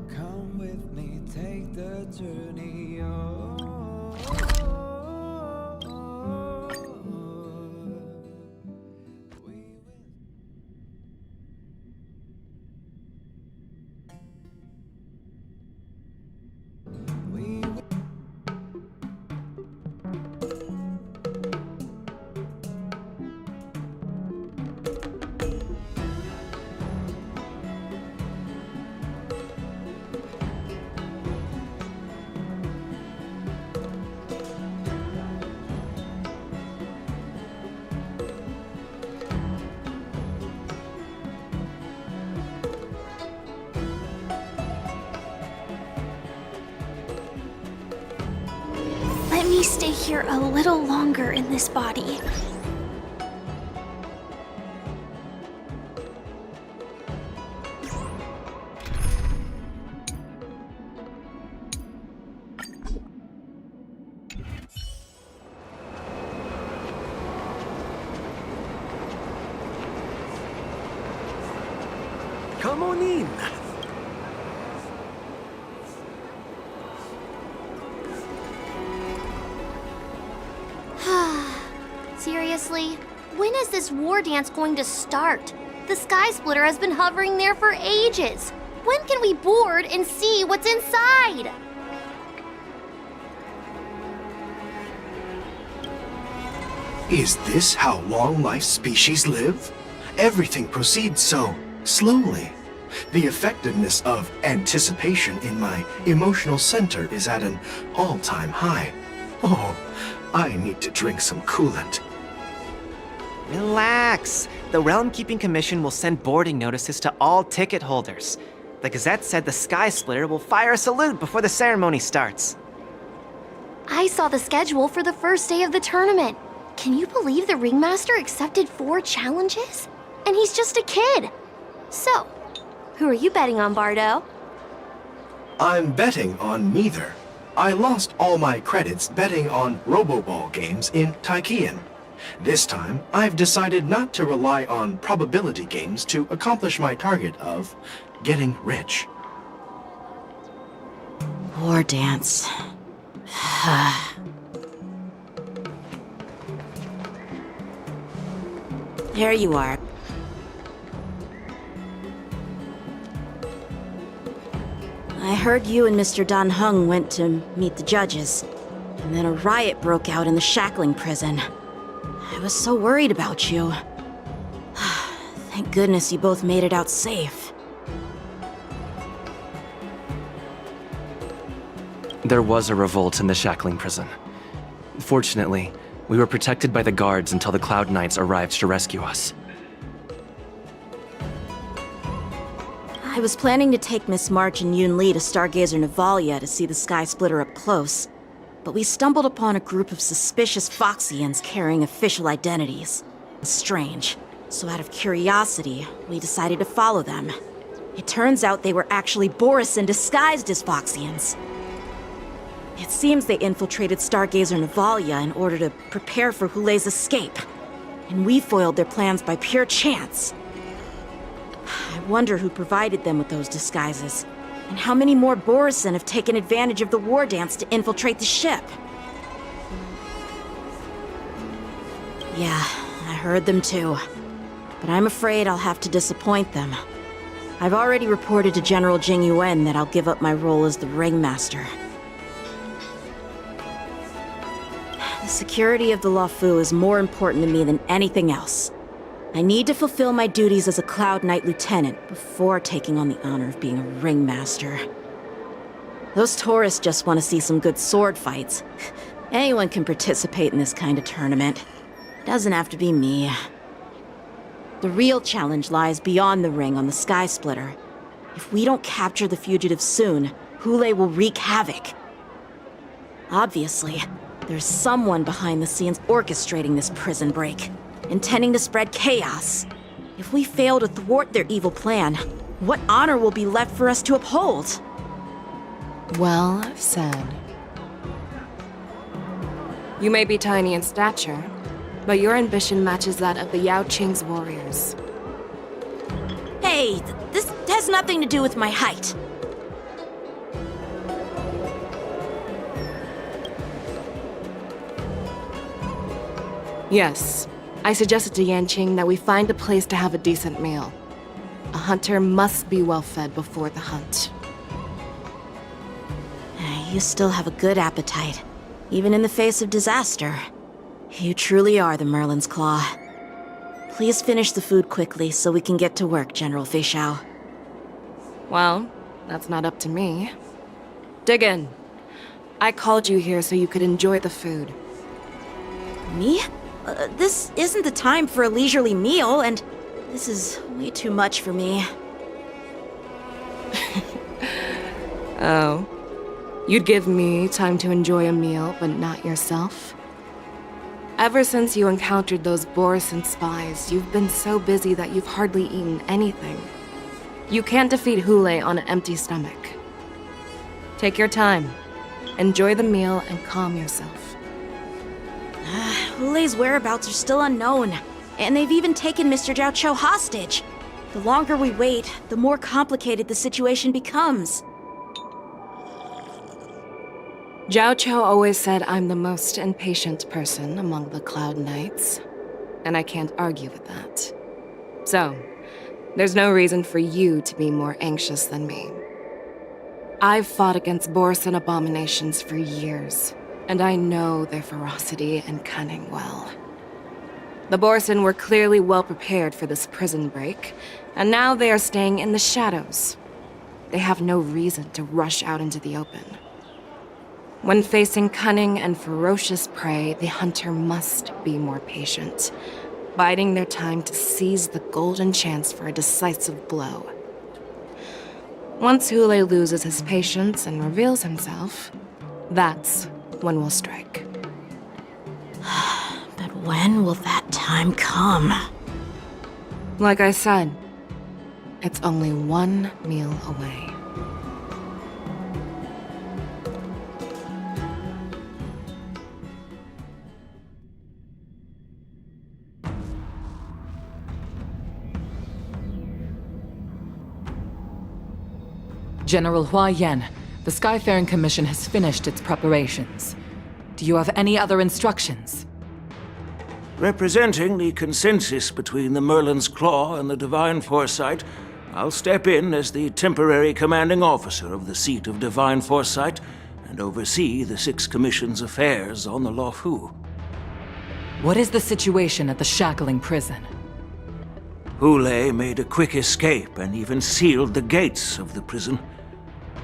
Come with me, take the journey. Oh. Let me stay here a little longer in this body. Come on in. Seriously? When is this war dance going to start? The Sky Splitter has been hovering there for ages. When can we board and see what's inside? Is this how long-life species live? Everything proceeds so slowly. The effectiveness of anticipation in my emotional center is at an all-time high. Oh, I need to drink some coolant. Relax. The Realm Keeping Commission will send boarding notices to all ticket holders. The Gazette said the Sky Splitter will fire a salute before the ceremony starts. I saw the schedule for the first day of the tournament. Can you believe the Ringmaster accepted 4 challenges? And he's just a kid. So, who are you betting on, Bardo? I'm betting on neither. I lost all my credits betting on Roboball games in Taikian. This time, I've decided not to rely on probability games to accomplish my target of getting rich. War dance. There you are. I heard you and Mr. Dan Heng went to meet the judges, and then a riot broke out in the shackling prison. I was so worried about you. Thank goodness you both made it out safe. There was a revolt in the shackling prison. Fortunately, we were protected by the guards until the Cloud Knights arrived to rescue us. I was planning to take Miss March and Yoon Lee to Stargazer Navalia to see the Sky Splitter up close, but we stumbled upon a group of suspicious Foxians carrying official identities. Strange, so out of curiosity, we decided to follow them. It turns out they were actually Borisin disguised as Foxians. It seems they infiltrated Stargazer Navalia in order to prepare for Hulei's escape, and we foiled their plans by pure chance. I wonder who provided them with those disguises, and how many more Borisin have taken advantage of the war dance to infiltrate the ship. Yeah, I heard them too, but I'm afraid I'll have to disappoint them. I've already reported to General Jing Yuan that I'll give up my role as the Ringmaster. The security of the Luofu is more important to me than anything else. I need to fulfill my duties as a Cloud Knight Lieutenant before taking on the honor of being a Ringmaster. Those tourists just want to see some good sword fights. Anyone can participate in this kind of tournament. It doesn't have to be me. The real challenge lies beyond the ring on the Sky Splitter. If we don't capture the fugitives soon, Hulei will wreak havoc. Obviously, there's someone behind the scenes orchestrating this prison break, intending to spread chaos. If we fail to thwart their evil plan, what honor will be left for us to uphold? Well said. You may be tiny in stature, but your ambition matches that of the Yao Qing's warriors. Hey, this has nothing to do with my height. Yes, I suggested to Yanqing that we find a place to have a decent meal. A hunter must be well fed before the hunt. You still have a good appetite, even in the face of disaster. You truly are the Merlin's Claw. Please finish the food quickly so we can get to work, General Feixiao. Well, that's not up to me. Dig in. I called you here so you could enjoy the food. Me? This isn't the time for a leisurely meal, and this is way too much for me. Oh. You'd give me time to enjoy a meal, but not yourself? Ever since you encountered those Borisin spies, you've been so busy that you've hardly eaten anything. You can't defeat Hule on an empty stomach. Take your time. Enjoy the meal and calm yourself. Hule's whereabouts are still unknown, and they've even taken Mr. Zhao Cho hostage. The longer we wait, the more complicated the situation becomes. Zhao Cho always said I'm the most impatient person among the Cloud Knights, and I can't argue with that. So, there's no reason for you to be more anxious than me. I've fought against Borisin abominations for years, and I know their ferocity and cunning well. The Borisin were clearly well prepared for this prison break, and now they are staying in the shadows. They have no reason to rush out into the open. When facing cunning and ferocious prey, the hunter must be more patient, biding their time to seize the golden chance for a decisive blow. Once Hule loses his patience and reveals himself, that's when we'll strike. But when will that time come? Like I said, it's only one meal away. General Hua Yan, the Skyfaring Commission has finished its preparations. Do you have any other instructions? Representing the consensus between the Merlin's Claw and the Divine Foresight, I'll step in as the temporary commanding officer of the seat of Divine Foresight and oversee the Six Commission's affairs on the Luofu. What is the situation at the Shackling prison? Hule made a quick escape and even sealed the gates of the prison.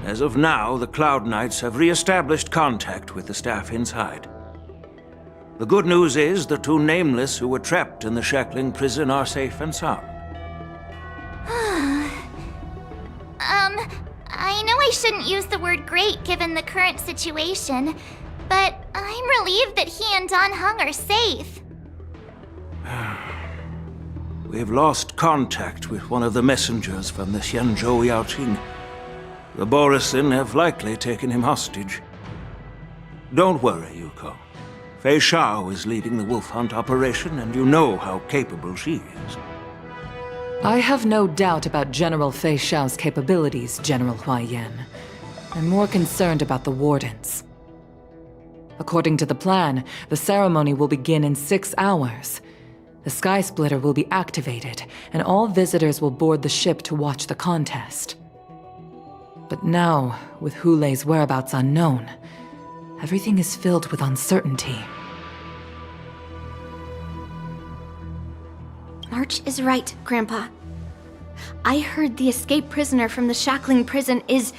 As of now, the Cloud Knights have re-established contact with the staff inside. The good news is the two Nameless who were trapped in the Shackling prison are safe and sound. I know I shouldn't use the word great given the current situation, but I'm relieved that he and Dan Heng are safe. We've lost contact with one of the messengers from the Xianzhou Yaoqing. The Borisin have likely taken him hostage. Don't worry, Yuko. Feixiao is leading the wolf hunt operation, and you know how capable she is. I have no doubt about General Feixiao's capabilities, General Hua Yan. I'm more concerned about the Wardens. According to the plan, the ceremony will begin in 6 hours. The Sky Splitter will be activated, and all visitors will board the ship to watch the contest. But now, with Hule's whereabouts unknown, everything is filled with uncertainty. March is right, Grandpa. I heard the escaped prisoner from the Shackling prison is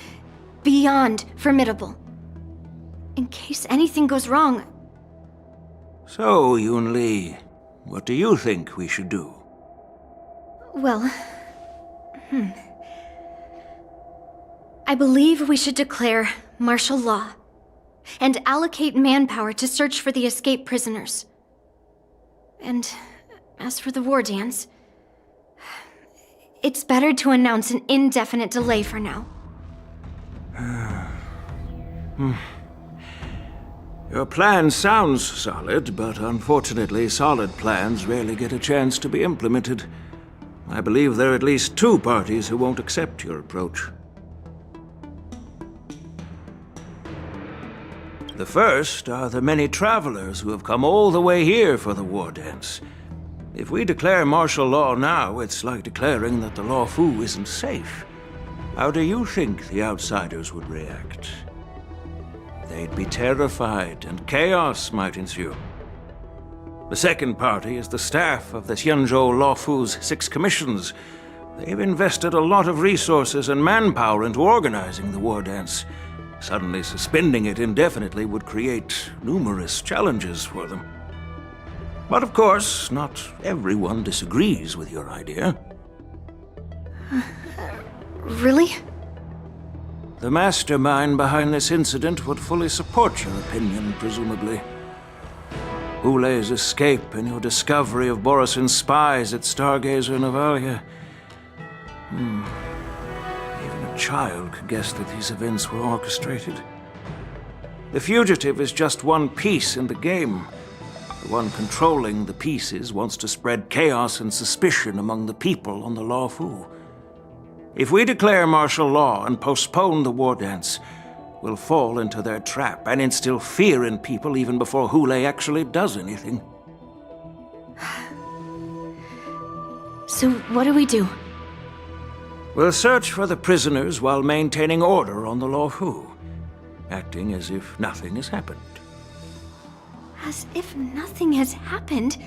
beyond formidable. In case anything goes wrong... So, Yun-Li, what do you think we should do? Well... I believe we should declare martial law and allocate manpower to search for the escaped prisoners. And as for the war dance, it's better to announce an indefinite delay for now. Your plan sounds solid, but unfortunately solid plans rarely get a chance to be implemented. I believe there are at least 2 parties who won't accept your approach. The first are the many travelers who have come all the way here for the war dance. If we declare martial law now, it's like declaring that the Luofu isn't safe. How do you think the outsiders would react? They'd be terrified, and chaos might ensue. The second party is the staff of the Xianzhou Luofu's 6 commissions. They've invested a lot of resources and manpower into organizing the war dance. Suddenly suspending it indefinitely would create numerous challenges for them. But of course, not everyone disagrees with your idea. Really? The mastermind behind this incident would fully support your opinion, presumably. Hule's escape and your discovery of Borisin's spies at Stargazer Navalia. Even a child could guess that these events were orchestrated. The fugitive is just one piece in the game. The one controlling the pieces wants to spread chaos and suspicion among the people on the Luofu. If we declare martial law and postpone the war dance, we'll fall into their trap and instill fear in people even before Hule actually does anything. So what do we do? We'll search for the prisoners while maintaining order on the Luofu, acting as if nothing has happened. As if nothing has happened?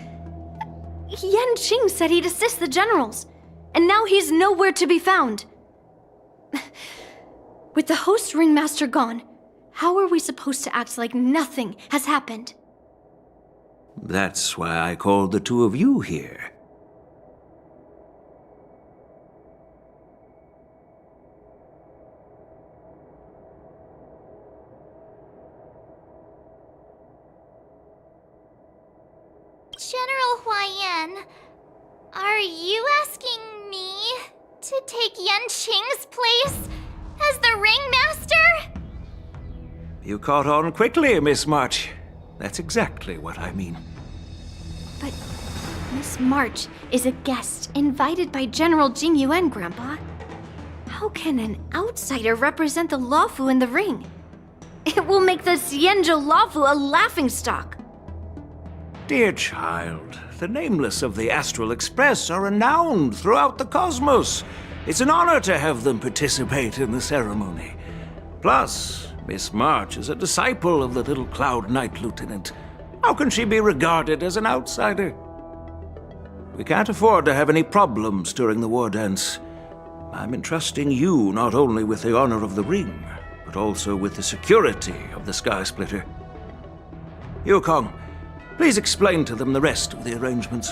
Yanqing said he'd assist the generals, and now he's nowhere to be found. With the host ringmaster gone, how are we supposed to act like nothing has happened? That's why I called the 2 of you here. General Huaiyan, are you asking me to take Yanqing's place as the ringmaster? You caught on quickly, Miss March. That's exactly what I mean. But Miss March is a guest invited by General Jing Yuan, Grandpa. How can an outsider represent the Luofu in the ring? It will make the Xianzhou Luofu a laughingstock. Dear child, the nameless of the Astral Express are renowned throughout the cosmos. It's an honor to have them participate in the ceremony. Plus, Miss March is a disciple of the little Cloud Knight Lieutenant. How can she be regarded as an outsider? We can't afford to have any problems during the war dance. I'm entrusting you not only with the honor of the ring, but also with the security of the Sky Splitter. Yukong, please explain to them the rest of the arrangements.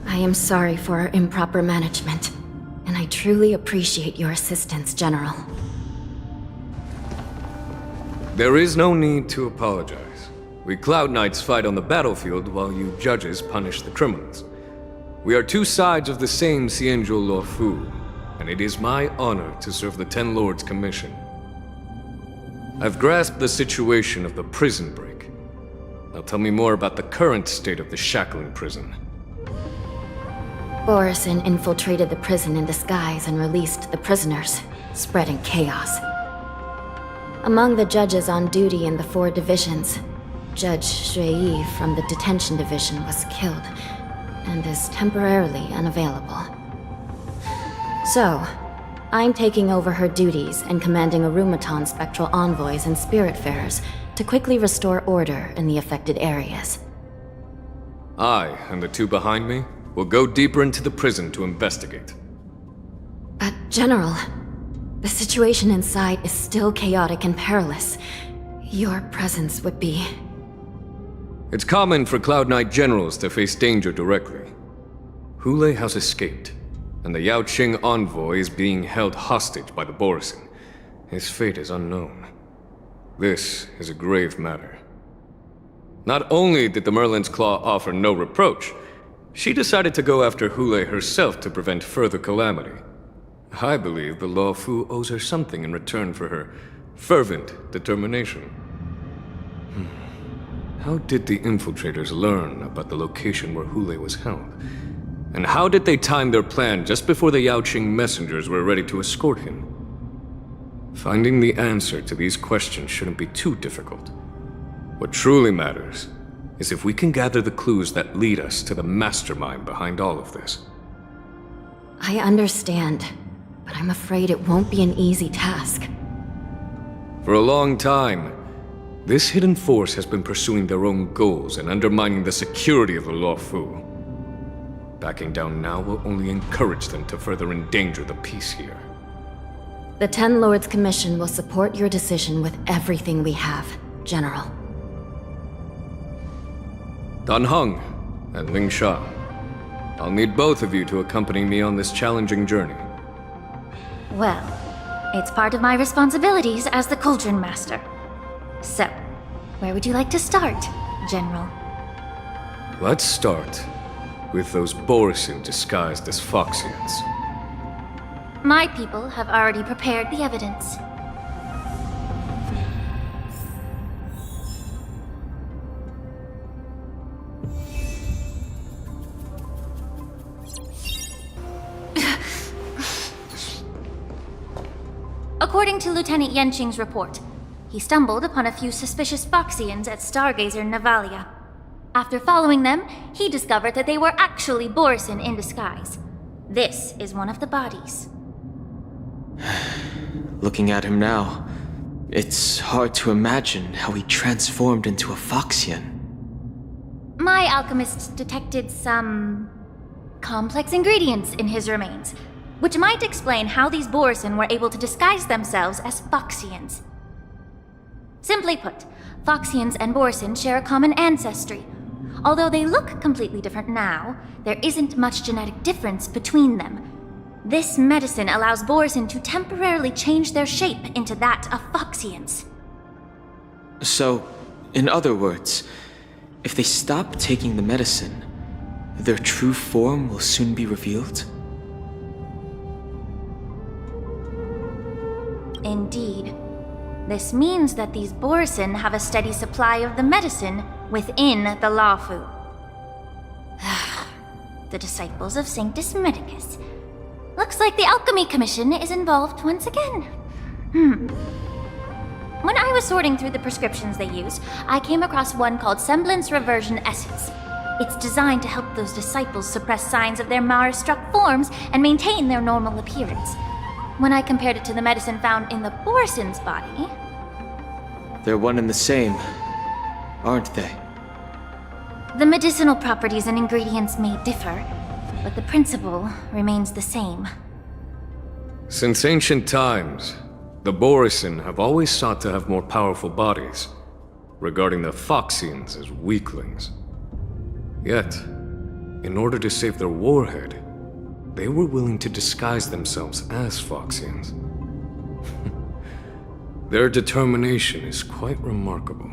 I am sorry for our improper management, and I truly appreciate your assistance, General. There is no need to apologize. We Cloud Knights fight on the battlefield while you judges punish the criminals. We are 2 sides of the same Xianzhou Luofu, and it is my honor to serve the Ten Lords' commission. I've grasped the situation of the prison break. Now tell me more about the current state of the shackling prison. Borisin infiltrated the prison in disguise and released the prisoners, spreading chaos. Among the judges on duty in the 4 divisions, Judge Shui from the detention division was killed and is temporarily unavailable. So, I'm taking over her duties and commanding Arumaton spectral envoys and spiritfarers to quickly restore order in the affected areas. I, and the 2 behind me, will go deeper into the prison to investigate. But, General, the situation inside is still chaotic and perilous. Your presence would be... It's common for Cloud Knight generals to face danger directly. Hule has escaped, and the Yaoqing envoy is being held hostage by the Borisin. His fate is unknown. This is a grave matter. Not only did the Merlin's Claw offer no reproach, she decided to go after Hule herself to prevent further calamity. I believe the Law Fu owes her something in return for her fervent determination. How did the infiltrators learn about the location where Hule was held? And how did they time their plan just before the Yaoqing messengers were ready to escort him? Finding the answer to these questions shouldn't be too difficult. What truly matters is if we can gather the clues that lead us to the mastermind behind all of this. I understand, but I'm afraid it won't be an easy task. For a long time, this hidden force has been pursuing their own goals and undermining the security of the Law Fu. Backing down now will only encourage them to further endanger the peace here. The Ten Lords Commission will support your decision with everything we have, General. Dan Heng and Ling Sha, I'll need both of you to accompany me on this challenging journey. Well, it's part of my responsibilities as the Cauldron Master. So, where would you like to start, General? Let's start with those Borisin disguised as Foxians. My people have already prepared the evidence. According to Lieutenant Yanqing's report, he stumbled upon a few suspicious Foxians at Stargazer Navalia. After following them, he discovered that they were actually Borisin in disguise. This is one of the bodies. Looking at him now, it's hard to imagine how he transformed into a Foxian. My alchemists detected some complex ingredients in his remains, which might explain how these Borisin were able to disguise themselves as Foxians. Simply put, Foxians and Borisin share a common ancestry. Although they look completely different now, there isn't much genetic difference between them. This medicine allows Borisin to temporarily change their shape into that of Foxians. So, in other words, if they stop taking the medicine, their true form will soon be revealed? Indeed. This means that these Borisin have a steady supply of the medicine within the Law Fu. The disciples of Sanctus Medicus. Looks like the Alchemy Commission is involved once again. When I was sorting through the prescriptions they use, I came across one called Semblance Reversion Essence. It's designed to help those disciples suppress signs of their Mara-struck forms and maintain their normal appearance. When I compared it to the medicine found in the Borisin's body... They're one and the same, aren't they? The medicinal properties and ingredients may differ, but the principle remains the same. Since ancient times, the Borisin have always sought to have more powerful bodies, regarding the Foxians as weaklings. Yet, in order to save their warhead, they were willing to disguise themselves as Foxians. Their determination is quite remarkable.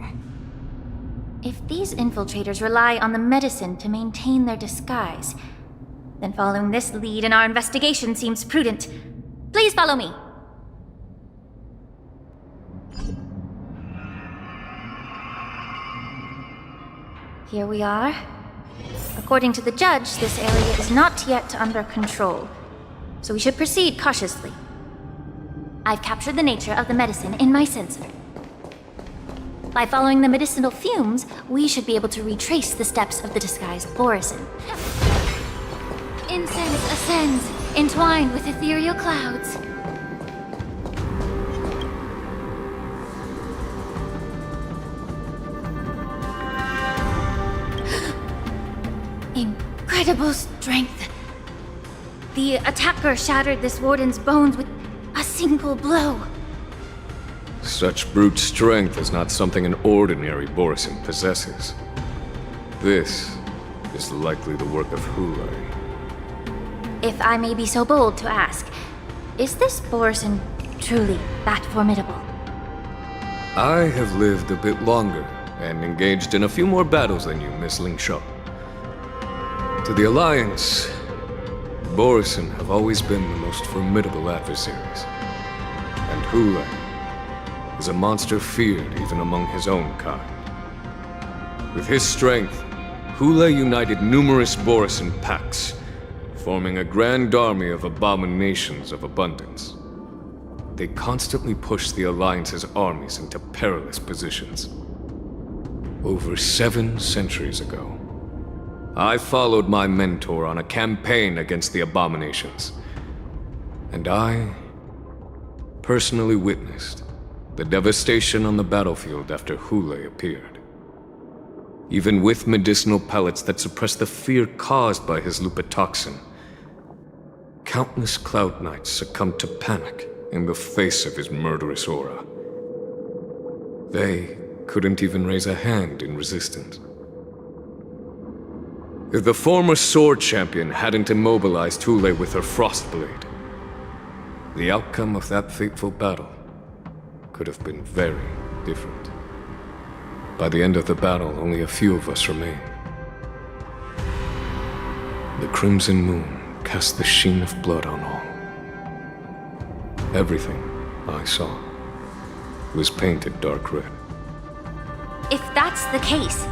If these infiltrators rely on the medicine to maintain their disguise, then following this lead in our investigation seems prudent. Please follow me. Here we are. According to the judge, this area is not yet under control, so we should proceed cautiously. I've captured the nature of the medicine in my sensor. By following the medicinal fumes, we should be able to retrace the steps of the disguised Borisin. Incense ascends, entwined with ethereal clouds. Incredible strength. The attacker shattered this warden's bones with a single blow. Such brute strength is not something an ordinary Borisin possesses. This is likely the work of Hulei. If I may be so bold to ask, is this Borison truly that formidable? I have lived a bit longer and engaged in a few more battles than you, Miss Xianzhou. To the Alliance, Borison have always been the most formidable adversaries. And Hulei is a monster feared even among his own kind. With his strength, Hulei united numerous Borison packs, forming a grand army of abominations of abundance. They constantly push the Alliance's armies into perilous positions. Over 7 centuries ago, I followed my mentor on a campaign against the abominations. And I personally witnessed the devastation on the battlefield after Hulei appeared. Even with medicinal pellets that suppress the fear caused by his lupitoxin, countless Cloud Knights succumbed to panic in the face of his murderous aura. They couldn't even raise a hand in resistance. If the former Sword Champion hadn't immobilized Hulei with her Frostblade, the outcome of that fateful battle could have been very different. By the end of the battle, only a few of us remained. The Crimson Moon cast the sheen of blood on all. Everything I saw was painted dark red. If that's the case,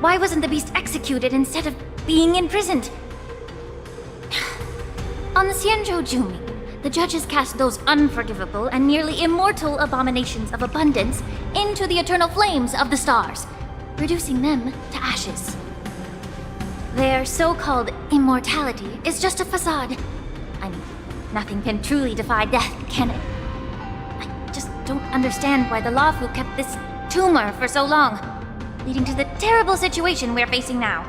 why wasn't the beast executed instead of being imprisoned? On the Xianzhou Jumi, the judges cast those unforgivable and nearly immortal abominations of abundance into the eternal flames of the stars, reducing them to ashes. Their so-called immortality is just a facade. I mean, nothing can truly defy death, can it? I just don't understand why the Lawfu kept this tumor for so long, leading to the terrible situation we're facing now.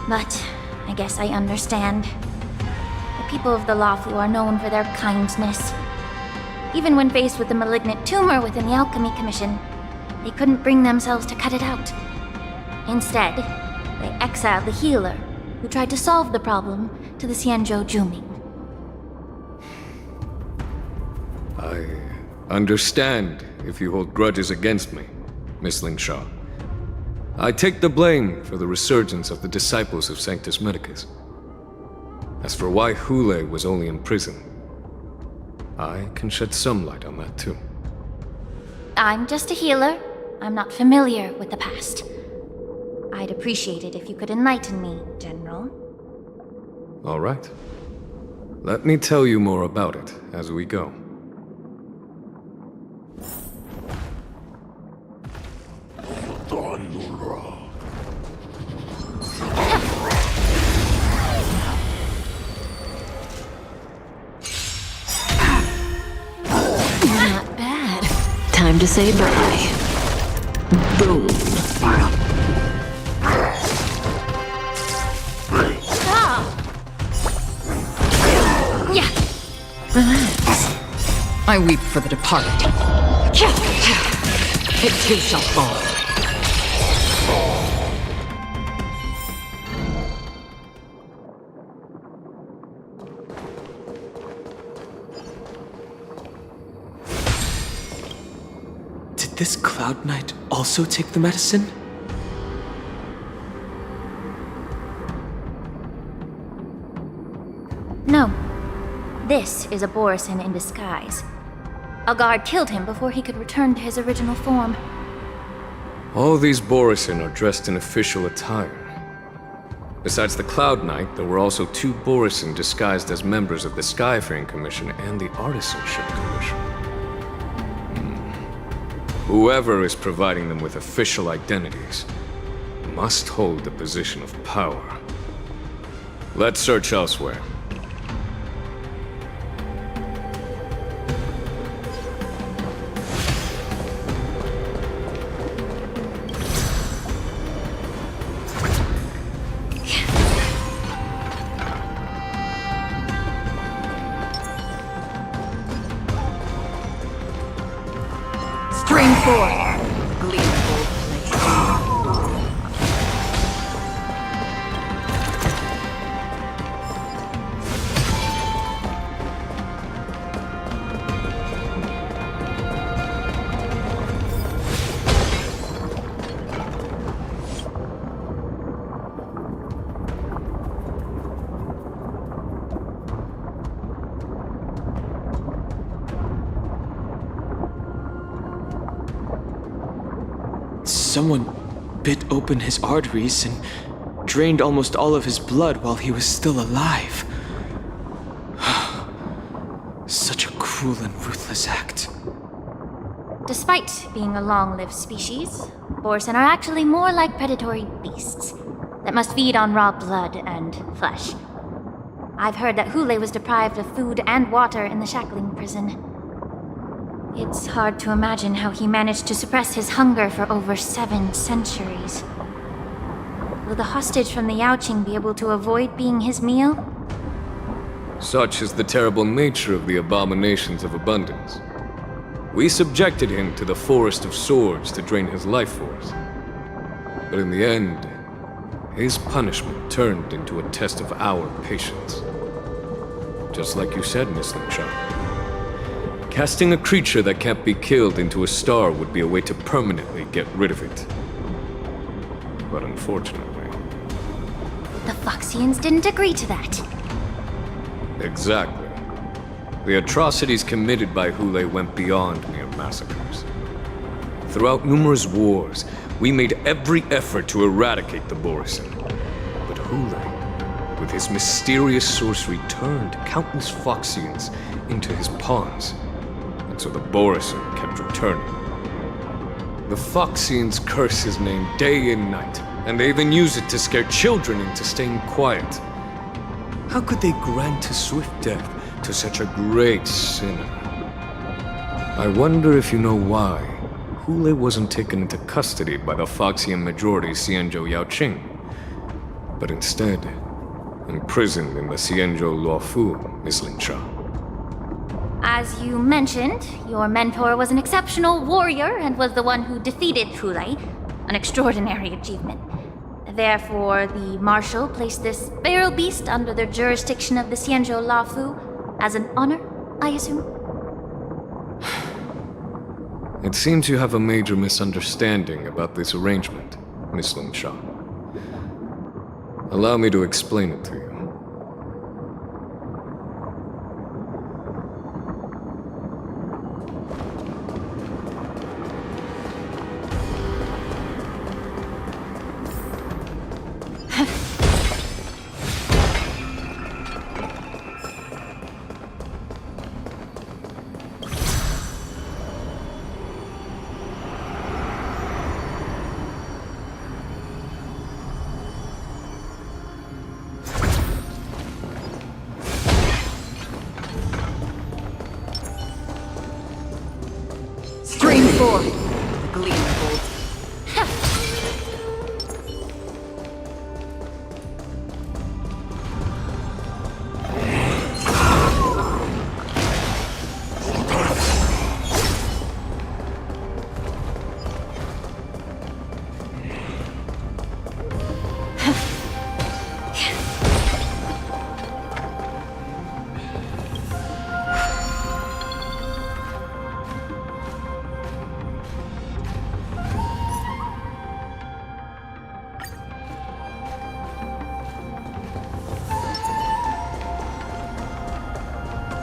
But I guess I understand. The people of the Lawfu are known for their kindness. Even when faced with the malignant tumor within the Alchemy Commission, they couldn't bring themselves to cut it out. Instead, they exiled the healer, who tried to solve the problem, to the Xianzhou Jumi. I understand if you hold grudges against me, Miss Xianzhou. I take the blame for the resurgence of the disciples of Sanctus Medicus. As for why Hulei was only in prison, I can shed some light on that too. I'm just a healer. I'm not familiar with the past. I'd appreciate it if you could enlighten me, General. All right. Let me tell you more about it as we go. Not bad. Time to say bye. Boom. Relax. I weep for the departed. It too shall fall. Did this Cloud Knight also take the medicine? No. This is a Borison in disguise. A guard killed him before he could return to his original form. All these Borison are dressed in official attire. Besides the Cloud Knight, there were also 2 Borison disguised as members of the Skyfaring Commission and the Artisanship Commission. Whoever is providing them with official identities must hold the position of power. Let's search elsewhere. Spring forth, gleeful place. someone bit open his arteries and drained almost all of his blood while he was still alive. Such a cruel and ruthless act. Despite being a long-lived species, Borsen are actually more like predatory beasts that must feed on raw blood and flesh. I've heard that Hule was deprived of food and water in the shackling prison. It's hard to imagine how he managed to suppress his hunger for over 7 centuries. Will the hostage from the Yaoqing be able to avoid being his meal? Such is the terrible nature of the abominations of abundance. We subjected him to the Forest of Swords to drain his life force. But in the end, his punishment turned into a test of our patience. Just like you said, Miss Lingsha. Casting a creature that can't be killed into a star would be a way to permanently get rid of it. But unfortunately... The Foxians didn't agree to that. Exactly. The atrocities committed by Hule went beyond mere massacres. Throughout numerous wars, we made every effort to eradicate the Borsen. But Hule, with his mysterious sorcery, turned countless Foxians into his pawns. And so the Borsen kept returning. The Foxians curse his name day and night, and they even use it to scare children into staying quiet. How could they grant a swift death to such a great sinner? I wonder if you know why Hule wasn't taken into custody by the Foxian majority Xianzhou Yaoqing, but instead imprisoned in the Xianzhou Luofu, Miss Lingsha. As you mentioned, your mentor was an exceptional warrior and was the one who defeated Hule, an extraordinary achievement. Therefore, the Marshal placed this feral beast under the jurisdiction of the Xianzhou Luofu as an honor, I assume? It seems you have a major misunderstanding about this arrangement, Miss Lingsha. Allow me to explain it to you. Stream 4. Gleamful.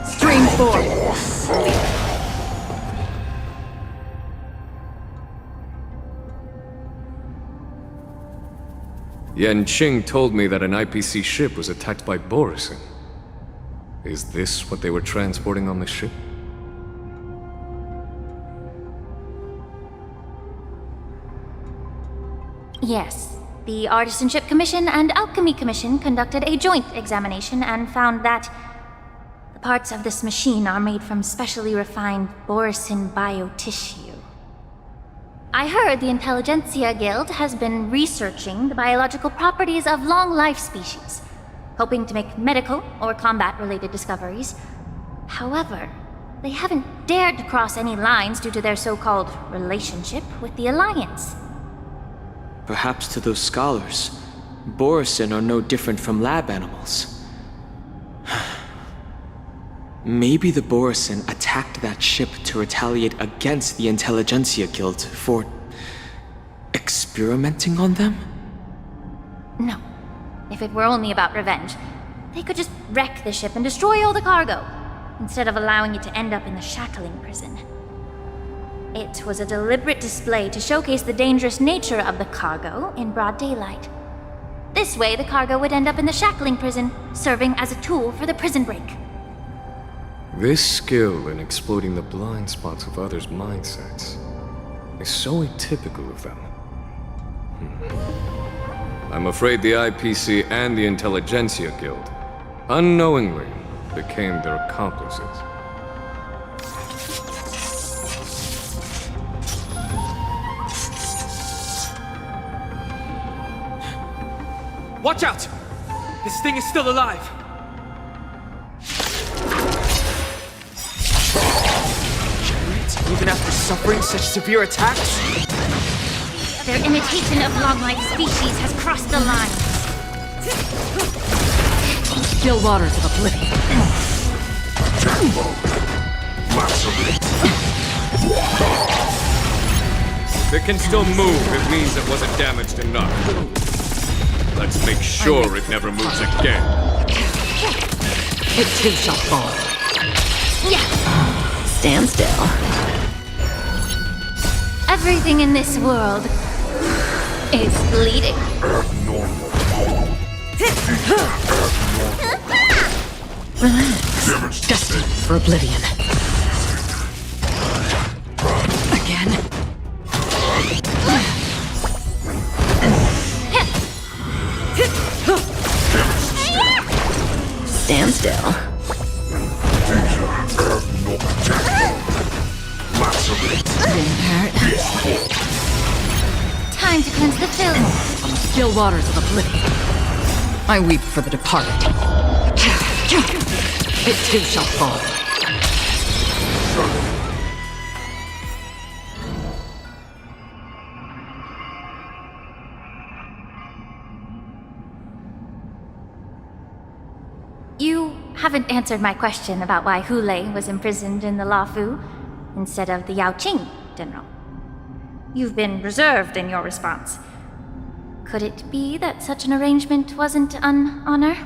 Stream 4. Sleep. Yanqing told me that an IPC ship was attacked by Borsen. Is this what they were transporting on the ship? Yes. The Artisanship Commission and Alchemy Commission conducted a joint examination and found that the parts of this machine are made from specially refined Borsen biotissue. I heard the Intelligentsia Guild has been researching the biological properties of long-life species, hoping to make medical or combat-related discoveries. However, they haven't dared to cross any lines due to their so-called relationship with the Alliance. Perhaps to those scholars, Borsen are no different from lab animals. Maybe the Borsen attacked that ship to retaliate against the Intelligentsia Guild for experimenting on them? No. If it were only about revenge, they could just wreck the ship and destroy all the cargo, instead of allowing it to end up in the shackling prison. It was a deliberate display to showcase the dangerous nature of the cargo in broad daylight. This way, the cargo would end up in the shackling prison, serving as a tool for the prison break. This skill in exploiting the blind spots of others' mindsets is so atypical of them. I'm afraid the IPC and the Intelligentsia Guild unknowingly became their accomplices. Watch out! This thing is still alive! Even after suffering such severe attacks? Their imitation of long-life species has crossed the line. Still waters of oblivion. If it can still move, it means it wasn't damaged enough. Let's make sure it never moves again. It too shall fall. Stand still. Everything in this world is bleeding. Relax. Destined for oblivion. Again. Stand still. Didn't hurt. Time to cleanse the film. Still waters of oblivion. I weep for the departed. It too shall fall. You haven't answered my question about why Hule was imprisoned in the Lafu instead of the Yaoqing, General. You've been reserved in your response. Could it be that such an arrangement wasn't an honor?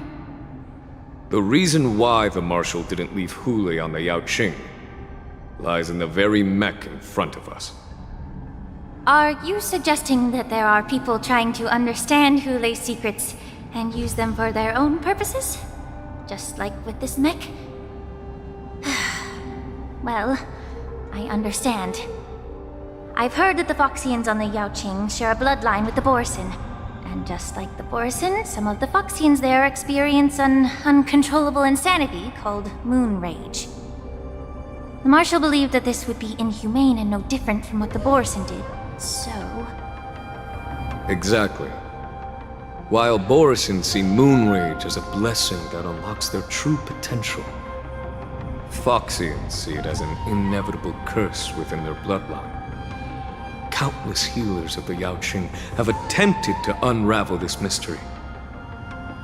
The reason why the Marshal didn't leave Hule on the Yaoqing lies in the very mech in front of us. Are you suggesting that there are people trying to understand Hule's secrets and use them for their own purposes? Just like with this mech? Well, I understand. I've heard that the Foxians on the Yaoqing share a bloodline with the Borisin. And just like the Borisin, some of the Foxians there experience an uncontrollable insanity called moon rage. The Marshal believed that this would be inhumane and no different from what the Borisin did, so... Exactly. While Borisin see moon rage as a blessing that unlocks their true potential, Foxians see it as an inevitable curse within their bloodline. Countless healers of the Yaoqing have attempted to unravel this mystery,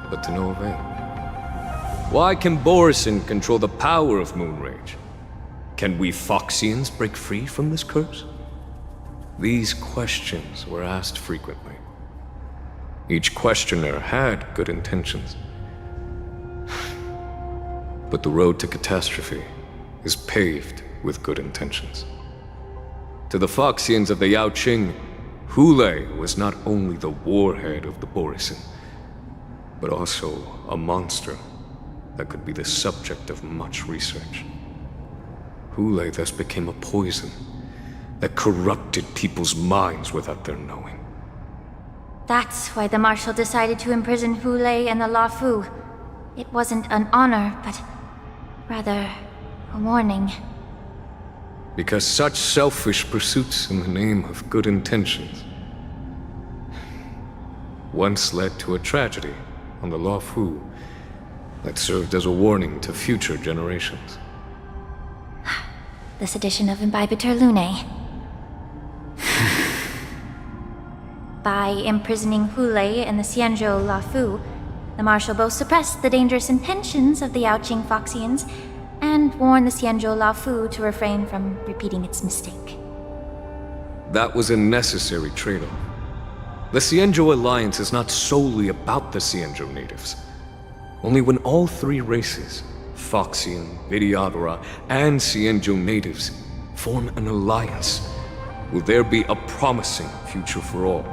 but to no avail. Why can Borisin control the power of moon rage? Can we Foxians break free from this curse? These questions were asked frequently. Each questioner had good intentions. But the road to catastrophe is paved with good intentions. To the Foxians of the Yaoqing, Hule was not only the warhead of the Borisin, but also a monster that could be the subject of much research. Hule thus became a poison that corrupted people's minds without their knowing. That's why the Marshal decided to imprison Hule and the Lafu. It wasn't an honor, but rather a warning. Because such selfish pursuits in the name of good intentions once led to a tragedy on the Lafu that served as a warning to future generations. The sedition of Imbibitor Lunae. By imprisoning Hule and the Xianzhou Lafu, the Marshal both suppressed the dangerous intentions of the Yaoqing Foxians and warned the Xianzhou Lafu to refrain from repeating its mistake. That was a necessary trade-off. The Xianzhou alliance is not solely about the Xianzhou natives. Only when all three races, Foxian, Vidyadhara, and Xianzhou natives, form an alliance, will there be a promising future for all.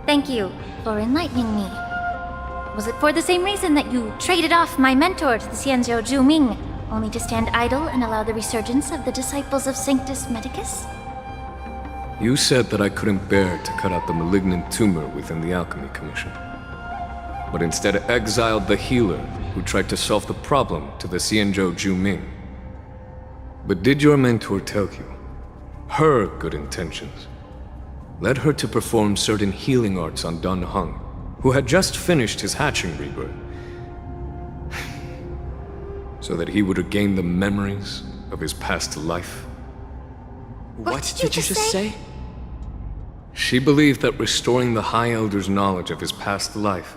Thank you for enlightening me. Was it for the same reason that you traded off my mentor to the Xianzhou Zhuming, only to stand idle and allow the resurgence of the disciples of Sanctus Medicus? You said that I couldn't bear to cut out the malignant tumor within the Alchemy Commission, but instead exiled the healer who tried to solve the problem to the Xianzhou Zhuming. But did your mentor tell you her good intentions led her to perform certain healing arts on Dun Hung, who had just finished his hatching rebirth, so that he would regain the memories of his past life? What did you just say? She believed that restoring the High Elder's knowledge of his past life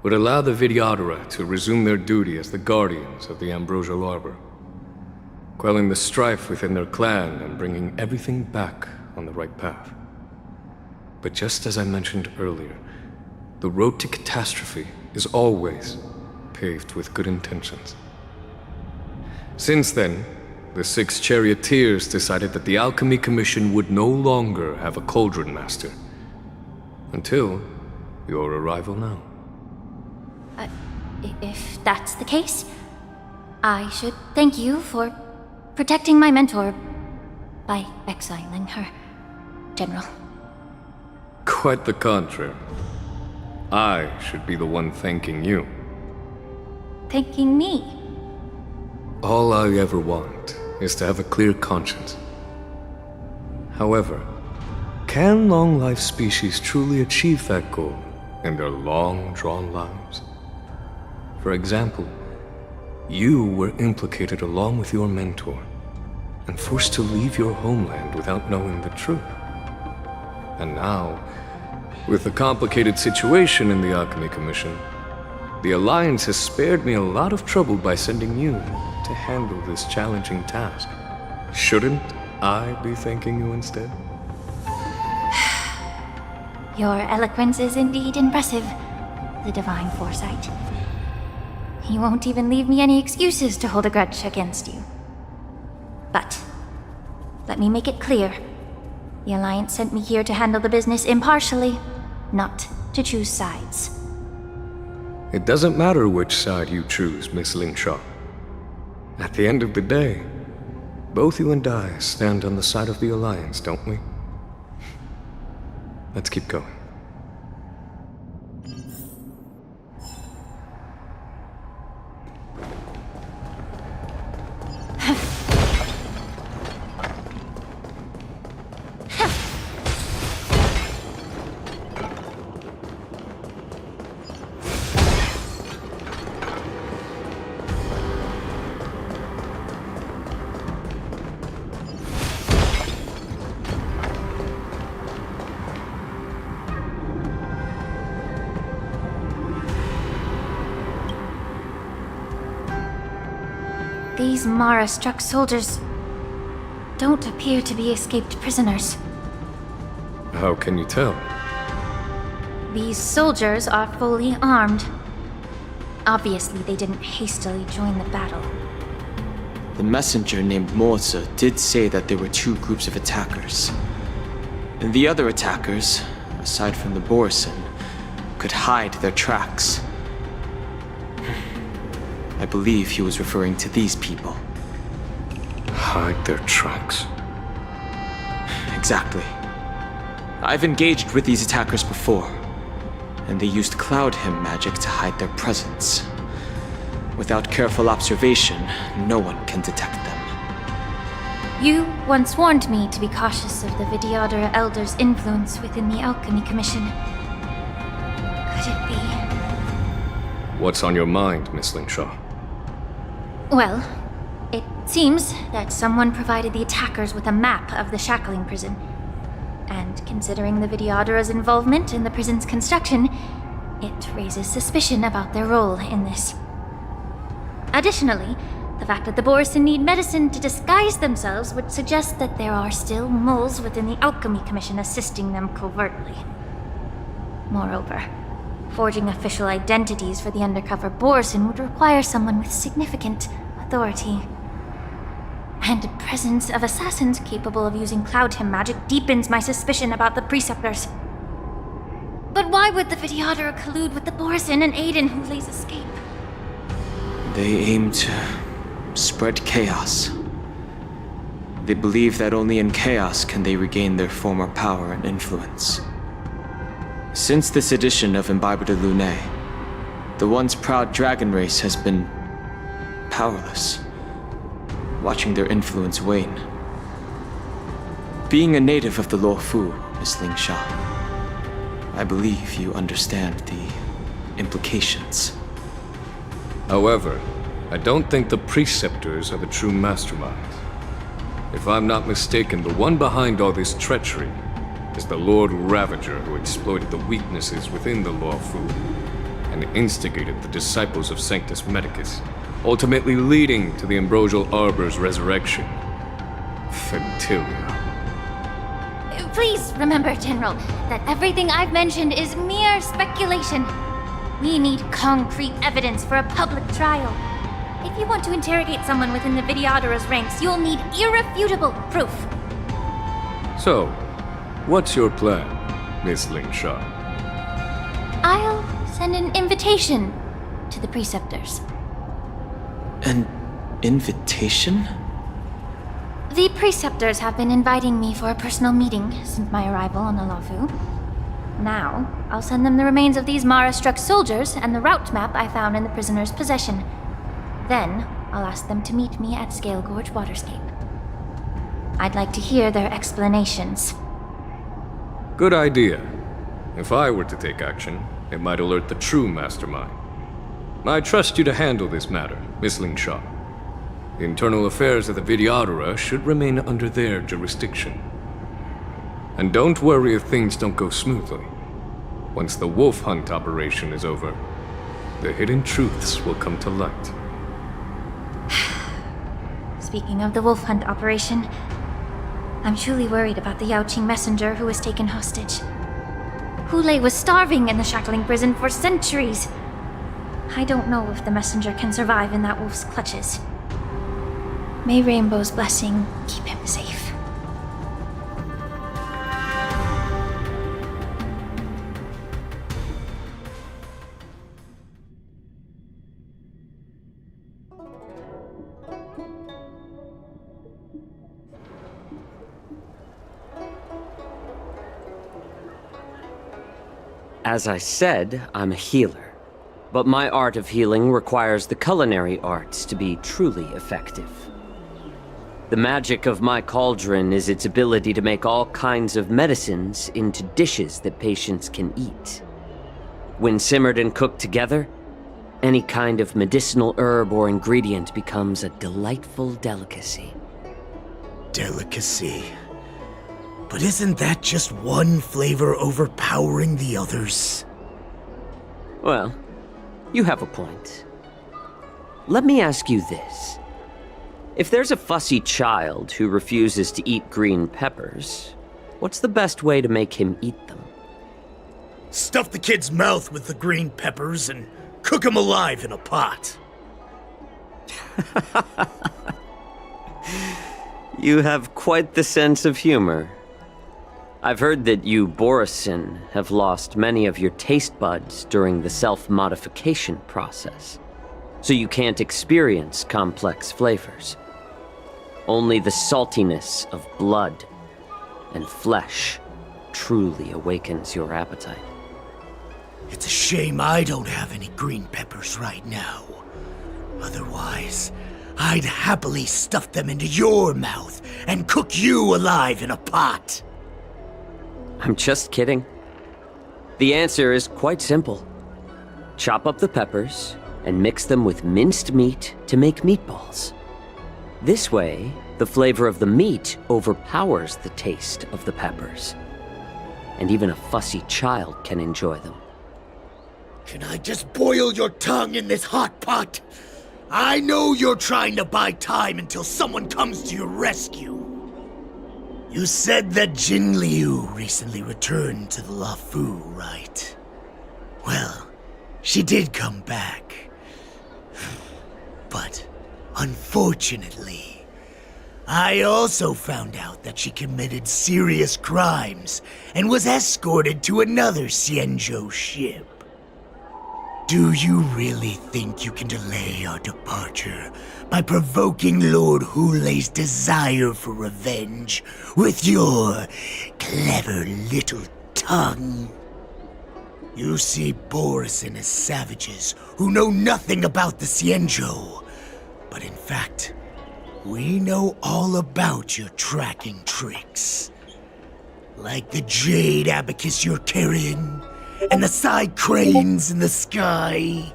would allow the Videodora to resume their duty as the guardians of the Ambrosial Arbor, quelling the strife within their clan and bringing everything back on the right path. But just as I mentioned earlier, the road to catastrophe is always paved with good intentions. Since then, the 6 charioteers decided that the Alchemy Commission would no longer have a cauldron master. Until your arrival now. If that's the case, I should thank you for protecting my mentor by exiling her, General. Quite the contrary. I should be the one thanking you. Thanking me? All I ever want is to have a clear conscience. However, can long-life species truly achieve that goal in their long-drawn lives? For example, you were implicated along with your mentor and forced to leave your homeland without knowing the truth. And now, with the complicated situation in the Alchemy Commission, the Alliance has spared me a lot of trouble by sending you to handle this challenging task. Shouldn't I be thanking you instead? Your eloquence is indeed impressive, the divine foresight. You won't even leave me any excuses to hold a grudge against you. But, let me make it clear. The Alliance sent me here to handle the business impartially, not to choose sides. It doesn't matter which side you choose, Miss Lingshaw. At the end of the day, both you and I stand on the side of the Alliance, don't we? Let's keep going. These Mara-struck soldiers don't appear to be escaped prisoners. How can you tell? These soldiers are fully armed. Obviously, they didn't hastily join the battle. The messenger named Moza did say that there were 2 groups of attackers. And the other attackers, aside from the Borison, could hide their tracks. I believe he was referring to these people. Hide their tracks? Exactly. I've engaged with these attackers before, and they used Cloud Hymn magic to hide their presence. Without careful observation, no one can detect them. You once warned me to be cautious of the Videodora Elder's influence within the Alchemy Commission. Could it be? What's on your mind, Miss Lingshaw? Well, it seems that someone provided the attackers with a map of the shackling prison. And considering the Videodora's involvement in the prison's construction, it raises suspicion about their role in this. Additionally, the fact that the Borison need medicine to disguise themselves would suggest that there are still moles within the Alchemy Commission assisting them covertly. Moreover, forging official identities for the undercover Borison would require someone with significant authority. and the presence of assassins capable of using Cloud Hymn magic deepens my suspicion about the Preceptors. But why would the Videoterer collude with the Borison and aid in Hulei's escape? They aim to spread chaos. They believe that only in chaos can they regain their former power and influence. Since this edition of Imbibe de Lune, the once proud dragon race has been powerless, watching their influence wane. Being a native of the Luofu, Miss Ling Sha, I believe you understand the implications. However, I don't think the Preceptors are the true masterminds. If I'm not mistaken, the one behind all this treachery is the Lord Ravager who exploited the weaknesses within the Luofu and instigated the disciples of Sanctus Medicus, ultimately leading to the Ambrosial Arbor's resurrection. Fentilia. Please remember, General, that everything I've mentioned is mere speculation. We need concrete evidence for a public trial. If you want to interrogate someone within the Videoterer's ranks, you'll need irrefutable proof. So, what's your plan, Miss Ling Sha? I'll send an invitation to the Preceptors. An invitation? The Preceptors have been inviting me for a personal meeting since my arrival on the Luofu. Now, I'll send them the remains of these Mara-struck soldiers and the route map I found in the prisoner's possession. Then, I'll ask them to meet me at Scale Gorge Waterscape. I'd like to hear their explanations. Good idea. If I were to take action, it might alert the true mastermind. I trust you to handle this matter, Miss Ling Sha. The internal affairs of the Videoterer should remain under their jurisdiction. And don't worry if things don't go smoothly. Once the wolf hunt operation is over, the hidden truths will come to light. Speaking of the wolf hunt operation, I'm truly worried about the Yaoqing messenger who was taken hostage. Hulei was starving in the shackling prison for centuries. I don't know if the messenger can survive in that wolf's clutches. May Rainbow's blessing keep him safe. As I said, I'm a healer. But my art of healing requires the culinary arts to be truly effective. The magic of my cauldron is its ability to make all kinds of medicines into dishes that patients can eat. When simmered and cooked together, any kind of medicinal herb or ingredient becomes a delightful delicacy. Delicacy? But isn't that just one flavor overpowering the others? Well, you have a point. Let me ask you this. If there's a fussy child who refuses to eat green peppers, what's the best way to make him eat them? Stuff the kid's mouth with the green peppers and cook him alive in a pot. You have quite the sense of humor. I've heard that you, Borison, have lost many of your taste buds during the self-modification process, so you can't experience complex flavors. Only the saltiness of blood and flesh truly awakens your appetite. It's a shame I don't have any green peppers right now. Otherwise, I'd happily stuff them into your mouth and cook you alive in a pot. I'm just kidding. The answer is quite simple. Chop up the peppers and mix them with minced meat to make meatballs. This way, the flavor of the meat overpowers the taste of the peppers. And even a fussy child can enjoy them. Can I just boil your tongue in this hot pot? I know you're trying to buy time until someone comes to your rescue. You said that Jin Liu recently returned to the Luofu, right? Well, she did come back. But unfortunately, I also found out that she committed serious crimes and was escorted to another Xianzhou ship. Do you really think you can delay our departure by provoking Lord Hulei's desire for revenge with your clever little tongue? You see Borison as savages who know nothing about the Xianzhou, but in fact, we know all about your tracking tricks. Like the jade abacus you're carrying, and the side cranes in the sky.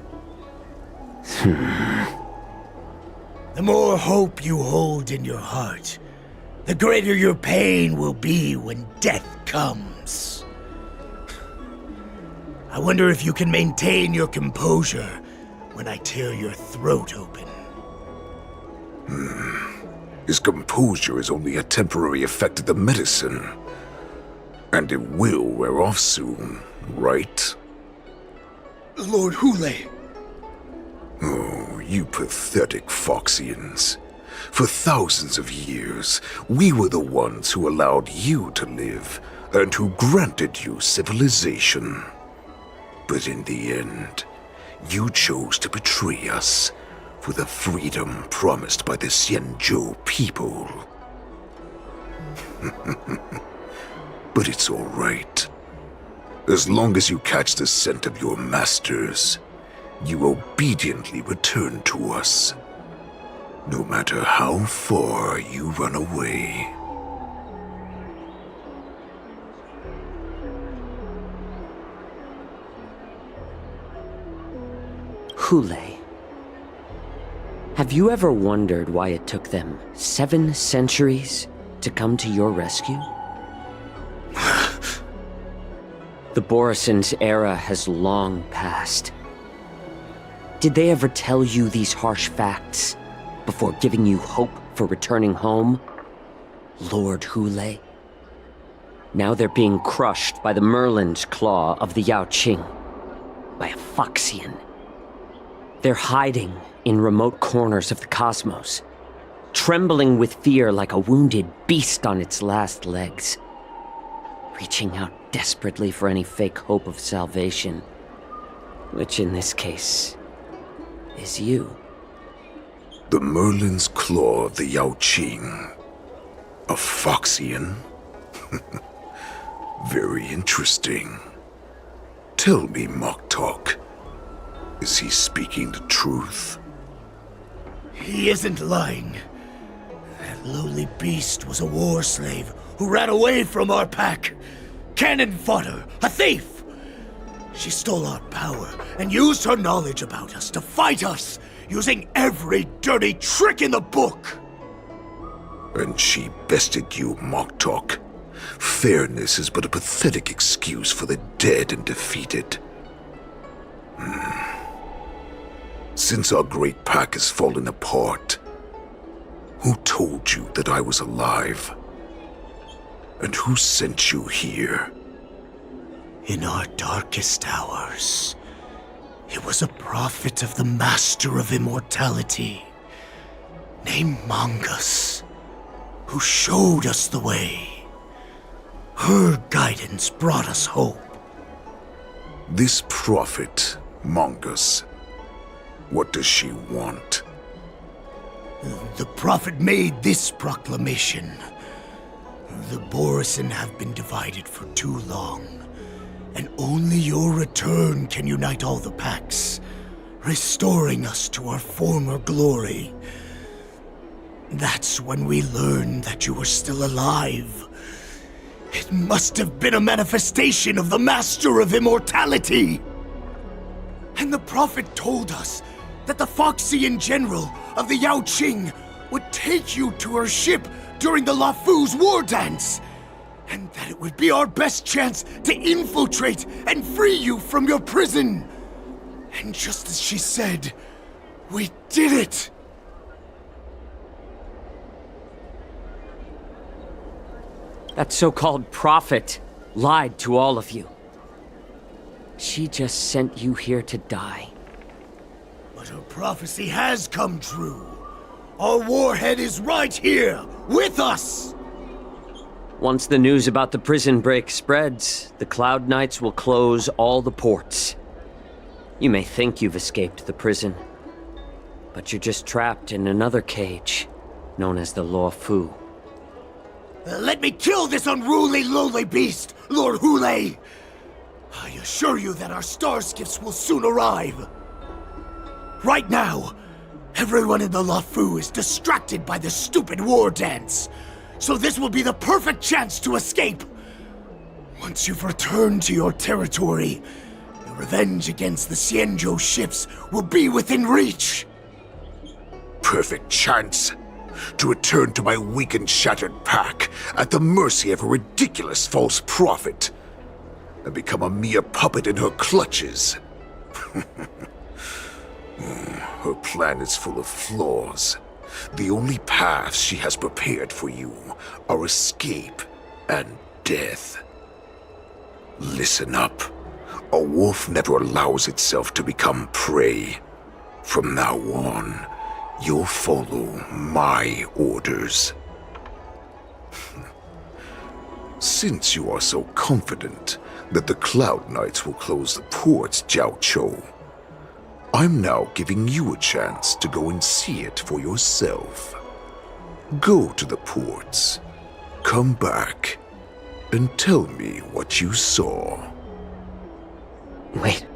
The more hope you hold in your heart, the greater your pain will be when death comes. I wonder if you can maintain your composure when I tear your throat open. His composure is only a temporary effect of the medicine. And it will wear off soon, right? Lord Hulei! Oh, you pathetic Foxians. For thousands of years, we were the ones who allowed you to live, and who granted you civilization. But in the end, you chose to betray us for the freedom promised by the Xianzhou people. But it's all right. As long as you catch the scent of your masters, you obediently return to us. No matter how far you run away. Hulei. Have you ever wondered why it took them 7 centuries to come to your rescue? The Borison's era has long passed. Did they ever tell you these harsh facts before giving you hope for returning home, Lord Hulei? Now they're being crushed by the Merlin's claw of the Yaoqing, by a Foxian. They're hiding in remote corners of the cosmos, trembling with fear like a wounded beast on its last legs, reaching out desperately for any fake hope of salvation, which in this case is you. The Merlin's claw of the Yaoqing. A Foxian? Very interesting. Tell me, Moktok, is he speaking the truth? He isn't lying. That lowly beast was a war slave who ran away from our pack. Cannon fodder, a thief! She stole our power and used her knowledge about us to fight us, using every dirty trick in the book! And she bested you, Moktok. Fairness is but a pathetic excuse for the dead and defeated. Since our great pack has fallen apart, who told you that I was alive? And who sent you here? In our darkest hours, it was a prophet of the Master of Immortality, named Mongus, who showed us the way. Her guidance brought us hope. This prophet, Mongus, what does she want? The prophet made this proclamation. The Borison have been divided for too long, and only your return can unite all the packs, restoring us to our former glory. That's when we learned that you were still alive. It must have been a manifestation of the Master of Immortality! And the prophet told us that the Foxian general of the Yaoqing would take you to her ship during the Lafu's war dance, and that it would be our best chance to infiltrate and free you from your prison. And just as she said, we did it! That so-called prophet lied to all of you. She just sent you here to die. But her prophecy has come true. Our warhead is right here, with us! Once the news about the prison break spreads, the Cloud Knights will close all the ports. You may think you've escaped the prison, but you're just trapped in another cage, known as the Law Fu. Let me kill this unruly, lowly beast, Lord Hulei! I assure you that our star skiffs will soon arrive. Right now, everyone in the Lafu is distracted by the stupid war dance, so this will be the perfect chance to escape. Once you've returned to your territory, your revenge against the Xianzhou ships will be within reach. Perfect chance to return to my weak and shattered pack at the mercy of a ridiculous false prophet and become a mere puppet in her clutches. Her plan is full of flaws. The only paths she has prepared for you are escape and death. Listen up. A wolf never allows itself to become prey. From now on, you'll follow my orders. Since you are so confident that the Cloud Knights will close the ports, Xianzhou, I'm now giving you a chance to go and see it for yourself. Go to the ports, come back, and tell me what you saw. Wait,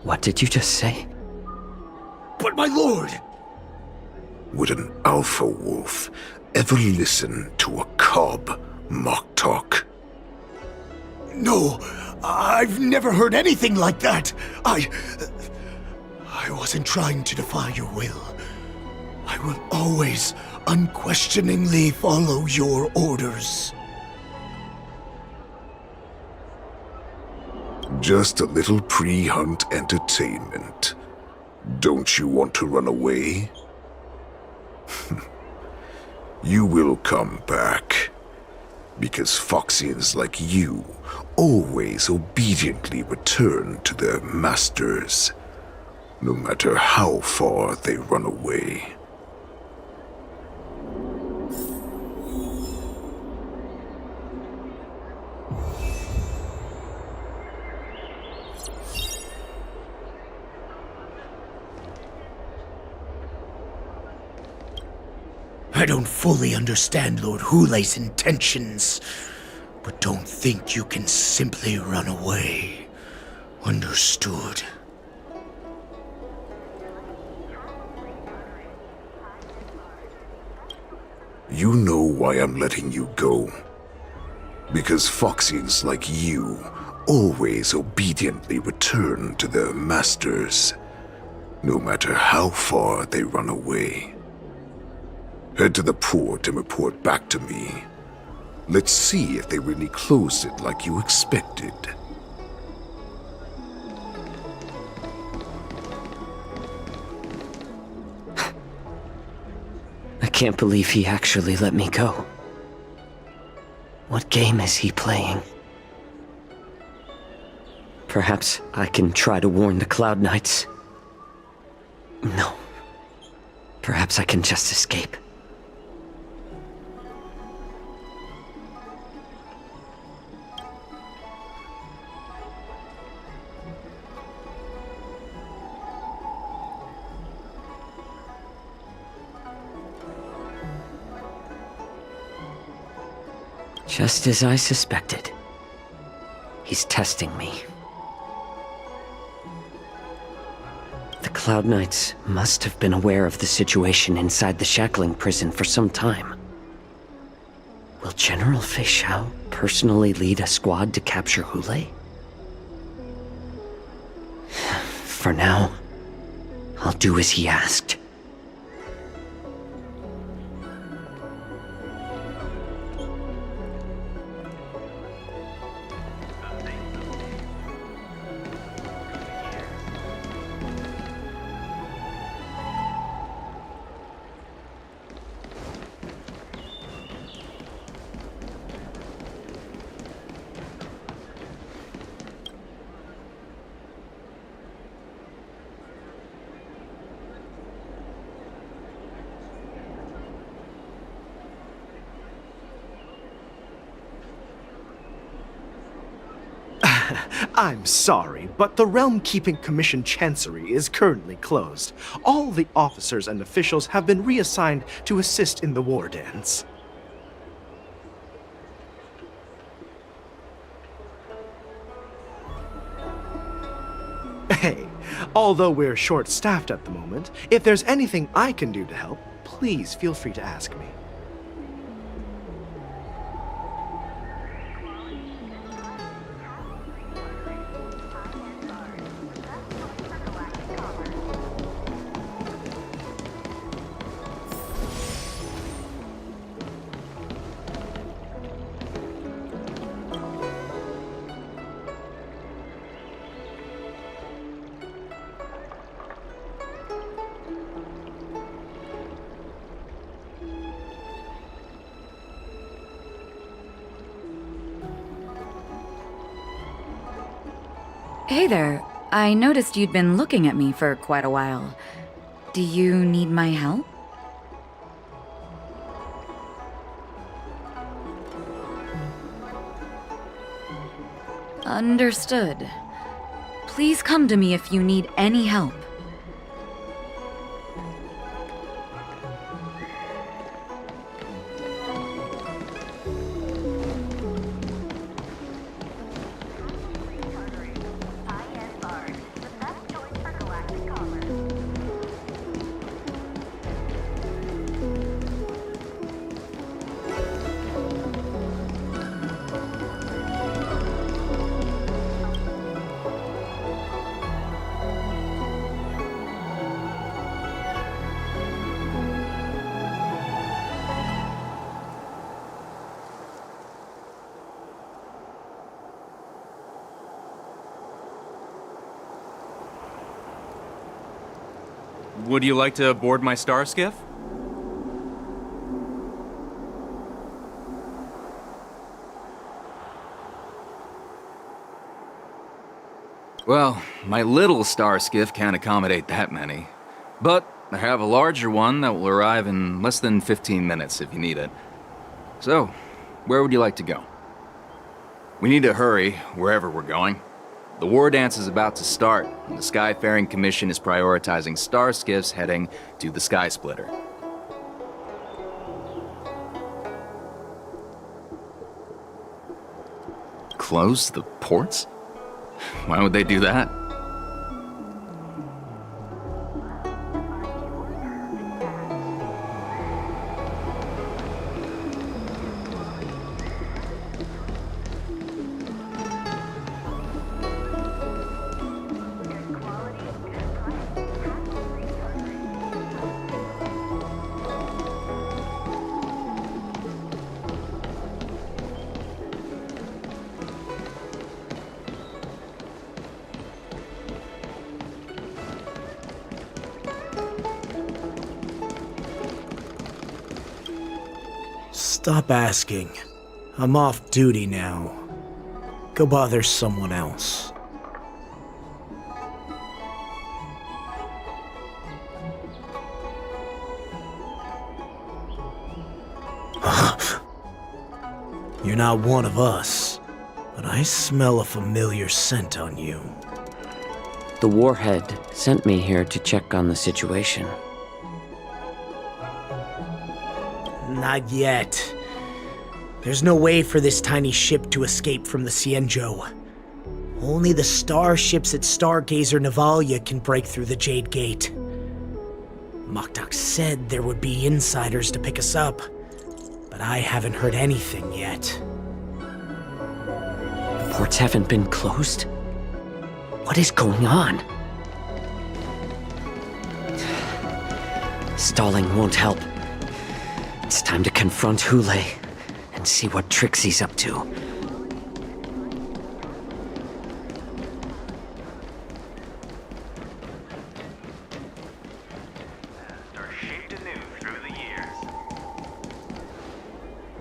what did you just say? But my lord! Would an alpha wolf ever listen to a cub mock talk? No, I've never heard anything like that. I wasn't trying to defy your will. I will always unquestioningly follow your orders. Just a little pre-hunt entertainment. Don't you want to run away? You will come back. Because Foxians like you always obediently return to their masters, no matter how far they run away. I don't fully understand Lord Hulei's intentions, but don't think you can simply run away. Understood? You know why I'm letting you go. Because Foxians like you always obediently return to their masters, no matter how far they run away. Head to the port and report back to me. Let's see if they really closed it like you expected. I can't believe he actually let me go. What game is he playing? Perhaps I can try to warn the Cloud Knights. No. Perhaps I can just escape. Just as I suspected. He's testing me. The Cloud Knights must have been aware of the situation inside the shackling prison for some time. Will General Fei Xiao personally lead a squad to capture Hulei? For now, I'll do as he asked. I'm sorry, but the Realm Keeping Commission Chancery is currently closed. All the officers and officials have been reassigned to assist in the war dance. Hey, although we're short-staffed at the moment, if there's anything I can do to help, please feel free to ask me. Hey there. I noticed you'd been looking at me for quite a while. Do you need my help? Understood. Please come to me if you need any help. Would you like to board my star skiff? Well, my little star skiff can't accommodate that many. But I have a larger one that will arrive in less than 15 minutes if you need it. So, where would you like to go? We need to hurry, wherever we're going. The war dance is about to start, and the Skyfaring Commission is prioritizing star skiffs heading to the Sky Splitter. Close the ports? Why would they do that? Stop asking. I'm off duty now. Go bother someone else. You're not one of us, but I smell a familiar scent on you. The warhead sent me here to check on the situation. Not yet. There's no way for this tiny ship to escape from the Xianzhou. Only the starships at Stargazer Navalia can break through the Jade Gate. Moktok said there would be insiders to pick us up, but I haven't heard anything yet. The ports haven't been closed? What is going on? Stalling won't help. It's time to confront Hule and see what tricks he's up to.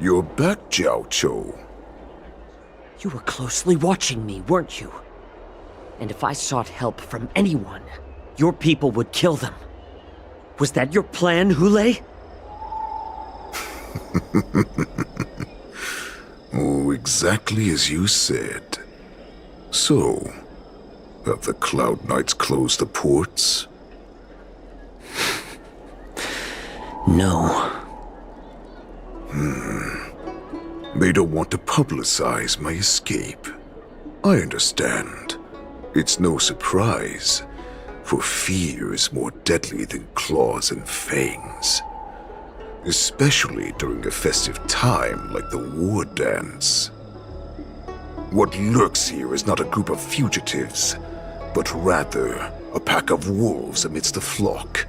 You're back, Xianzhou. You were closely watching me, weren't you? And if I sought help from anyone, your people would kill them. Was that your plan, Hule? Oh, exactly as you said. So, have the Cloud Knights closed the ports? No. They don't want to publicize my escape. I understand. It's no surprise, for fear is more deadly than claws and fangs. Especially during a festive time like the war dance. What lurks here is not a group of fugitives, but rather a pack of wolves amidst the flock.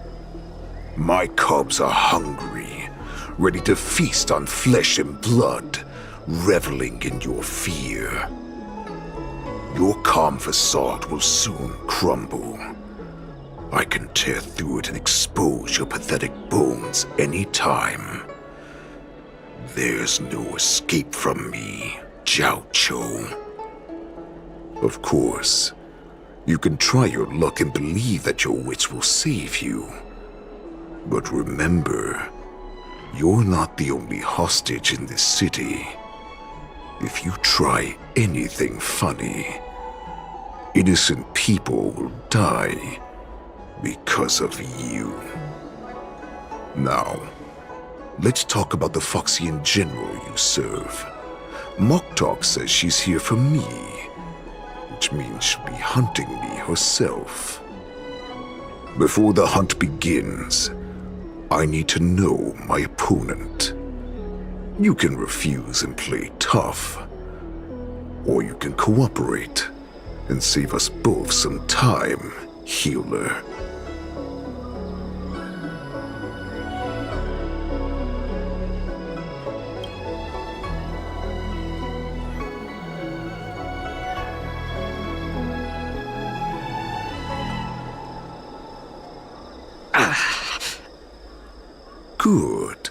My cubs are hungry, ready to feast on flesh and blood, reveling in your fear. Your calm facade will soon crumble. I can tear through it and expose your pathetic bones any time. There's no escape from me, Xianzhou. Of course, you can try your luck and believe that your wits will save you. But remember, you're not the only hostage in this city. If you try anything funny, innocent people will die because of you. Now, let's talk about the Foxian general you serve. Moktok says she's here for me, which means she'll be hunting me herself. Before the hunt begins, I need to know my opponent. You can refuse and play tough, or you can cooperate and save us both some time, healer. Good.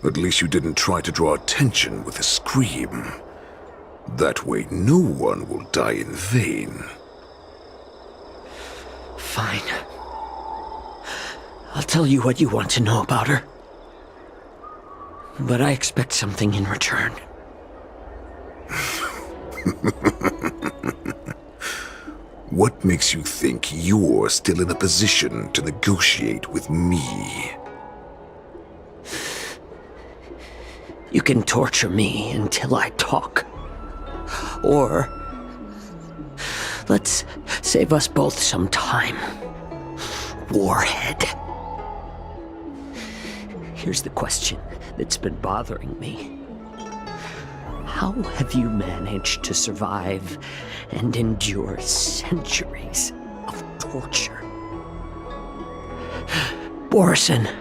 At least you didn't try to draw attention with a scream. That way no one will die in vain. Fine. I'll tell you what you want to know about her. But I expect something in return. What makes you think you're still in a position to negotiate with me? You can torture me until I talk. Or, let's save us both some time. Warhead. Here's the question that's been bothering me. How have you managed to survive and endure centuries of torture? Borison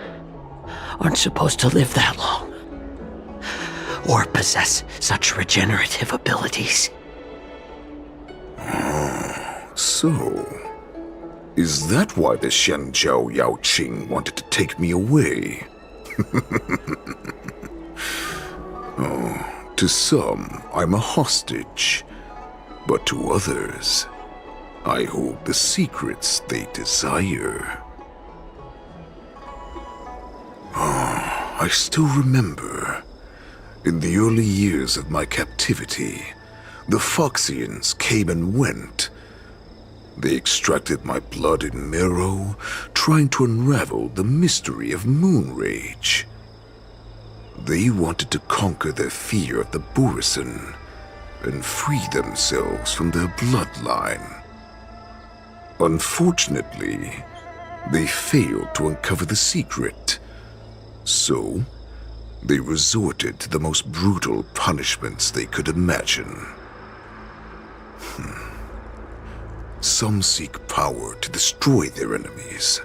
aren't supposed to live that long. Or possess such regenerative abilities. So, is that why the Xianzhou Yaoqing wanted to take me away? To some, I'm a hostage, but to others, I hold the secrets they desire. I still remember. In the early years of my captivity, the Foxians came and went. They extracted my blood and marrow, trying to unravel the mystery of moon rage. They wanted to conquer their fear of the Borison and free themselves from their bloodline. Unfortunately, they failed to uncover the secret. So, they resorted to the most brutal punishments they could imagine. Some seek power to destroy their enemies,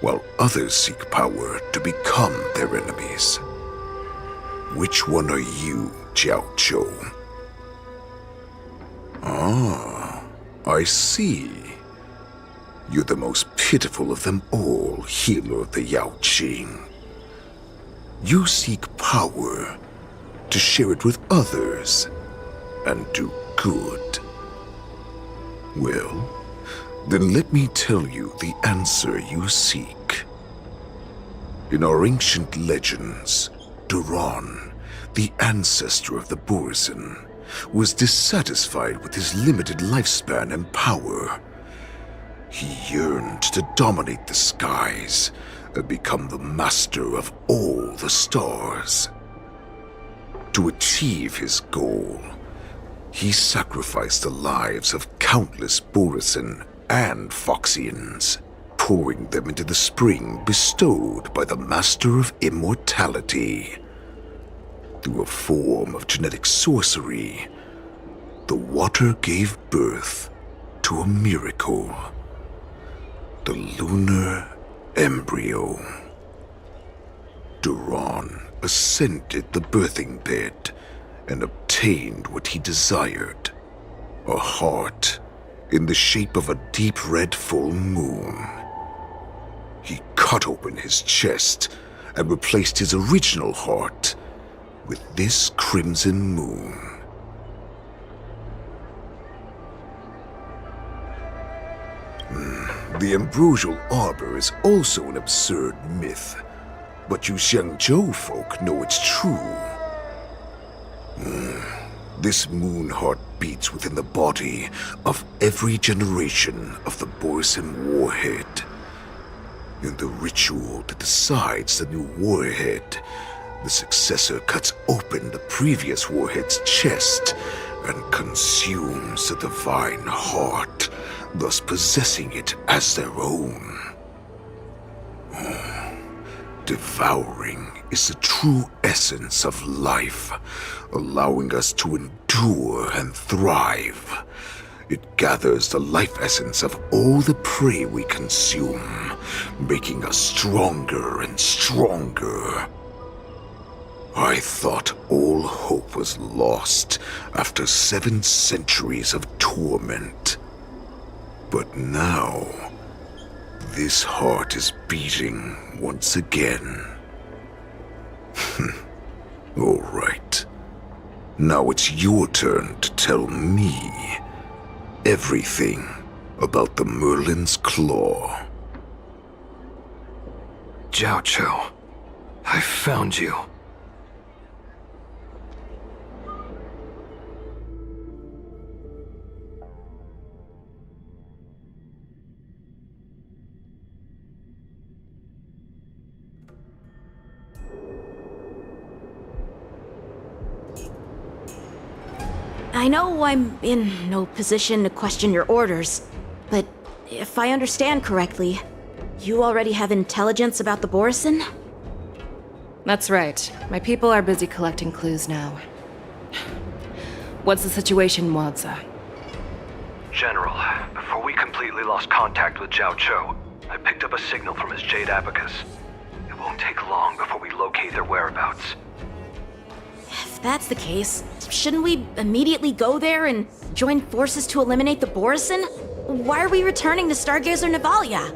while others seek power to become their enemies. Which one are you, Xianzhou? Ah, I see. You're the most pitiful of them all, healer of the Yaoqing. You seek power to share it with others and do good. Well, then let me tell you the answer you seek. In our ancient legends, Duran, the ancestor of the Borison, was dissatisfied with his limited lifespan and power. He yearned to dominate the skies and become the master of all the stars. To achieve his goal, he sacrificed the lives of countless Borisin and Foxians, pouring them into the spring bestowed by the Master of Immortality. Through a form of genetic sorcery, the water gave birth to a miracle. The lunar embryo. Duran ascended the birthing bed and obtained what he desired, a heart in the shape of a deep red full moon. He cut open his chest and replaced his original heart with this crimson moon. The ambrosial arbor is also an absurd myth, but you Xianzhou folk know it's true. This moon heart beats within the body of every generation of the Borisin warhead. In the ritual that decides the new warhead, the successor cuts open the previous warhead's chest and consumes the divine heart, thus possessing it as their own. Devouring is the true essence of life, allowing us to endure and thrive. It gathers the life essence of all the prey we consume, making us stronger and stronger. I thought all hope was lost after 7 centuries of torment. But now, this heart is beating once again. All right. Now it's your turn to tell me everything about the Merlin's Claw. Xianzhou, I found you. I know I'm in no position to question your orders, but if I understand correctly, you already have intelligence about the Borisin? That's right. My people are busy collecting clues now. What's the situation, Wadza? General, before we completely lost contact with Xianzhou, I picked up a signal from his Jade Abacus. It won't take long before we locate their whereabouts. If that's the case, shouldn't we immediately go there and join forces to eliminate the Borisin? Why are we returning to Stargazer Navalia?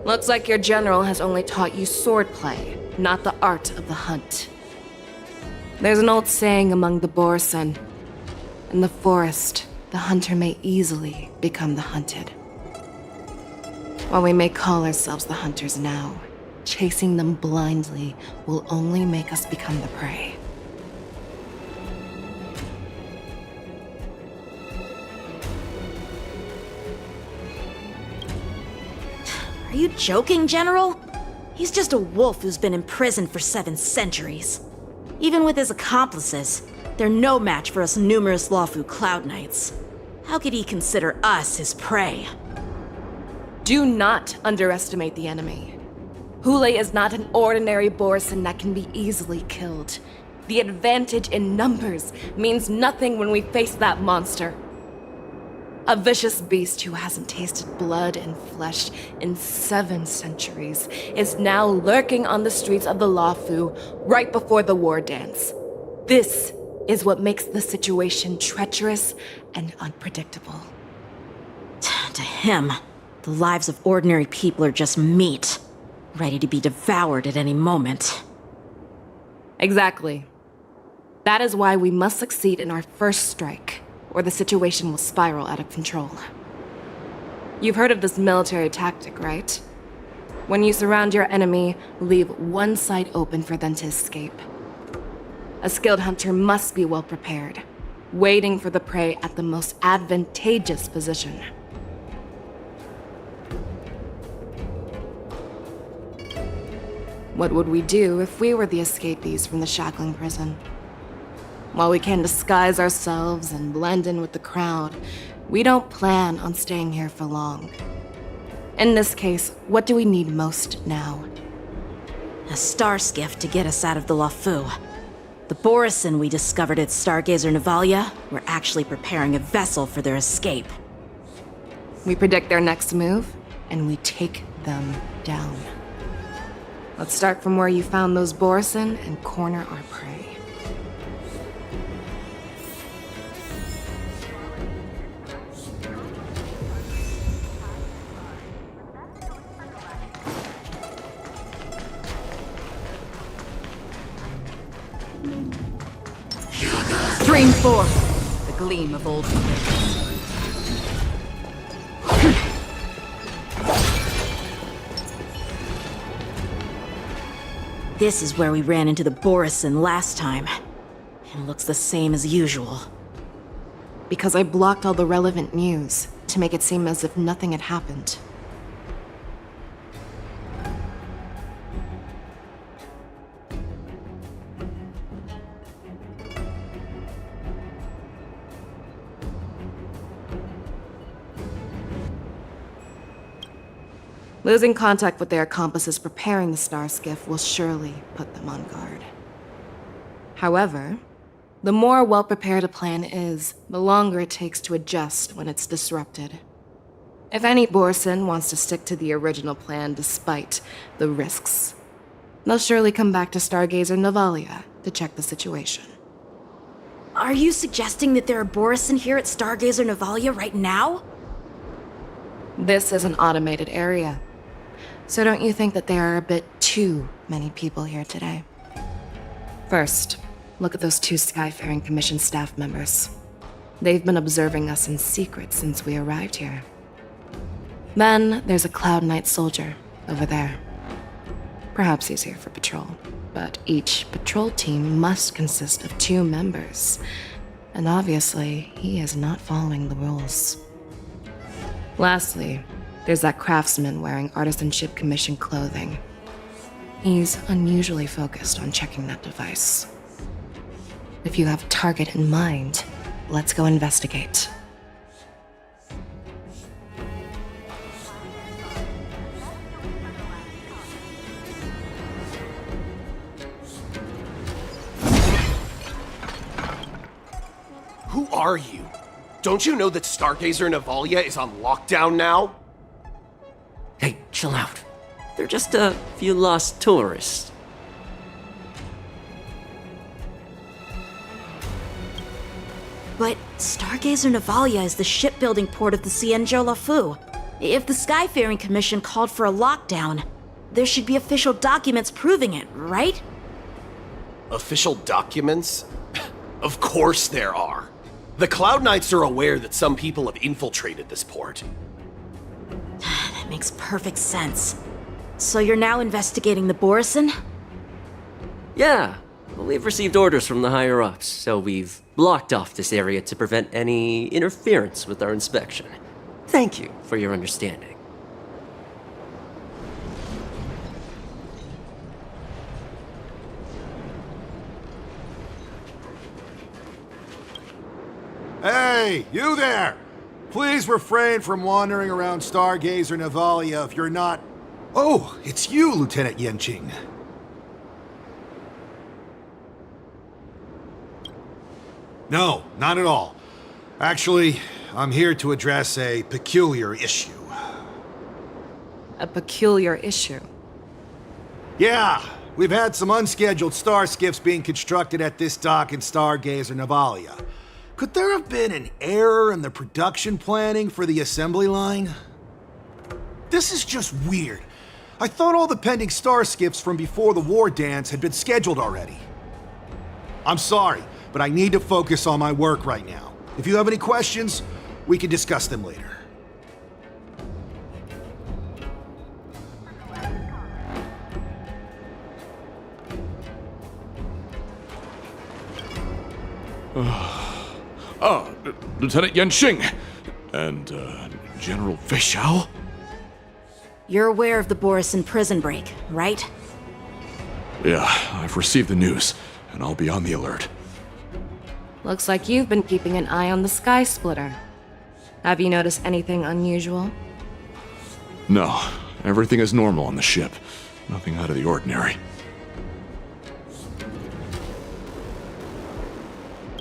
Looks like your general has only taught you swordplay, not the art of the hunt. There's an old saying among the Borisin. In the forest, the hunter may easily become the hunted. While we may call ourselves the hunters now, chasing them blindly will only make us become the prey. Are you joking, General? He's just a wolf who's been imprisoned for 7 centuries. Even with his accomplices, they're no match for us numerous Lawfu Cloud Knights. How could he consider us his prey? Do not underestimate the enemy. Hule is not an ordinary Borisin that can be easily killed. The advantage in numbers means nothing when we face that monster. A vicious beast who hasn't tasted blood and flesh in 7 centuries is now lurking on the streets of the Lawfu right before the war dance. This is what makes the situation treacherous and unpredictable. To him, the lives of ordinary people are just meat, ready to be devoured at any moment. Exactly. That is why we must succeed in our first strike, or the situation will spiral out of control. You've heard of this military tactic, right? When you surround your enemy, leave one side open for them to escape. A skilled hunter must be well prepared, waiting for the prey at the most advantageous position. What would we do if we were the escapees from the shackling prison? While we can disguise ourselves and blend in with the crowd, we don't plan on staying here for long. In this case, what do we need most now? A star skiff to get us out of the Lafu. The Borison we discovered at Stargazer Navalia were actually preparing a vessel for their escape. We predict their next move, and we take them down. Let's start from where you found those Borison and corner our prey. Stream forth the gleam of old flames. This is where we ran into the Borison last time. It looks the same as usual. Because I blocked all the relevant news to make it seem as if nothing had happened. Losing contact with their accomplices preparing the star skiff will surely put them on guard. However, the more well-prepared a plan is, the longer it takes to adjust when it's disrupted. If any Borison wants to stick to the original plan despite the risks, they'll surely come back to Stargazer Navalia to check the situation. Are you suggesting that there are Borison here at Stargazer Navalia right now? This is an automated area. So don't you think that there are a bit too many people here today? First, look at those 2 Skyfaring Commission staff members. They've been observing us in secret since we arrived here. Then there's a Cloud Knight soldier over there. Perhaps he's here for patrol, but each patrol team must consist of 2 members. And obviously, he is not following the rules. Lastly, there's that craftsman wearing Artisanship Commission clothing. He's unusually focused on checking that device. If you have a target in mind, let's go investigate. Who are you? Don't you know that Stargazer Navalia is on lockdown now? Hey, chill out. They're just a few lost tourists. But Stargazer Navalia is the shipbuilding port of the Xianzhou Lafu. If the Skyfaring Commission called for a lockdown, there should be official documents proving it, right? Official documents? Of course there are. The Cloud Knights are aware that some people have infiltrated this port. That makes perfect sense. So you're now investigating the Borison? Yeah, we've received orders from the higher-ups, so we've blocked off this area to prevent any interference with our inspection. Thank you for your understanding. Hey, you there! Please refrain from wandering around Stargazer Navalia if you're not... Oh, it's you, Lieutenant Yenqing. No, not at all. Actually, I'm here to address a peculiar issue. A peculiar issue? Yeah, we've had some unscheduled star skiffs being constructed at this dock in Stargazer Navalia. Could there have been an error in the production planning for the assembly line? This is just weird. I thought all the pending star skiffs from before the war dance had been scheduled already. I'm sorry, but I need to focus on my work right now. If you have any questions, we can discuss them later. Lieutenant Yanxing. And, General Feixiao? You're aware of the Borison prison break, right? Yeah, I've received the news, and I'll be on the alert. Looks like you've been keeping an eye on the Sky Splitter. Have you noticed anything unusual? No, everything is normal on the ship. Nothing out of the ordinary.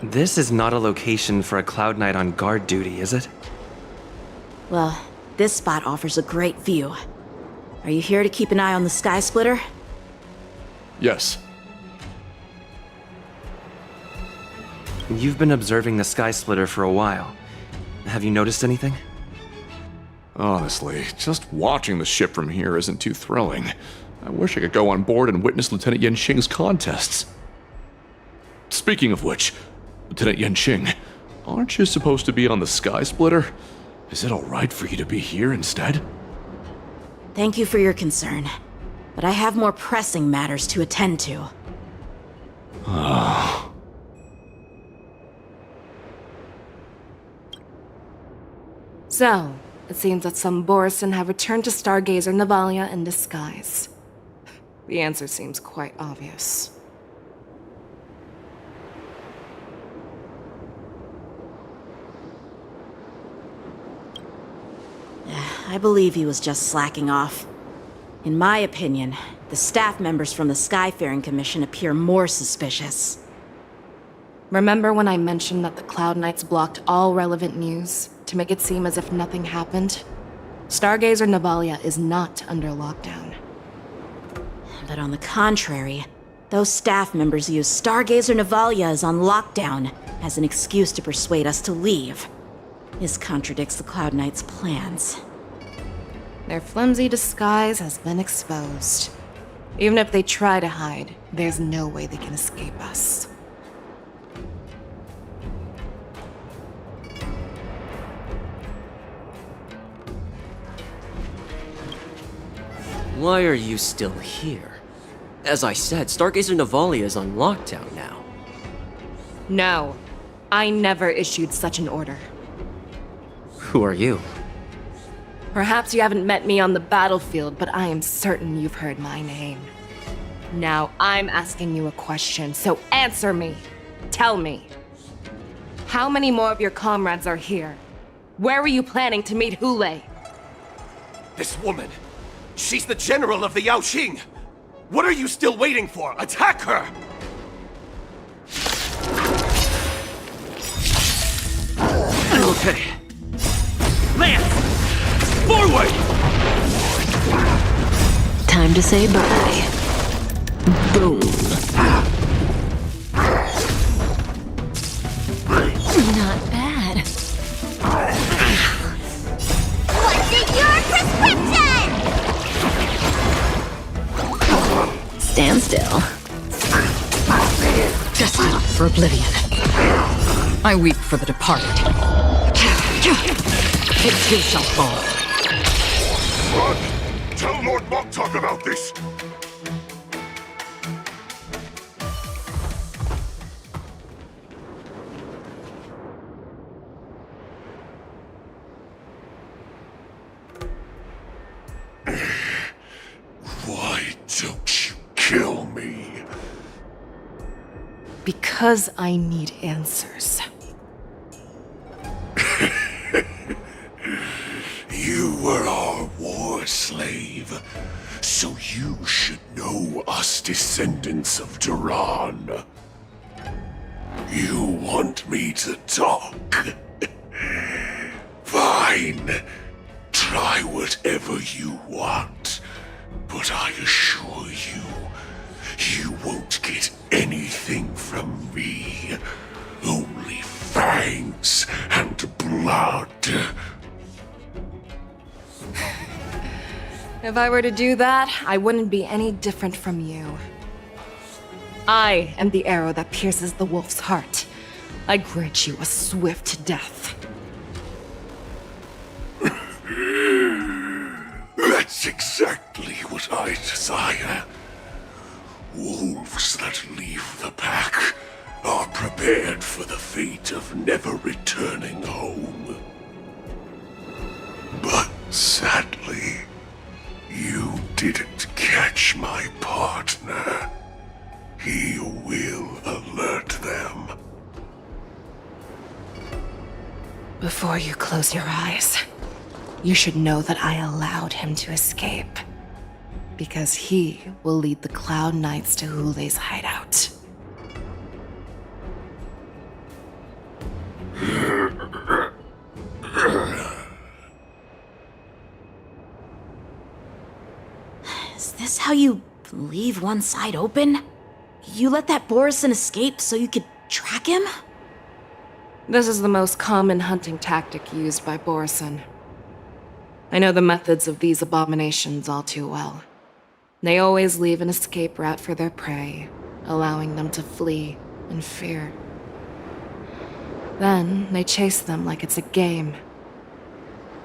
This is not a location for a Cloud Knight on guard duty, is it? Well, this spot offers a great view. Are you here to keep an eye on the Sky Splitter? Yes. You've been observing the Sky Splitter for a while. Have you noticed anything? Honestly, just watching the ship from here isn't too thrilling. I wish I could go on board and witness Lieutenant Yanxing's contests. Speaking of which, Lieutenant Yanxing, aren't you supposed to be on the Sky Splitter? Is it alright for you to be here instead? Thank you for your concern, but I have more pressing matters to attend to. So, it seems that some Borison have returned to Stargazer Navalia in disguise. The answer seems quite obvious. I believe he was just slacking off. In my opinion, the staff members from the Skyfaring Commission appear more suspicious. Remember when I mentioned that the Cloud Knights blocked all relevant news to make it seem as if nothing happened? Stargazer Navalia is not under lockdown. But on the contrary, those staff members use Stargazer Navalia is on lockdown as an excuse to persuade us to leave. This contradicts the Cloud Knights' plans. Their flimsy disguise has been exposed. Even if they try to hide, there's no way they can escape us. Why are you still here? As I said, Stargazer Navalia is on lockdown now. No, I never issued such an order. Who are you? Perhaps you haven't met me on the battlefield, but I am certain you've heard my name. Now I'm asking you a question, so answer me. Tell me. How many more of your comrades are here? Where were you planning to meet Hule? This woman! She's the general of the Yaoxing! What are you still waiting for? Attack her! Okay. Lance! Forward! Time to say bye. Boom. Not bad. What's in your prescription? Stand still. Destined for oblivion. I weep for the departed. It too shall fall. Run! Tell Lord Moktok about this! Why don't you kill me? Because I need answers. You were our war slave, so you should know us descendants of Duran. You want me to talk? Fine. Try whatever you want, but I assure you, you won't get anything from me. Only fangs and blood. If I were to do that, I wouldn't be any different from you. I am the arrow that pierces the wolf's heart. I grant you a swift death. That's exactly what I desire. Wolves that leave the pack are prepared for the fate of never returning home. But sadly, you didn't catch my partner. He will alert them. Before you close your eyes, you should know that I allowed him to escape. Because he will lead the Cloud Knights to Hulei's hideout. Is this how you leave one side open? You let that Borison escape so you could track him? This is the most common hunting tactic used by Borison. I know the methods of these abominations all too well. They always leave an escape route for their prey, allowing them to flee in fear. Then they chase them like it's a game.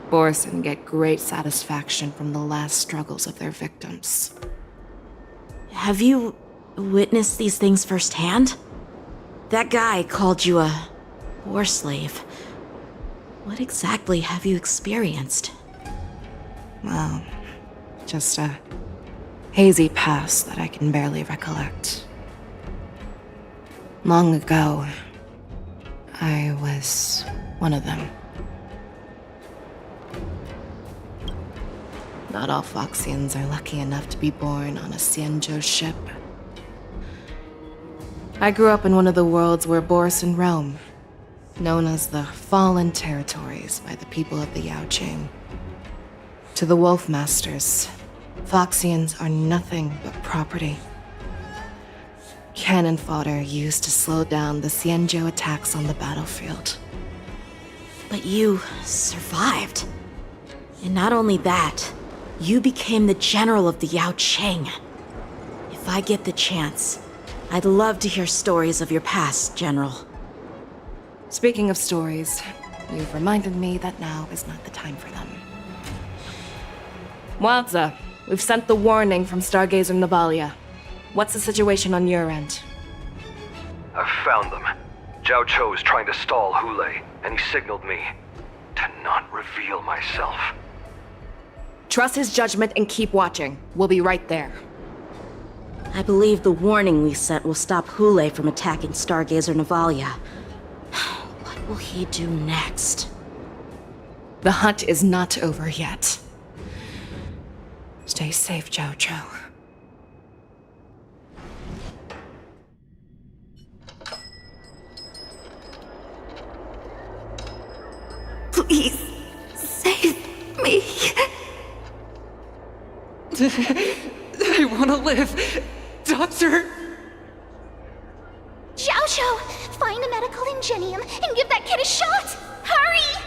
Borison get great satisfaction from the last struggles of their victims. Have you witnessed these things firsthand? That guy called you a war slave. What exactly have you experienced? Well, just a hazy past that I can barely recollect. Long ago, I was one of them. Not all Foxians are lucky enough to be born on a Xianzhou ship. I grew up in one of the worlds where Borison roam, known as the Fallen Territories by the people of the Yaoqing. To the Wolf Masters, Foxians are nothing but property. Cannon fodder used to slow down the Xianzhou attacks on the battlefield. But you survived. And not only that, you became the general of the Yaoqing. If I get the chance, I'd love to hear stories of your past, General. Speaking of stories, you've reminded me that now is not the time for them. Wadza, we've sent the warning from Stargazer Navalia. What's the situation on your end? I've found them. Xianzhou is trying to stall Hulei, and he signaled me to not reveal myself. Trust his judgment and keep watching. We'll be right there. I believe the warning we sent will stop Hulei from attacking Stargazer Navalia. What will he do next? The hunt is not over yet. Stay safe, Xianzhou. Please, save me. I want to live. Doctor! Xiaozhou, find a medical ingenium and give that kid a shot! Hurry!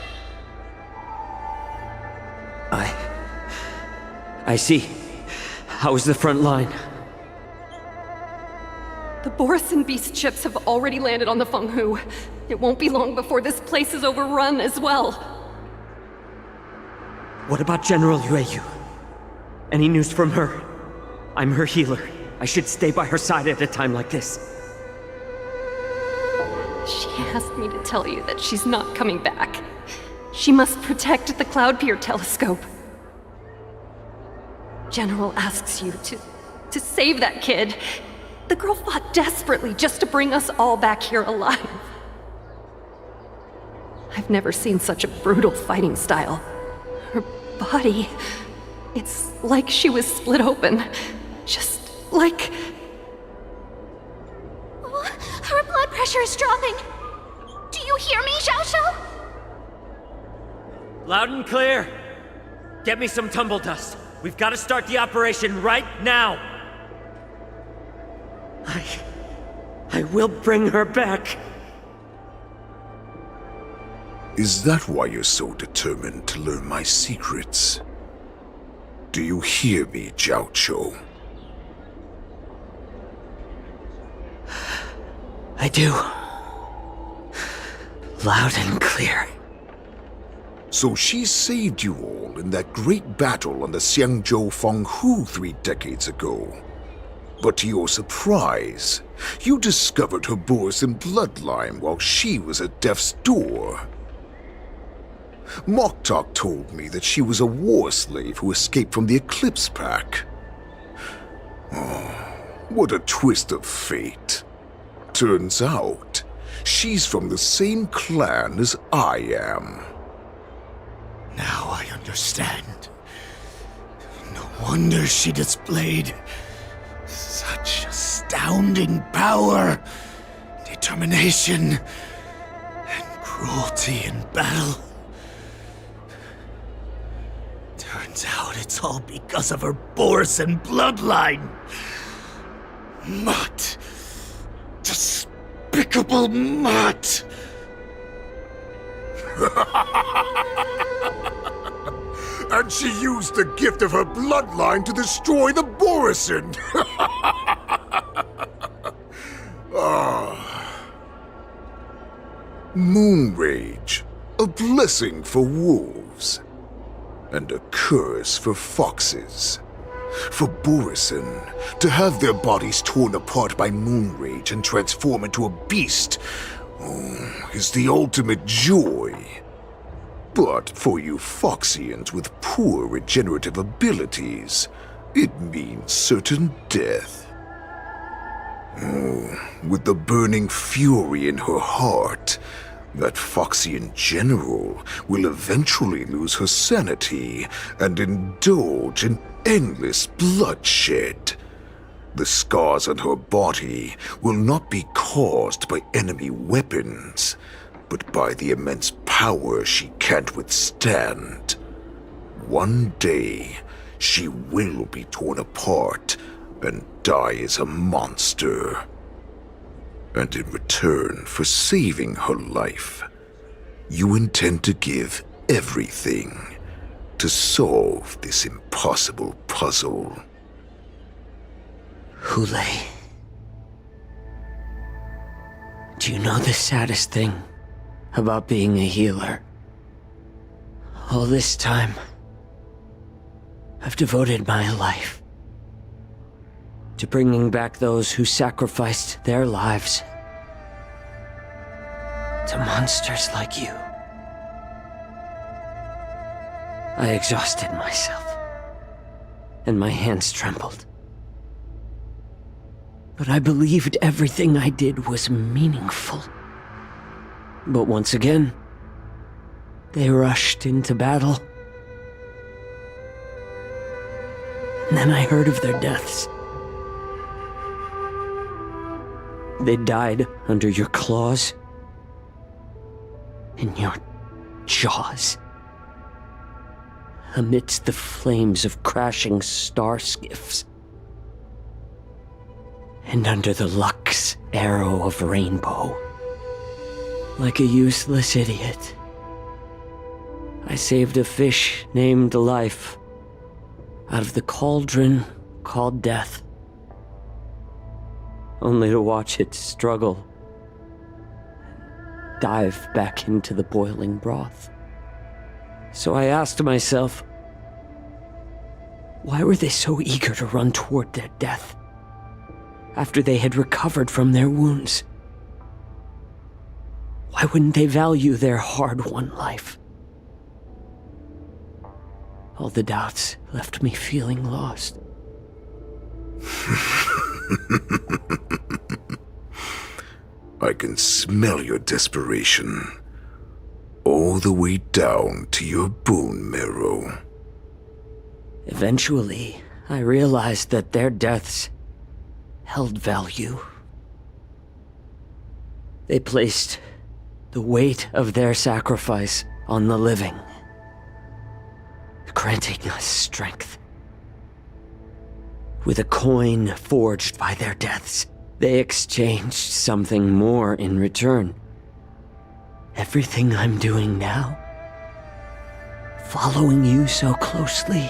I see. How is the front line? The Borison Beast ships have already landed on the Fenghu. It won't be long before this place is overrun as well. What about General Yueyu? Any news from her? I'm her healer. I should stay by her side at a time like this. She asked me to tell you that she's not coming back. She must protect the Cloud Pier telescope. General asks you to save that kid. The girl fought desperately just to bring us all back here alive. I've never seen such a brutal fighting style. Her body, it's like she was split open. Just like... Her blood pressure is dropping. Do you hear me, Xiaozhou? Loud and clear. Get me some tumble dust. We've got to start the operation right now. I will bring her back. Is that why you're so determined to learn my secrets? Do you hear me, Xiaozhou? I do. Loud and clear. So she saved you all in that great battle on the Xianzhou Fenghu 3 decades ago. But to your surprise, you discovered her Borisin bloodline while she was at death's door. Moktok told me that she was a war slave who escaped from the Eclipse Pack. Oh, what a twist of fate. Turns out, she's from the same clan as I am. Now I understand. No wonder she displayed such astounding power, determination, and cruelty in battle. Turns out it's all because of her Borisin bloodline. Mutt. Despicable mutt. And she used the gift of her bloodline to destroy the Borisin! Moon Rage, a blessing for wolves, and a curse for foxes. For Borisin, to have their bodies torn apart by Moon Rage and transform into a beast is the ultimate joy. But for you Foxians with poor regenerative abilities, it means certain death. With the burning fury in her heart, that Foxian general will eventually lose her sanity and indulge in endless bloodshed. The scars on her body will not be caused by enemy weapons, but by the immense power she can't withstand. One day, she will be torn apart and die as a monster. And in return for saving her life, you intend to give everything to solve this impossible puzzle. Hule, do you know the saddest thing about being a healer? All this time, I've devoted my life to bringing back those who sacrificed their lives to monsters like you. I exhausted myself, and my hands trembled. But I believed everything I did was meaningful. But once again, they rushed into battle. And then I heard of their deaths. They died under your claws, in your jaws, amidst the flames of crashing star skiffs, and under the Lux arrow of rainbow. Like a useless idiot, I saved a fish named Life out of the cauldron called Death, only to watch it struggle, dive back into the boiling broth. So I asked myself, why were they so eager to run toward their death after they had recovered from their wounds? Why wouldn't they value their hard-won life? All the doubts left me feeling lost. I can smell your desperation, all the way down to your bone marrow. Eventually, I realized that their deaths held value. They placed the weight of their sacrifice on the living, granting us strength. With a coin forged by their deaths, they exchanged something more in return. Everything I'm doing now, following you so closely,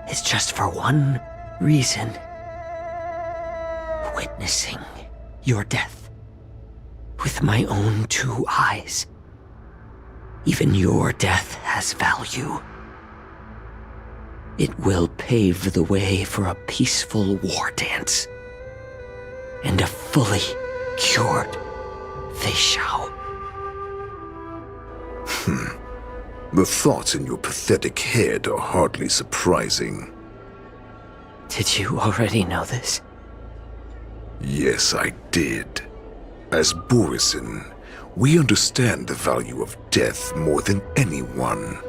is just for one reason. Witnessing your death with my own two eyes. Even your death has value. It will pave the way for a peaceful war dance. And a fully cured Xianzhou. The thoughts in your pathetic head are hardly surprising. Did you already know this? Yes, I did. As Borisin, we understand the value of death more than anyone.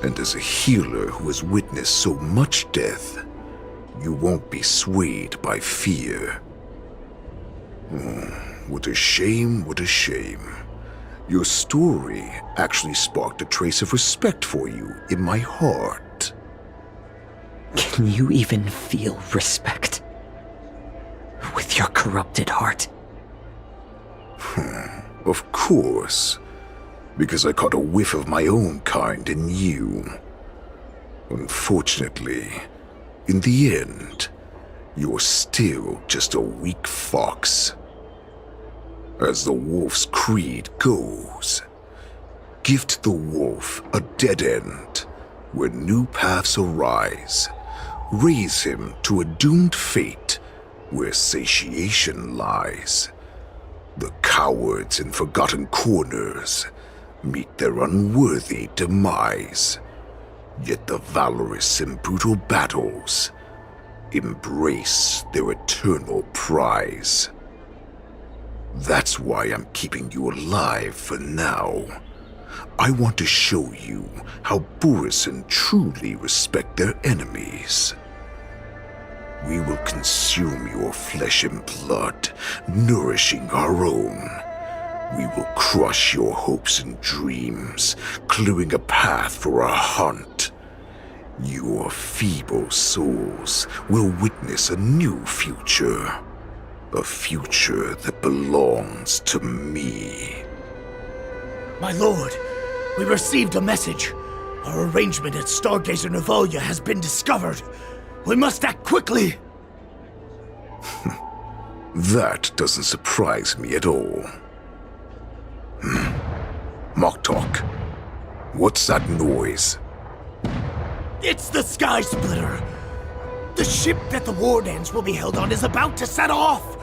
And as a healer who has witnessed so much death, you won't be swayed by fear. What a shame, what a shame. Your story actually sparked a trace of respect for you in my heart. Can you even feel respect? With your corrupted heart? Of course. Because I caught a whiff of my own kind in you. Unfortunately, in the end, you're still just a weak fox. As the wolf's creed goes, gift the wolf a dead end where new paths arise. Raise him to a doomed fate where satiation lies. The cowards in forgotten corners meet their unworthy demise. Yet the valorous in brutal battles embrace their eternal prize. That's why I'm keeping you alive for now. I want to show you how Borisin truly respect their enemies. We will consume your flesh and blood, nourishing our own. We will crush your hopes and dreams, clearing a path for our hunt. Your feeble souls will witness a new future. A future that belongs to me. My lord, we received a message. Our arrangement at Stargazer Navalia has been discovered. We must act quickly. That doesn't surprise me at all. Moktok, what's that noise? It's the Sky Splitter. The ship that the war dance will be held on is about to set off.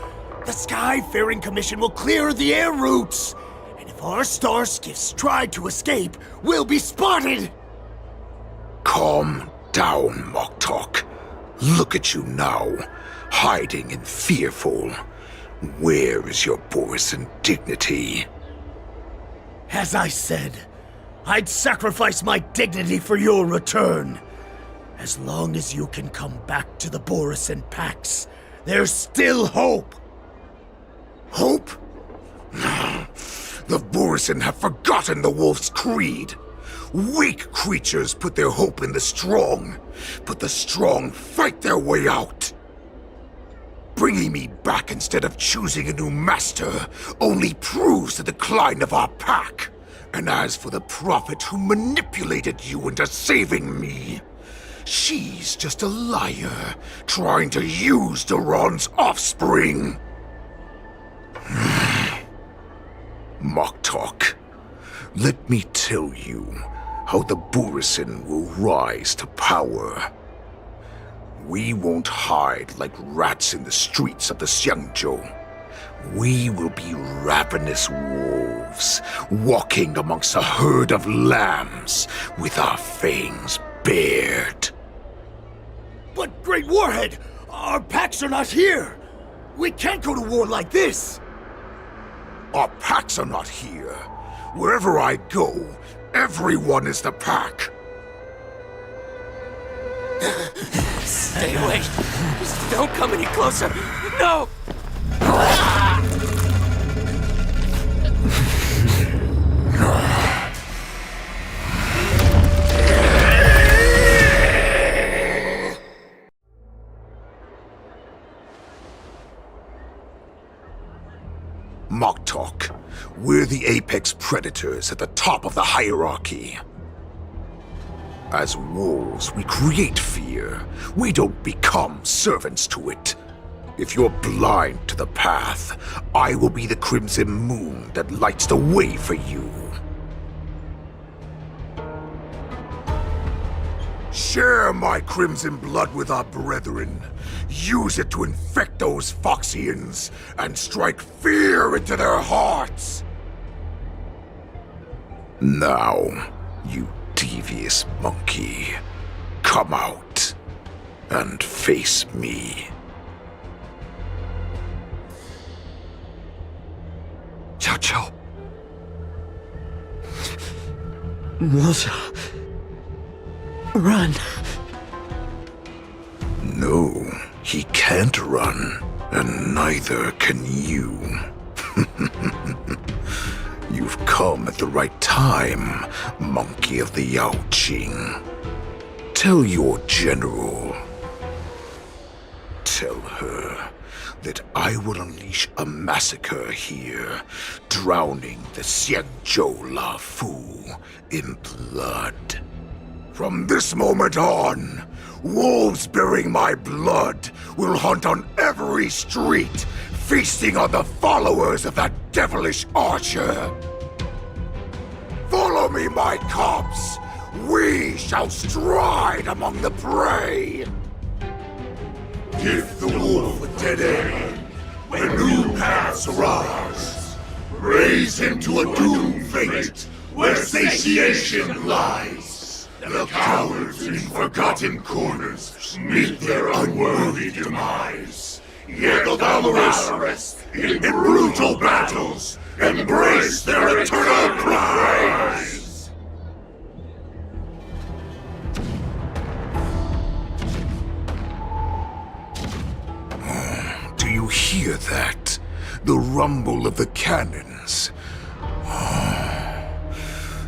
The Skyfaring Commission will clear the air routes. And if our star skiffs try to escape, we'll be spotted. Calm down, Moktok. Look at you now, hiding and fearful. Where is your Borisin dignity? As I said, I'd sacrifice my dignity for your return. As long as you can come back to the Borisin Pax, there's still hope. Hope? The Borisin have forgotten the wolf's creed. Weak creatures put their hope in the strong, but the strong fight their way out. Bringing me back instead of choosing a new master only proves the decline of our pack. And as for the prophet who manipulated you into saving me, she's just a liar trying to use Duran's offspring. Moktok, let me tell you how the Borisin will rise to power. We won't hide like rats in the streets of the Xianzhou. We will be ravenous wolves, walking amongst a herd of lambs with our fangs bared. But, Great Warhead, our packs are not here. We can't go to war like this. Our packs are not here. Wherever I go, everyone is the pack. Stay away. Just don't come any closer. No! Moktok, we're the apex predators at the top of the hierarchy. As wolves, we create fear. We don't become servants to it. If you're blind to the path, I will be the crimson moon that lights the way for you. Share my crimson blood with our brethren. Use it to infect those Foxians and strike fear into their hearts. Now, you devious monkey, come out and face me. Xianzhou. Moza. Run. No, he can't run, and neither can you. You've come at the right time, monkey of the Yaoqing. Tell your general. Tell her that I will unleash a massacre here, drowning the Xianzhou La Fu in blood. From this moment on, wolves bearing my blood will hunt on every street, feasting on the followers of that devilish archer. Follow me, my cubs. We shall stride among the prey. Give the wolf a dead end when new paths arise. Raise him to a doomed fate where satiation lies. The cowards in forgotten corners meet their unworthy demise. Yet the valorous in brutal battles embrace their eternal prize. Do you hear that? The rumble of the cannons.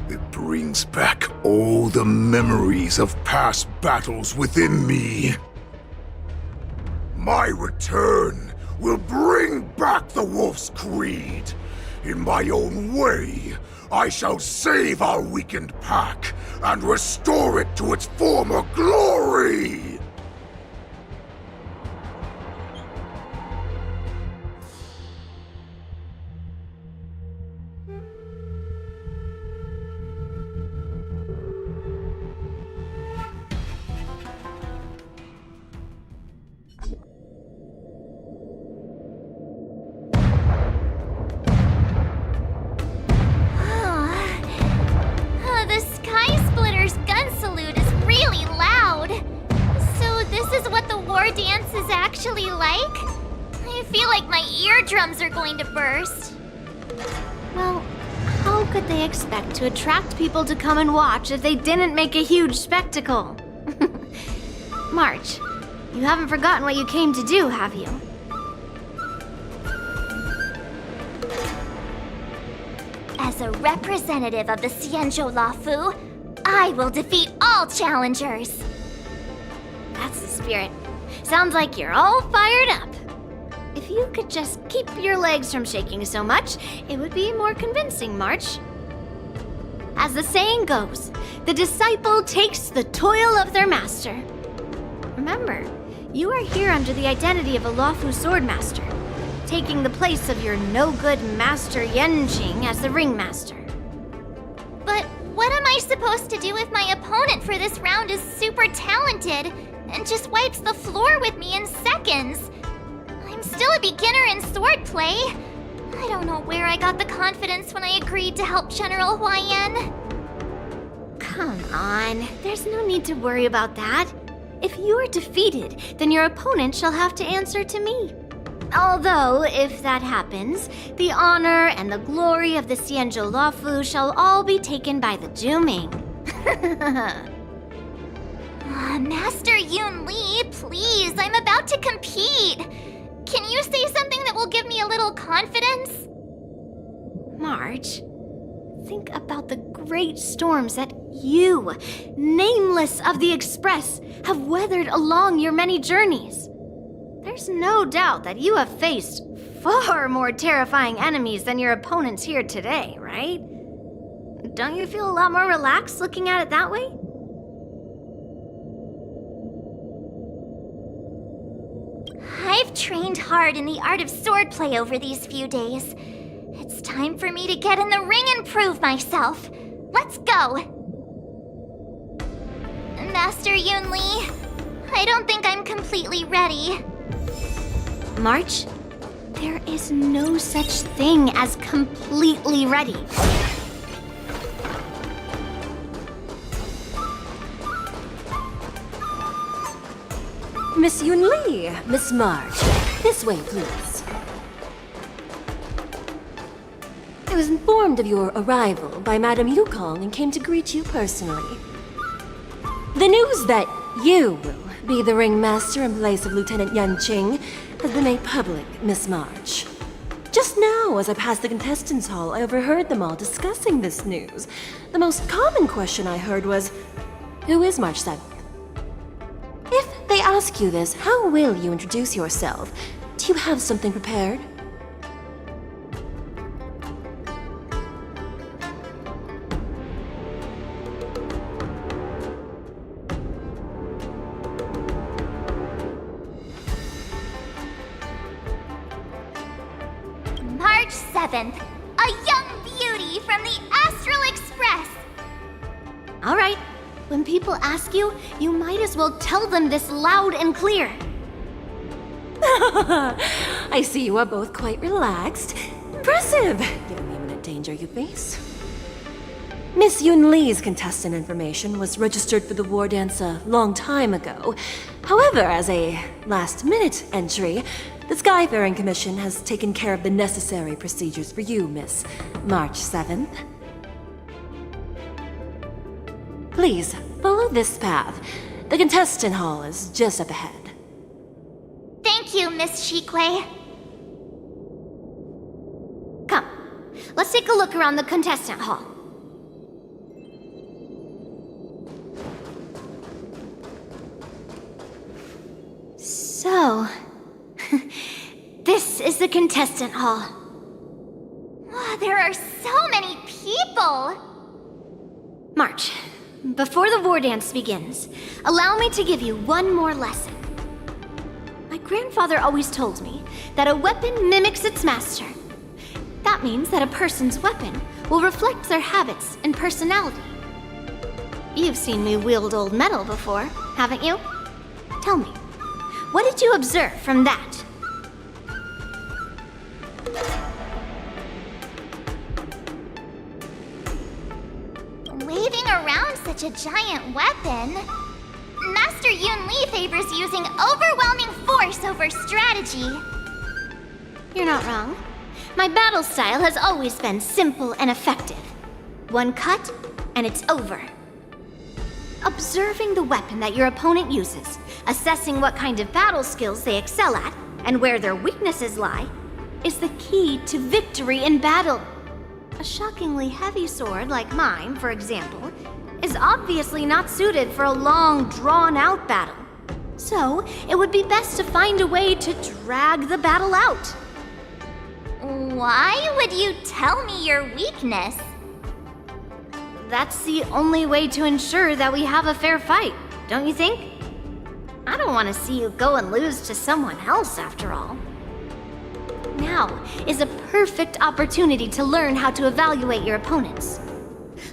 It brings back all the memories of past battles within me. My return will bring back the Wolf's Creed. In my own way, I shall save our weakened pack and restore it to its former glory! To attract people to come and watch if they didn't make a huge spectacle. March, you haven't forgotten what you came to do, have you? As a representative of the Xianzhou La Fu, I will defeat all challengers. That's the spirit. Sounds like you're all fired up. If you could just keep your legs from shaking so much, it would be more convincing, March. As the saying goes, the disciple takes the toil of their master. Remember, you are here under the identity of a lawful swordmaster, taking the place of your no-good master Yanqing as the ringmaster. But what am I supposed to do if my opponent for this round is super talented and just wipes the floor with me in seconds? I'm still a beginner in swordplay. I don't know where I got the confidence when I agreed to help General Huaiyan. Come on, there's no need to worry about that. If you are defeated, then your opponent shall have to answer to me. Although, if that happens, the honor and the glory of the Xianzhou La Fu shall all be taken by the Zhuming. Master Yun Li, please, I'm about to compete. Can you say something that will give me a little confidence? March, think about the great storms that you, nameless of the Express, have weathered along your many journeys. There's no doubt that you have faced far more terrifying enemies than your opponents here today, right? Don't you feel a lot more relaxed looking at it that way? I've trained hard in the art of swordplay over these few days. It's time for me to get in the ring and prove myself. Let's go! Master Yunli. I don't think I'm completely ready. March, there is no such thing as completely ready. Miss Yunli, Miss March, this way, please. I was informed of your arrival by Madame Yukong and came to greet you personally. The news that you will be the ringmaster in place of Lieutenant Yanqing has been made public, Miss March. Just now, as I passed the contestants' hall, I overheard them all discussing this news. The most common question I heard was, who is March 7th? If they ask you this, how will you introduce yourself? Do you have something prepared? March 7th, a young beauty from the Astral Express. All right, when people ask you, you might as well tell them this loud and clear. I see you are both quite relaxed. Impressive, given the imminent danger you face. Miss Yunli's contestant information was registered for the war dance a long time ago. However, as a last-minute entry, the Skyfaring Commission has taken care of the necessary procedures for you, Miss March 7th. Please, follow this path. The contestant hall is just up ahead. Thank you, Miss Shikwe. Come, let's take a look around the contestant hall. So, this is the contestant hall. Wow, there are so many people! March, before the war dance begins, allow me to give you one more lesson. My grandfather always told me that a weapon mimics its master. That means that a person's weapon will reflect their habits and personality. You've seen me wield old metal before, haven't you? Tell me, what did you observe from that? Waving around such a giant weapon, Master Yunli favors using overwhelming force over strategy. You're not wrong. My battle style has always been simple and effective. One cut, and it's over. Observing the weapon that your opponent uses, assessing what kind of battle skills they excel at, and where their weaknesses lie, is the key to victory in battle. A shockingly heavy sword like mine, for example, is obviously not suited for a long, drawn-out battle. So, it would be best to find a way to drag the battle out. Why would you tell me your weakness? That's the only way to ensure that we have a fair fight, don't you think? I don't want to see you go and lose to someone else, after all. Now is a perfect opportunity to learn how to evaluate your opponents.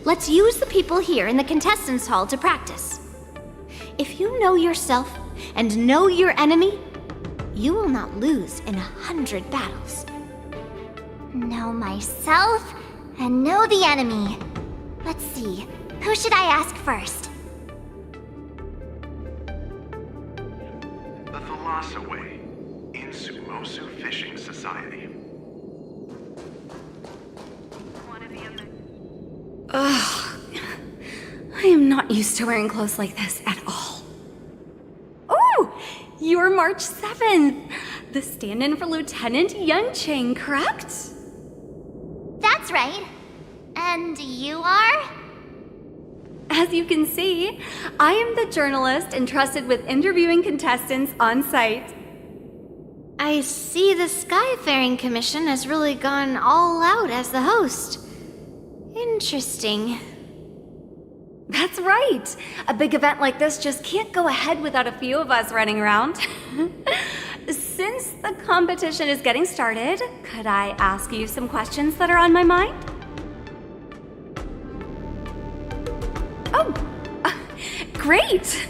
Let's use the people here in the contestants' hall to practice. If you know yourself and know your enemy, you will not lose in 100 battles. Know myself and know the enemy. Let's see, who should I ask first? The Thalassaway in Sumosu Fishing Society. Ugh. I am not used to wearing clothes like this at all. Oh! You're March 7th! The stand-in for Lieutenant Yanqing, correct? That's right. And you are? As you can see, I am the journalist entrusted with interviewing contestants on site. I see the Skyfaring Commission has really gone all out as the host. Interesting. That's right. A big event like this just can't go ahead without a few of us running around. Since the competition is getting started, could I ask you some questions that are on my mind? Great!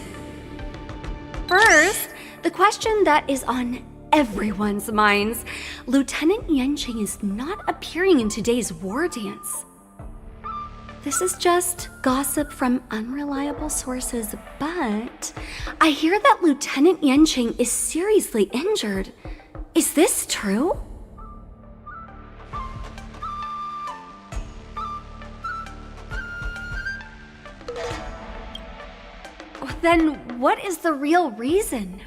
First, the question that is on everyone's minds. Lieutenant Yanqing is not appearing in today's war dance. This is just gossip from unreliable sources, but I hear that Lieutenant Yanqing is seriously injured. Is this true? Then what is the real reason?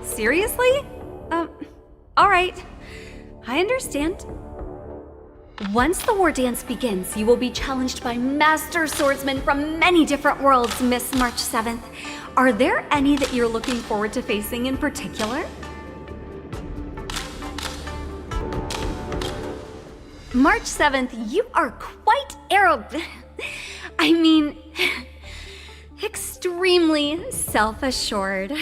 Seriously? Alright. I understand. Once the war dance begins, you will be challenged by master swordsmen from many different worlds, Miss March 7th. Are there any that you're looking forward to facing in particular? March 7th, you are quite extremely self-assured.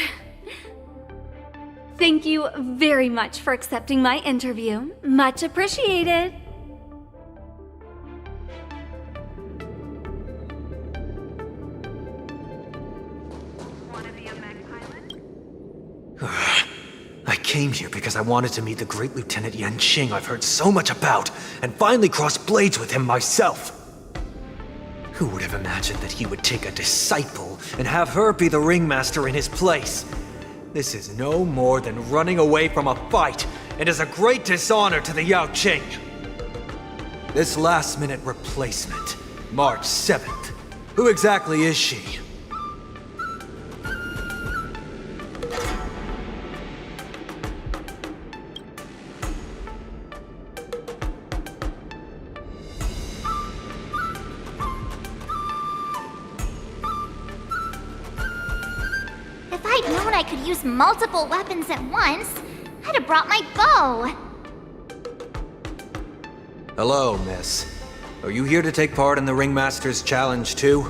Thank you very much for accepting my interview. Much appreciated. I came here because I wanted to meet the great Lieutenant Yanqing I've heard so much about, and finally cross blades with him myself. Who would have imagined that he would take a disciple and have her be the ringmaster in his place? This is no more than running away from a fight, and is a great dishonor to the Yao Qing. This last-minute replacement, March 7th, who exactly is she? If I'd known I could use multiple weapons at once, I'd have brought my bow. Hello, miss. Are you here to take part in the Ringmaster's Challenge too?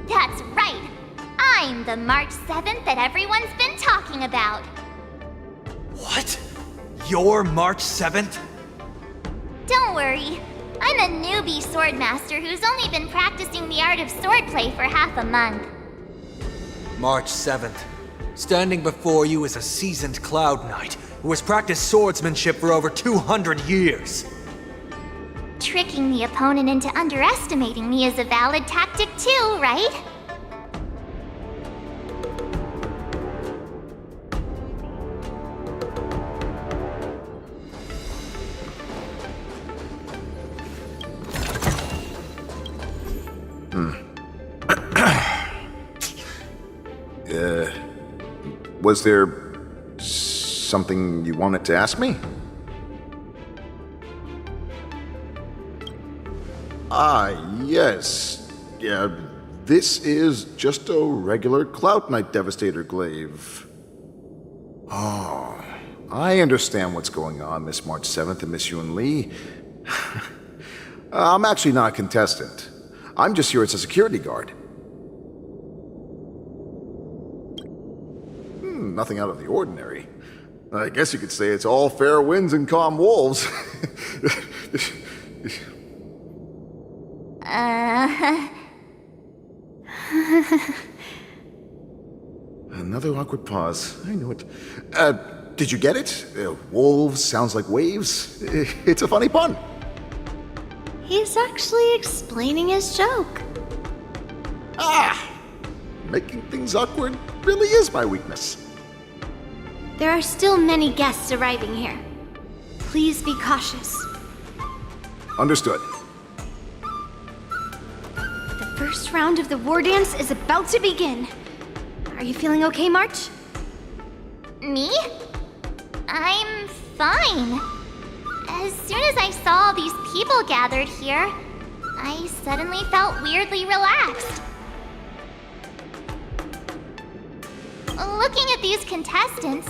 That's right. I'm the March 7th that everyone's been talking about. What? You're March 7th? Don't worry. I'm a newbie swordmaster who's only been practicing the art of swordplay for half a month. March 7th. Standing before you is a seasoned Cloud Knight who has practiced swordsmanship for over 200 years. Tricking the opponent into underestimating me is a valid tactic too, right? Was there something you wanted to ask me? Yes. Yeah, this is just a regular Cloud Knight Devastator glaive. Oh, I understand what's going on, Miss March 7th and Miss Yun Li. I'm actually not a contestant. I'm just here as a security guard. Nothing out of the ordinary. I guess you could say it's all fair winds and calm wolves. Another awkward pause. I knew it. Did you get it? Wolves sounds like waves. It's a funny pun. He's actually explaining his joke. Making things awkward really is my weakness. There are still many guests arriving here. Please be cautious. Understood. The first round of the war dance is about to begin. Are you feeling okay, March? Me? I'm fine. As soon as I saw all these people gathered here, I suddenly felt weirdly relaxed. Looking at these contestants,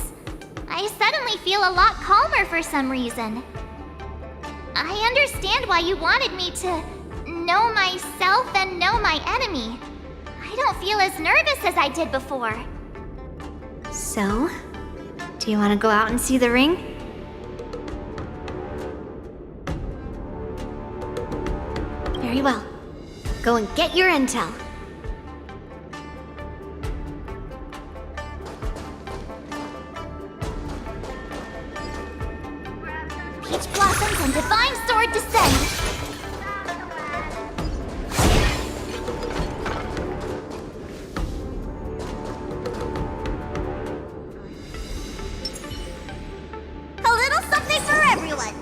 I suddenly feel a lot calmer for some reason. I understand why you wanted me to know myself and know my enemy. I don't feel as nervous as I did before. So, do you want to go out and see the ring? Very well. Go and get your intel. Peach blossoms and divine sword descend. A little something for everyone.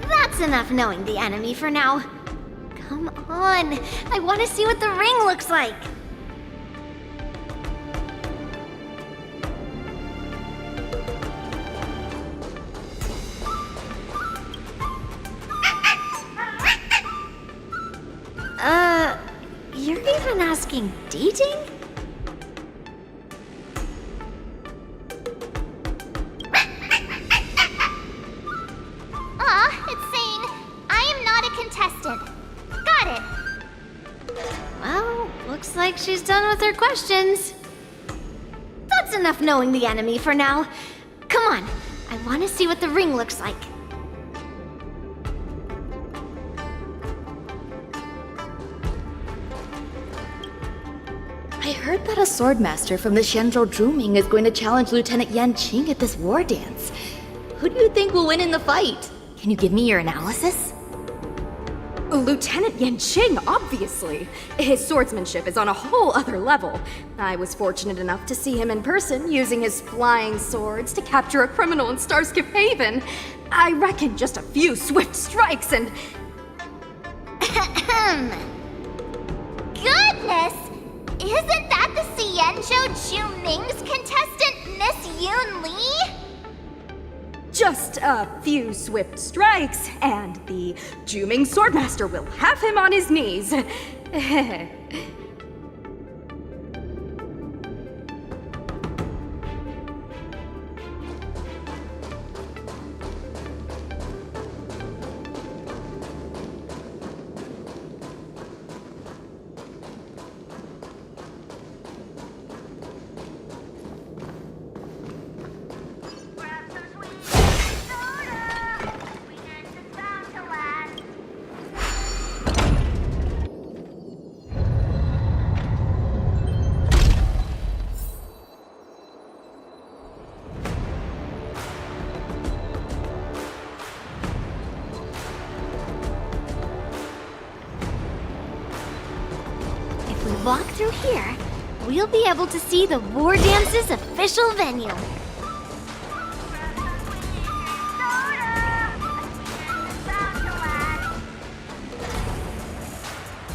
That's enough knowing the enemy for now. Come on, I want to see what the ring looks like. You're even asking dating? It's saying, I am not a contestant. Got it. Well, looks like she's done with her questions. That's enough knowing the enemy for now. Come on, I want to see what the ring looks like. I heard that a swordmaster from the Xianzhou Drumming is going to challenge Lieutenant Yanqing at this war dance. Who do you think will win in the fight? Can you give me your analysis? Lieutenant Yanqing, obviously. His swordsmanship is on a whole other level. I was fortunate enough to see him in person using his flying swords to capture a criminal in Starskip Haven. I reckon just a few swift strikes and... Goodness! Isn't that the Xianzhou Juming's contestant, Miss Yun Li? Just a few swift strikes, and the Juming Swordmaster will have him on his knees. Walk through here, we'll be able to see the War Dance's official venue.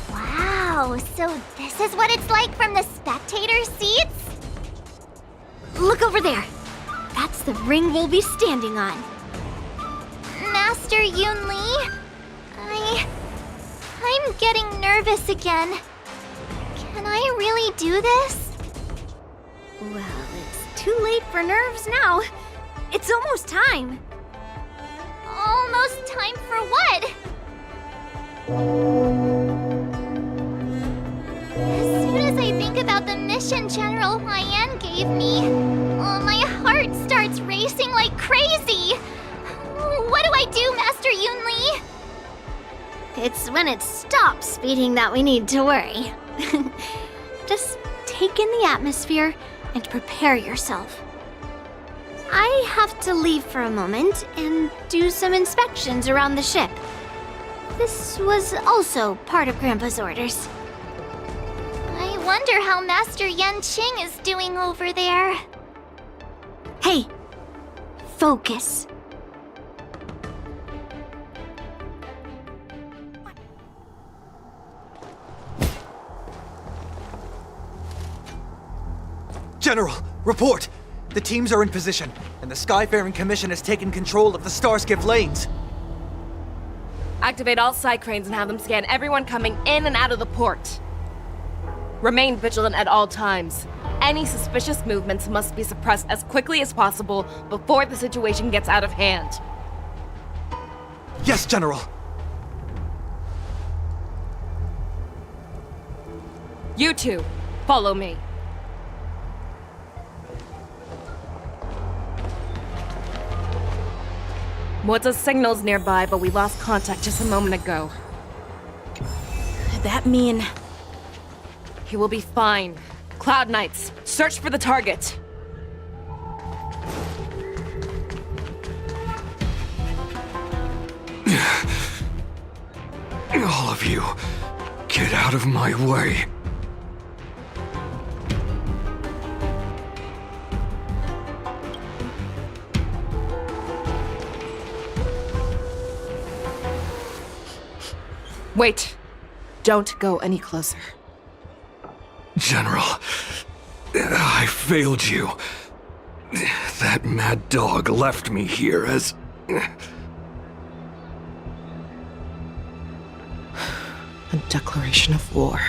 Wow, so this is what it's like from the spectator seats? Look over there. That's the ring we'll be standing on. Master Yun Li? I'm getting nervous again. Can I really do this? Well, it's too late for nerves now. It's almost time. Almost time for what? As soon as I think about the mission General Huaiyan gave me, my heart starts racing like crazy. What do I do, Master Yun Li? It's when it stops beating that we need to worry. Just take in the atmosphere and prepare yourself. I have to leave for a moment and do some inspections around the ship. This was also part of Grandpa's orders. I wonder how Master Yanqing is doing over there. Hey, focus. General, report! The teams are in position, and the Skyfaring Commission has taken control of the Starskiff lanes. Activate all side cranes and have them scan everyone coming in and out of the port. Remain vigilant at all times. Any suspicious movements must be suppressed as quickly as possible before the situation gets out of hand. Yes, General. You two, follow me. Moza's signal's nearby, but we lost contact just a moment ago. Could that mean... He will be fine. Cloud Knights, search for the target. All of you, get out of my way. Wait. Don't go any closer. General, I failed you. That mad dog left me here as... A declaration of war.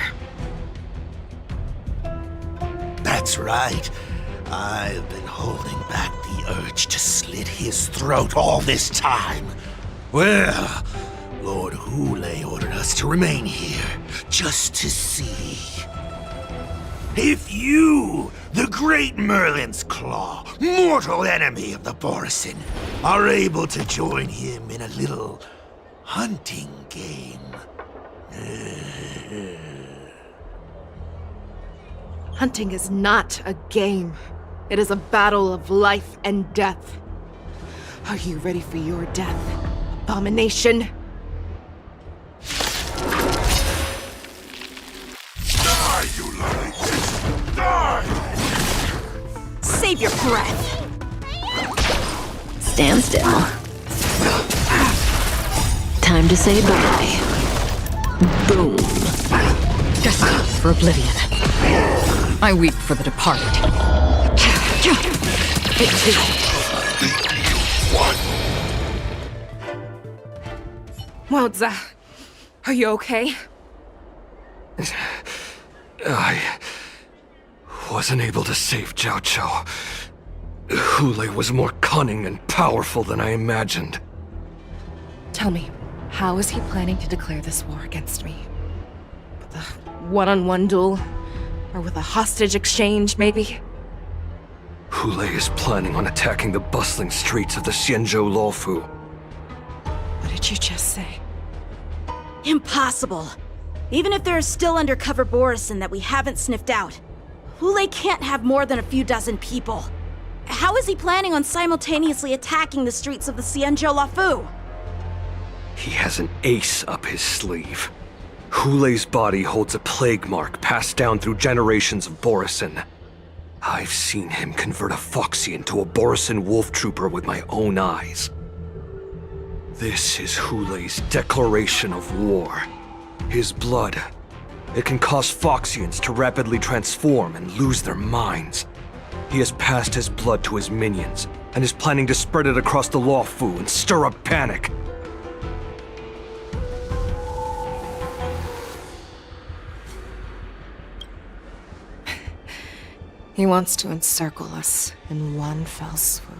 That's right. I've been holding back the urge to slit his throat all this time. Well, Lord Hule ordered us to remain here, just to see. If you, the great Merlin's Claw, mortal enemy of the Borisin, are able to join him in a little hunting game. Hunting is not a game. It is a battle of life and death. Are you ready for your death, abomination? Die, you lovely bitch! Die! Save your breath! Stand still. Time to say bye. Boom. Destined for oblivion. I weep for the departed. Moza, are you okay? I wasn't able to save Xianzhou. Hule was more cunning and powerful than I imagined. Tell me, how is he planning to declare this war against me? With a one-on-one duel? Or with a hostage exchange, maybe? Hule is planning on attacking the bustling streets of the Xianzhou Lawfu. What did you just say? Impossible. Even if there are still undercover Borisin that we haven't sniffed out, Hule can't have more than a few dozen people. How is he planning on simultaneously attacking the streets of the Xianzhou Lawfu? He has an ace up his sleeve. Hule's body holds a plague mark passed down through generations of Borisin. I've seen him convert a Foxian to a Borisin wolf trooper with my own eyes. This is Hule's declaration of war. His blood. It can cause Foxians to rapidly transform and lose their minds. He has passed his blood to his minions, and is planning to spread it across the Lawfu and stir up panic. He wants to encircle us in one fell swoop.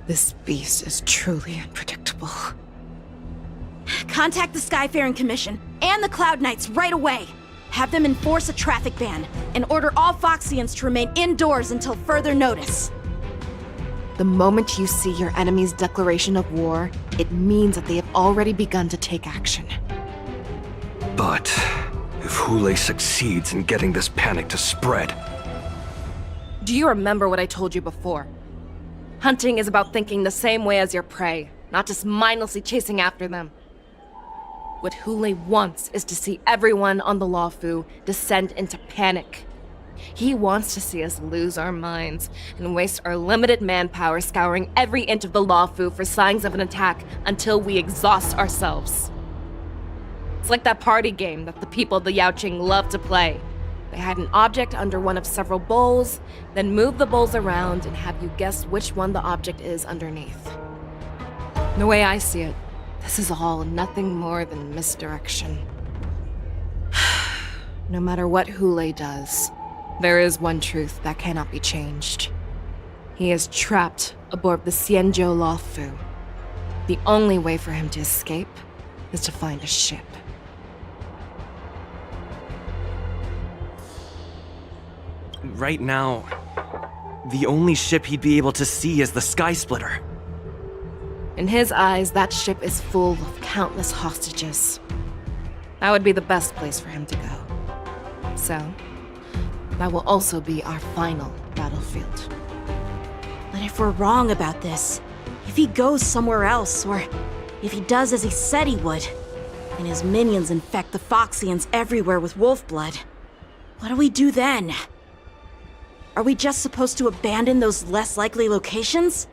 This beast is truly unpredictable. Contact the Skyfaring Commission and the Cloud Knights right away. Have them enforce a traffic ban and order all Foxians to remain indoors until further notice. The moment you see your enemy's declaration of war, it means that they have already begun to take action. But if Hule succeeds in getting this panic to spread... Do you remember what I told you before? Hunting is about thinking the same way as your prey, not just mindlessly chasing after them. What Hulei wants is to see everyone on the Luofu descend into panic. He wants to see us lose our minds and waste our limited manpower scouring every inch of the Luofu for signs of an attack until we exhaust ourselves. It's like that party game that the people of the Yaoqing love to play. They hide an object under one of several bowls, then move the bowls around and have you guess which one the object is underneath. The way I see it, this is all nothing more than misdirection. No matter what Hulei does, there is one truth that cannot be changed. He is trapped aboard the Xianzhou Luofu. The only way for him to escape is to find a ship. Right now, the only ship he'd be able to see is the Sky Splitter. In his eyes, that ship is full of countless hostages. That would be the best place for him to go. So, that will also be our final battlefield. But if we're wrong about this, if he goes somewhere else, or if he does as he said he would, and his minions infect the Foxians everywhere with wolf blood, what do we do then? Are we just supposed to abandon those less likely locations?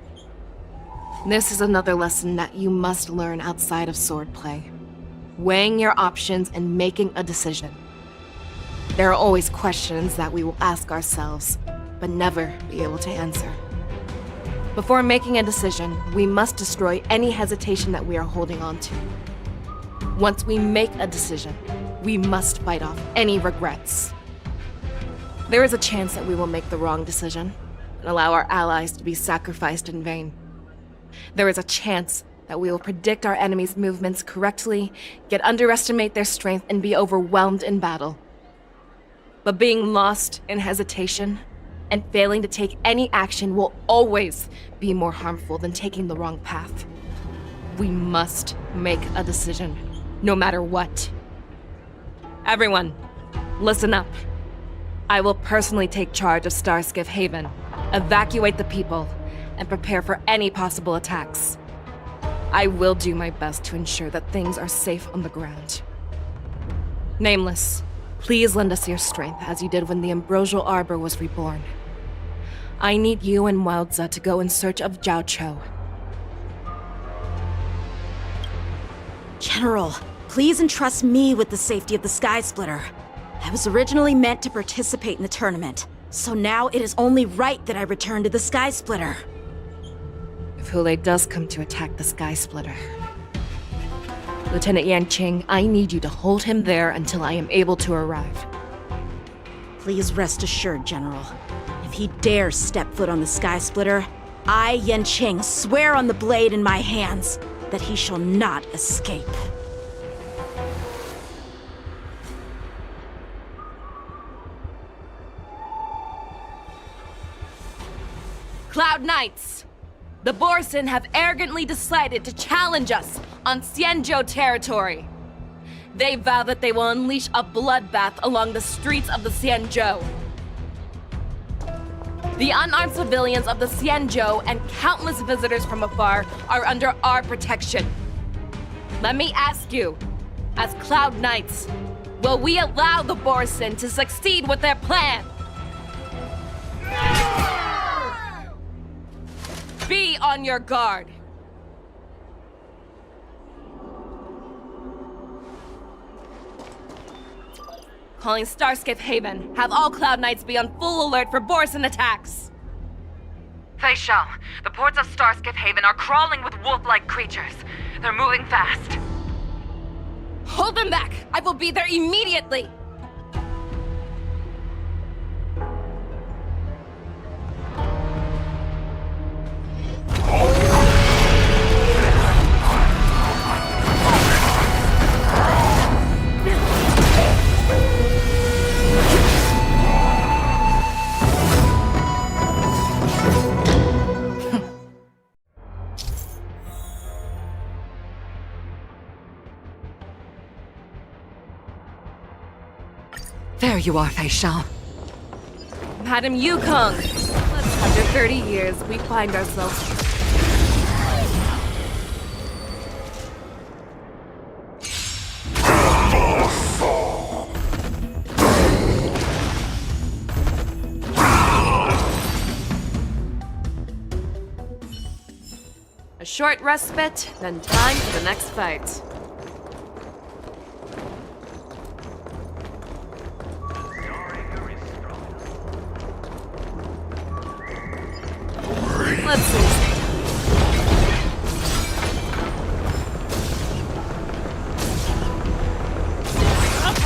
This is another lesson that you must learn outside of swordplay. Weighing your options and making a decision. There are always questions that we will ask ourselves, but never be able to answer. Before making a decision, we must destroy any hesitation that we are holding on to. Once we make a decision, we must fight off any regrets. There is a chance that we will make the wrong decision and allow our allies to be sacrificed in vain. There is a chance that we will predict our enemies' movements correctly, yet underestimate their strength and be overwhelmed in battle. But being lost in hesitation and failing to take any action will always be more harmful than taking the wrong path. We must make a decision, no matter what. Everyone, listen up. I will personally take charge of Starskiff Haven, evacuate the people, and prepare for any possible attacks. I will do my best to ensure that things are safe on the ground. Nameless, please lend us your strength as you did when the Ambrosial Arbor was reborn. I need you and Wildza to go in search of Xianzhou. General, please entrust me with the safety of the Sky Splitter. I was originally meant to participate in the tournament, so now it is only right that I return to the Sky Splitter. If Hulei does come to attack the Sky Splitter, Lieutenant Yanqing, I need you to hold him there until I am able to arrive. Please rest assured, General. If he dares step foot on the Sky Splitter, I, Yanqing, swear on the blade in my hands that he shall not escape. Cloud Knights! The Borsen have arrogantly decided to challenge us on Xianzhou territory. They vow that they will unleash a bloodbath along the streets of the Xianzhou. The unarmed civilians of the Xianzhou and countless visitors from afar are under our protection. Let me ask you, as Cloud Knights, will we allow the Borsen to succeed with their plan? Be on your guard. Calling Starskiff Haven. Have all Cloud Knights be on full alert for Borsen attacks. Fei Shao, the ports of Starskiff Haven are crawling with wolf-like creatures. They're moving fast. Hold them back! I will be there immediately! There you are, Fei Shao. Madam Yukong! After 30 years, we find ourselves... short respite, then time for the next fight. Let's see.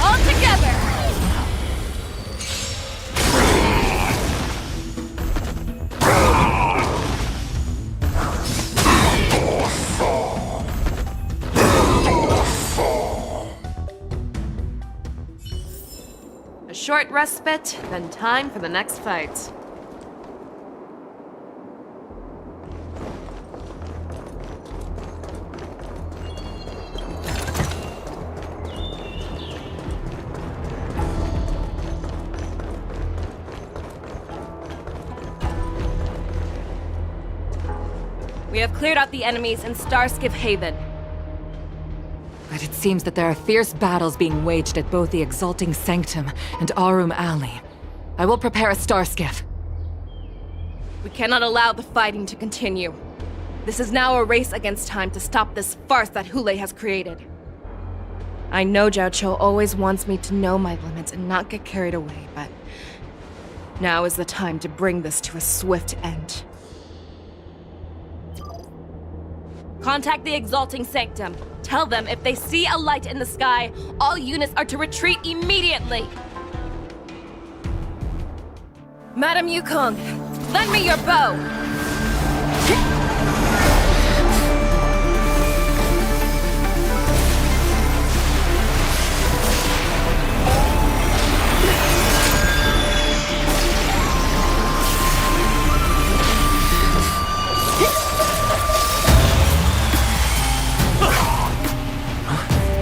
All together! A short respite, then time for the next fight. We have cleared out the enemies in Starskiff Haven. But it seems that there are fierce battles being waged at both the Exalting Sanctum and Arum Alley. I will prepare a Starskiff. We cannot allow the fighting to continue. This is now a race against time to stop this farce that Hule has created. I know Xianzhou always wants me to know my limits and not get carried away, but now is the time to bring this to a swift end. Contact the Exalting Sanctum. Tell them if they see a light in the sky, all units are to retreat immediately. Madam Yukong, lend me your bow!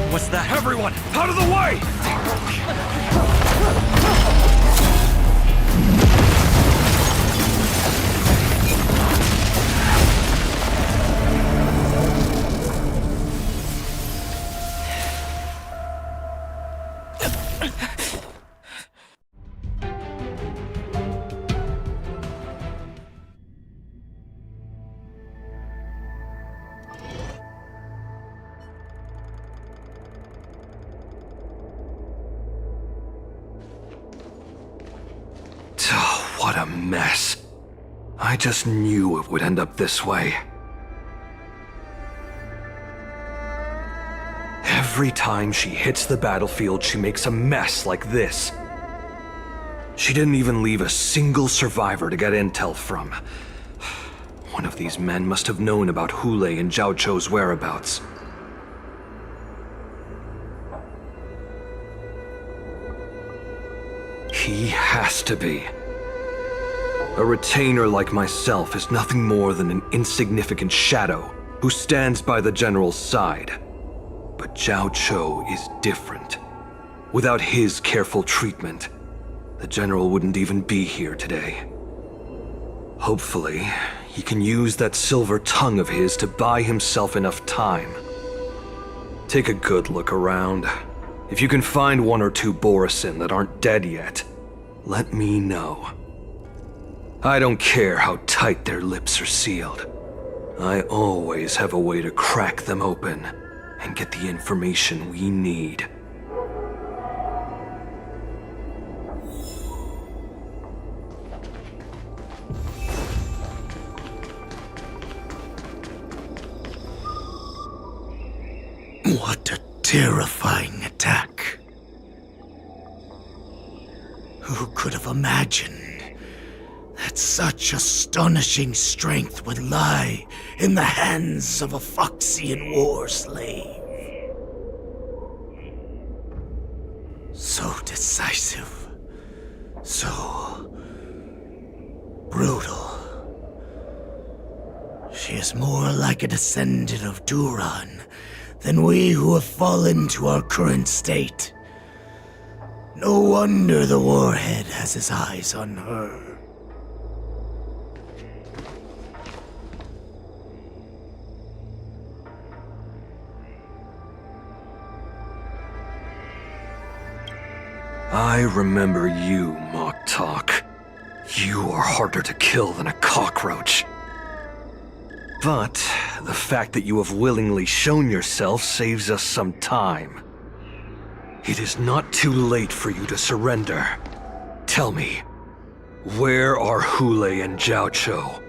What's that? Everyone, out of the way! What a mess. I just knew it would end up this way. Every time she hits the battlefield, she makes a mess like this. She didn't even leave a single survivor to get intel from. One of these men must have known about Hule and Xianzhou's whereabouts. He has to be. A retainer like myself is nothing more than an insignificant shadow who stands by the general's side. But Xianzhou is different. Without his careful treatment, the general wouldn't even be here today. Hopefully, he can use that silver tongue of his to buy himself enough time. Take a good look around. If you can find one or two Borisin that aren't dead yet, let me know. I don't care how tight their lips are sealed. I always have a way to crack them open and get the information we need. What a terrifying attack. Who could have imagined that such astonishing strength would lie in the hands of a Foxian war slave? So decisive, so brutal. She is more like a descendant of Duran than we who have fallen to our current state. No wonder the warhead has his eyes on her. I remember you, Mock Talk. You are harder to kill than a cockroach. But the fact that you have willingly shown yourself saves us some time. It is not too late for you to surrender. Tell me, where are Hule and Xianzhou?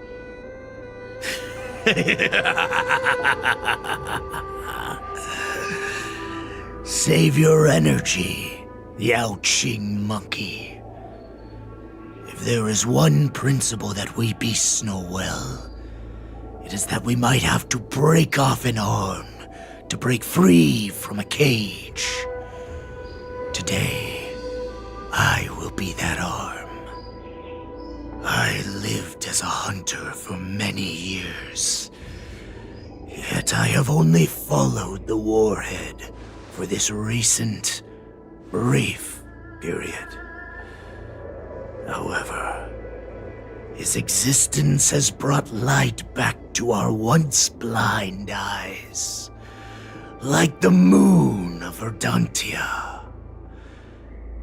Save your energy, Yao Qing monkey. If there is one principle that we beasts know well, it is that we might have to break off an arm to break free from a cage. Today, I will be that arm. I lived as a hunter for many years, yet I have only followed the warhead for this recent, brief period. However, his existence has brought light back to our once blind eyes, like the moon of Verdantia.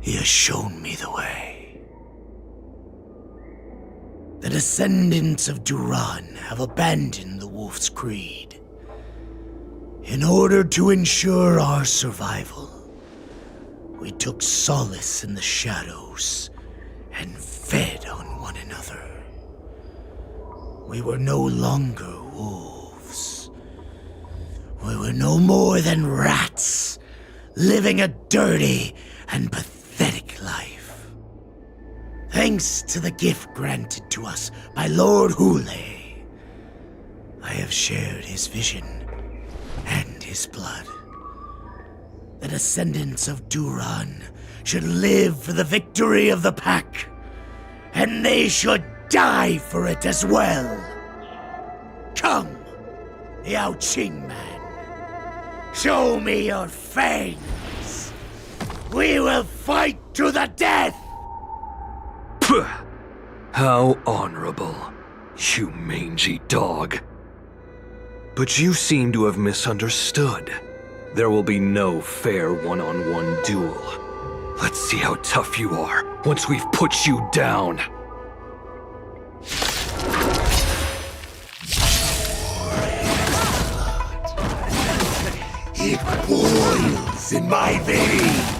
He has shown me the way. The descendants of Duran have abandoned the Wolf's Creed. In order to ensure our survival, we took solace in the shadows and fed on one another. We were no longer wolves. We were no more than rats, living a dirty and pathetic life. Thanks to the gift granted to us by Lord Hule, I have shared his vision and his blood. The descendants of Duran should live for the victory of the pack, and they should die for it as well. Come, Yao Qing man, show me your fangs. We will fight to the death! How honorable, you mangy dog. But you seem to have misunderstood. There will be no fair one-on-one duel. Let's see how tough you are once we've put you down. It boils in my veins.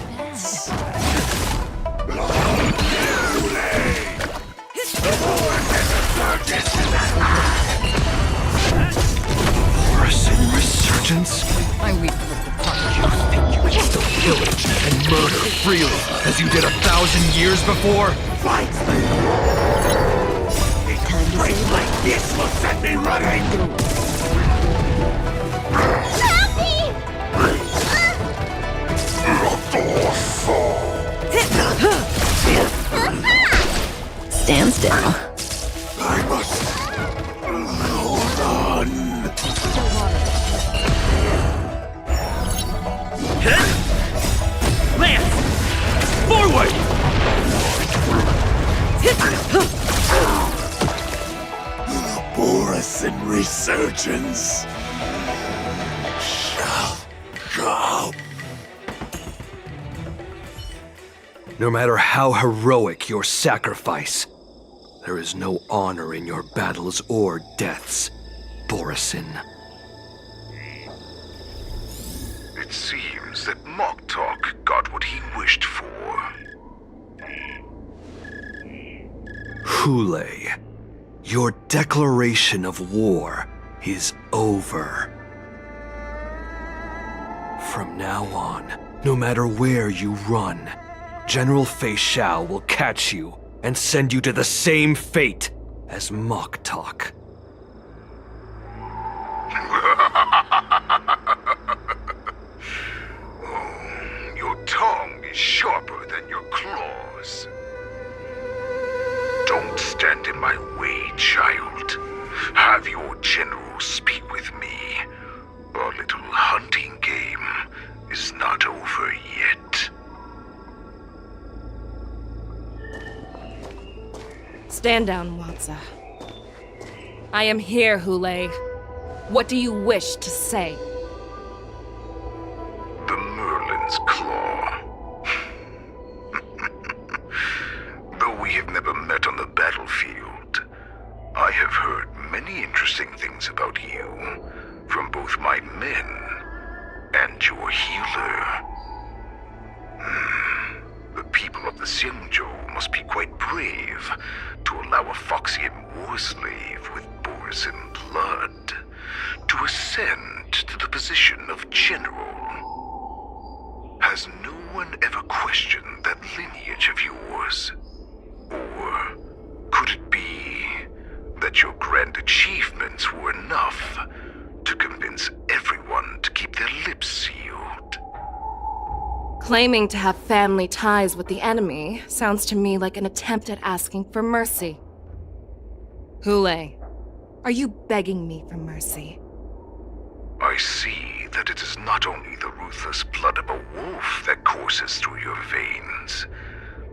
Resurgence? I weep with the punch. You think you can still pillage and murder freely as you did 1,000 years before? Fight! A break like this will set me running! Stand still. I must hold on. Lance! Forward! Borisin resurgence shall come. No matter how heroic your sacrifice, there is no honor in your battles or deaths, Borisin. It seems that Moktok got what he wished for. Hule, your declaration of war is over. From now on, no matter where you run, General Fei Xiao will catch you and send you to the same fate as Moktok. Your tongue is sharper than your claws. Don't stand in my way, child. Have your general speak with me. Our little hunting game is not over yet. Stand down, Watsa. I am here, Hule. What do you wish to say? The Merlin's Claw. Though we have never met on the battlefield, I have heard many interesting things about men, and your healer. The people of the Xianzhou must be quite brave to allow a Foxian war slave with Borison blood to ascend to the position of general. Has no one ever questioned that lineage of yours? Or could it be that your grand achievements were enough to convince everyone to keep their lips sealed? Claiming to have family ties with the enemy sounds to me like an attempt at asking for mercy. Hule, are you begging me for mercy? I see that it is not only the ruthless blood of a wolf that courses through your veins,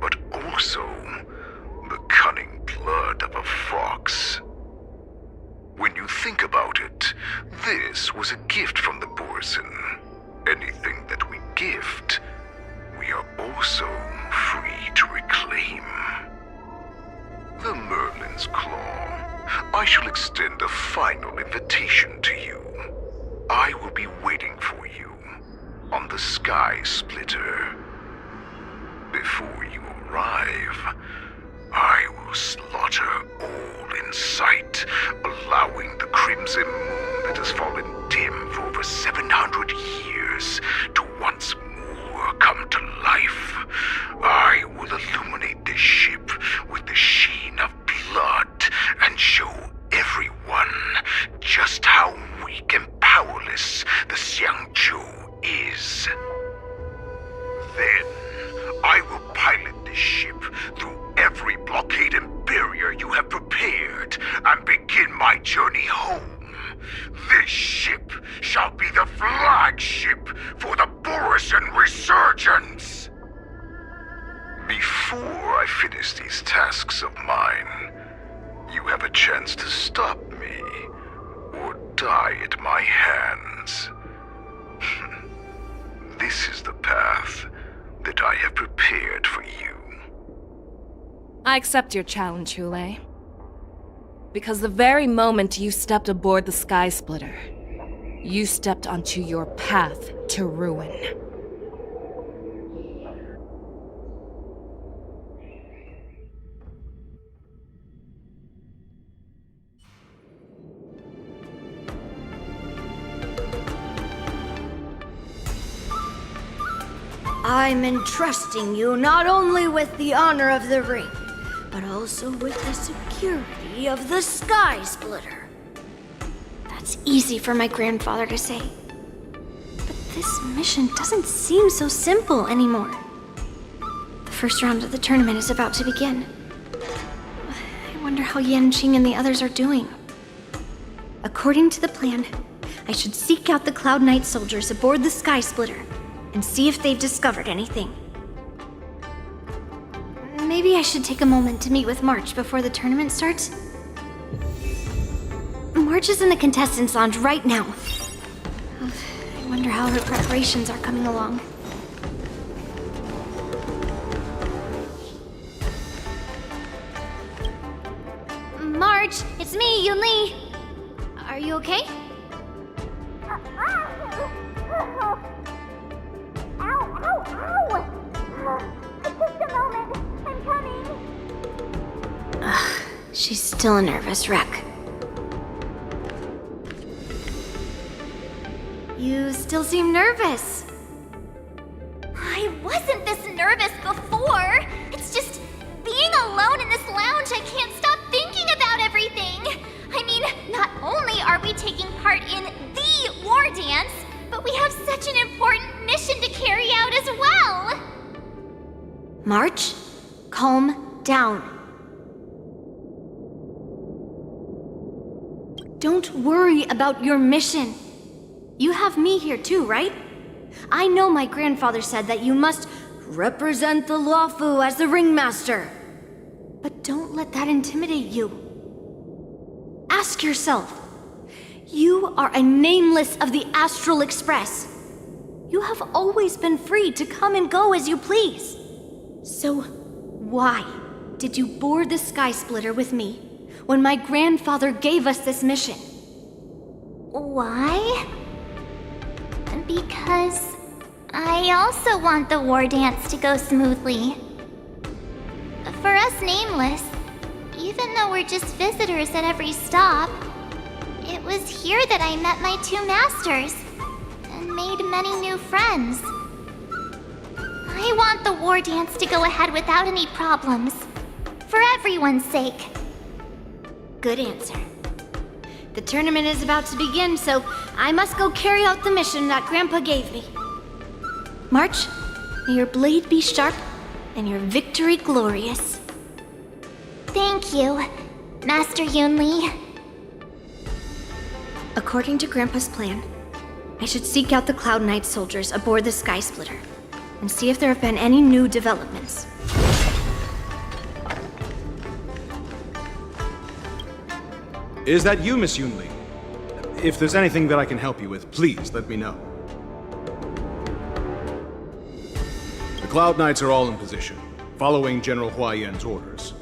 but also the cunning blood of a fox. When you think about it, this was a gift from the Borison. Anything that we gift, we are also free to reclaim. The Merlin's Claw. I shall extend a final invitation to you. I will be waiting for you on the Sky Splitter. Before you arrive, I will slaughter all in sight, allowing the crimson moon that has fallen dim for over 700 years to once more come to life. I will illuminate this ship with the sheen of blood and show everyone just how weak and powerless the Xianzhou is. Then, I will pilot this ship through every blockade and barrier you have prepared and begin my journey home. This ship shall be the flagship for the Borison Resurgence. Before I finish these tasks of mine, you have a chance to stop me or die at my hands. This is the path that I have prepared for you. I accept your challenge, Hule. Because the very moment you stepped aboard the Sky Splitter, you stepped onto your path to ruin. I'm entrusting you not only with the honor of the ring, but also with the security of the Sky Splitter. That's easy for my grandfather to say. But this mission doesn't seem so simple anymore. The first round of the tournament is about to begin. I wonder how Yanqing and the others are doing. According to the plan, I should seek out the Cloud Knight soldiers aboard the Sky Splitter and see if they've discovered anything. Maybe I should take a moment to meet with March before the tournament starts. March is in the contestants' lounge right now. I wonder how her preparations are coming along. March, it's me, Yunli. Are you okay? Ugh, she's still a nervous wreck. You still seem nervous. I wasn't this nervous before. It's just being alone in this lounge, I can't stop thinking about everything. I mean, not only are we taking part in the war dance, but we have such an important mission to carry out as well. March, calm down. Don't worry about your mission. You have me here too, right? I know my grandfather said that you must represent the Luofu as the ringmaster. But don't let that intimidate you. Ask yourself, you are a nameless of the Astral Express. You have always been free to come and go as you please. So why did you board the Sky Splitter with me when my grandfather gave us this mission? Why? Because I also want the war dance to go smoothly. For us Nameless, even though we're just visitors at every stop, it was here that I met my two masters and made many new friends. I want the war dance to go ahead without any problems, for everyone's sake. Good answer. The tournament is about to begin, so I must go carry out the mission that Grandpa gave me. March, may your blade be sharp and your victory glorious. Thank you, Master Yunli. According to Grandpa's plan, I should seek out the Cloud Knight soldiers aboard the Sky Splitter and see if there have been any new developments. Is that you, Miss Yunli? If there's anything that I can help you with, please let me know. The Cloud Knights are all in position, following General Huaiyan's orders.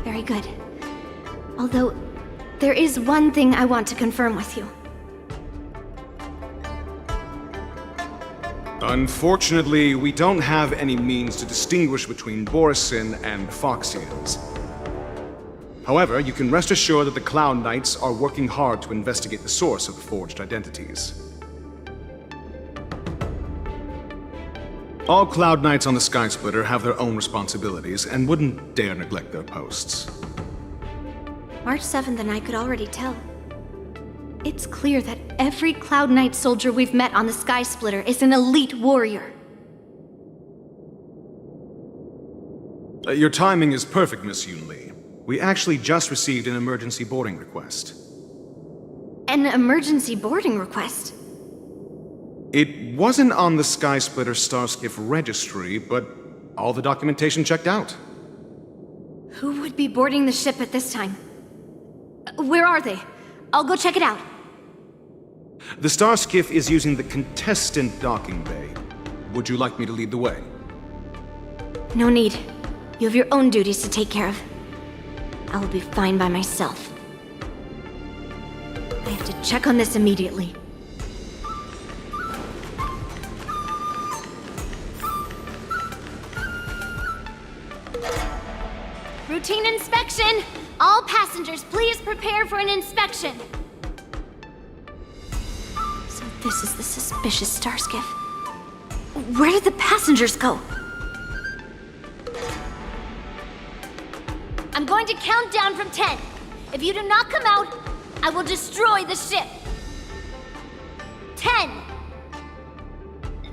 Very good. Although, there is one thing I want to confirm with you. Unfortunately, we don't have any means to distinguish between Borisin and Foxians. However, you can rest assured that the Cloud Knights are working hard to investigate the source of the forged identities. All Cloud Knights on the Sky Splitter have their own responsibilities and wouldn't dare neglect their posts. March 7th and I could already tell. It's clear that every Cloud Knight soldier we've met on the Sky Splitter is an elite warrior. Your timing is perfect, Miss Yunli. We actually just received an emergency boarding request. An emergency boarding request? It wasn't on the Sky Splitter Starskiff registry, but all the documentation checked out. Who would be boarding the ship at this time? Where are they? I'll go check it out. The Starskiff is using the contestant docking bay. Would you like me to lead the way? No need. You have your own duties to take care of. I will be fine by myself. I have to check on this immediately. Routine inspection! All passengers, please prepare for an inspection. So this is the suspicious Starskiff. Where did the passengers go? I'm going to count down from 10. If you do not come out, I will destroy the ship. 10,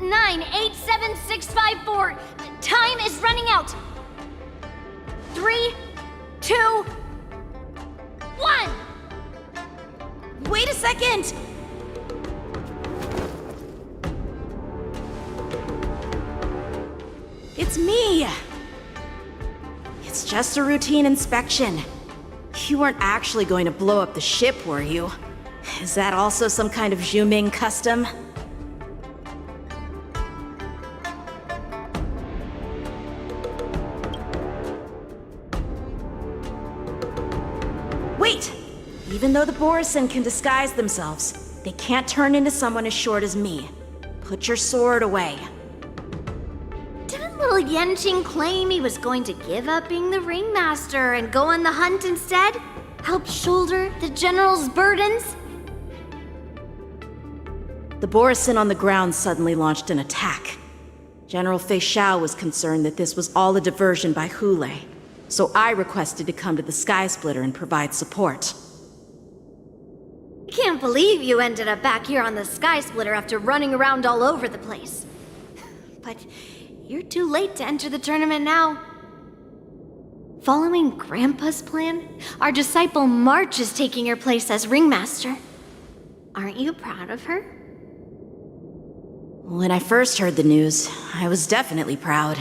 9, 8, 7, 6, 5, 4. Time is running out. 3, 2, 1. Wait a second. It's me. It's just a routine inspection. You weren't actually going to blow up the ship, were you? Is that also some kind of Zhuming custom? Wait! Even though the Borisin can disguise themselves, they can't turn into someone as short as me. Put your sword away. Didn't little Yanqing claim he was going to give up being the ringmaster and go on the hunt instead? Help shoulder the general's burdens? The Borisin on the ground suddenly launched an attack. General Fei Xiao was concerned that this was all a diversion by Hule, so I requested to come to the Sky Splitter and provide support. Can't believe you ended up back here on the Sky Splitter after running around all over the place. But you're too late to enter the tournament now. Following Grandpa's plan, our disciple March is taking your place as ringmaster. Aren't you proud of her? When I first heard the news, I was definitely proud,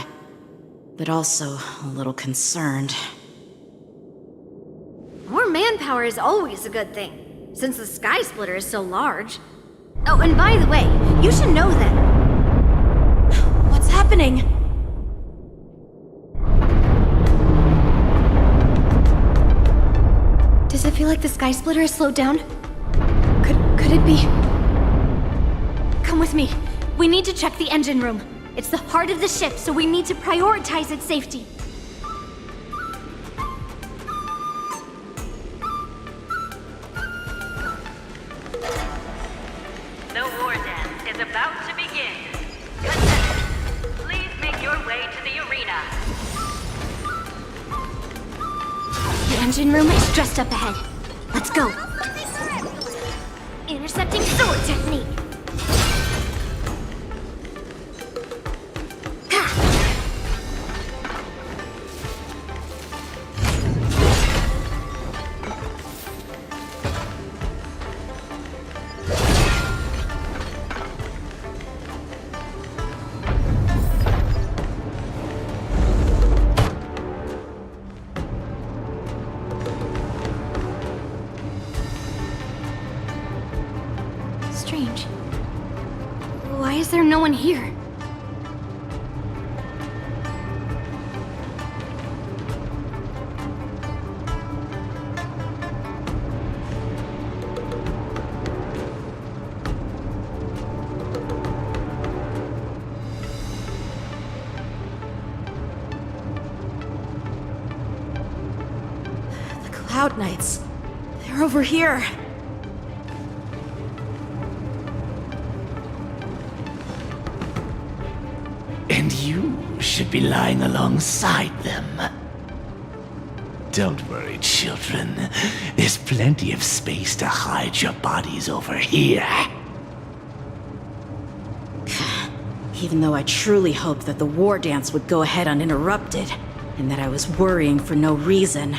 but also a little concerned. More manpower is always a good thing, since the Sky Splitter is so large. Oh, and by the way, you should know that... What's happening? Does it feel like the Sky Splitter has slowed down? Could it be... with me. We need to check the engine room. It's the heart of the ship, so we need to prioritize its safety. The war dance is about to begin. Contestants, please make your way to the arena. The engine room is just up ahead. Let's go. Intercepting sword technique. Strange. Why is there no one here? The Cloud Knights. They're over here. And you should be lying alongside them. Don't worry, children. There's plenty of space to hide your bodies over here. Even though I truly hoped that the war dance would go ahead uninterrupted, and that I was worrying for no reason.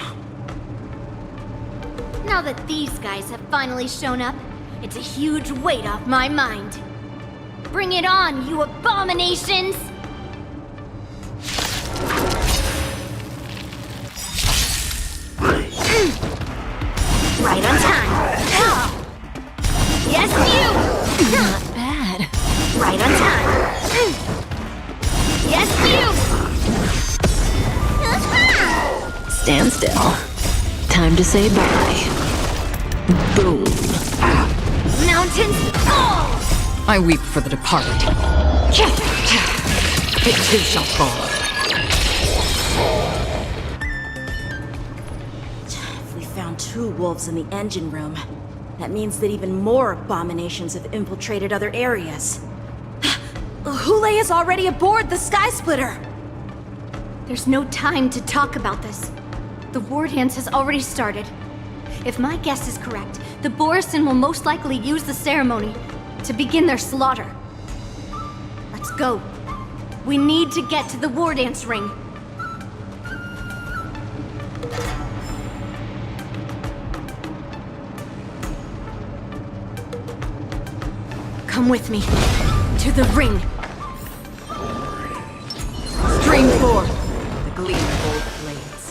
Now that these guys have finally shown up, it's a huge weight off my mind. Bring it on, you abominations! Right on time. Yes, you! Not bad. Right on time. Yes, you! Stand still. Time to say bye. Boom. Mountains fall! I weep for the departed. It too shall fall. If we found 2 wolves in the engine room, that means that even more abominations have infiltrated other areas. Hule is already aboard the Sky Splitter! There's no time to talk about this. The war dance has already started. If my guess is correct, the Borisin will most likely use the ceremony to begin their slaughter. Let's go. We need to get to the war dance ring. Come with me. To the ring. Stream forth, the gleam of old blades.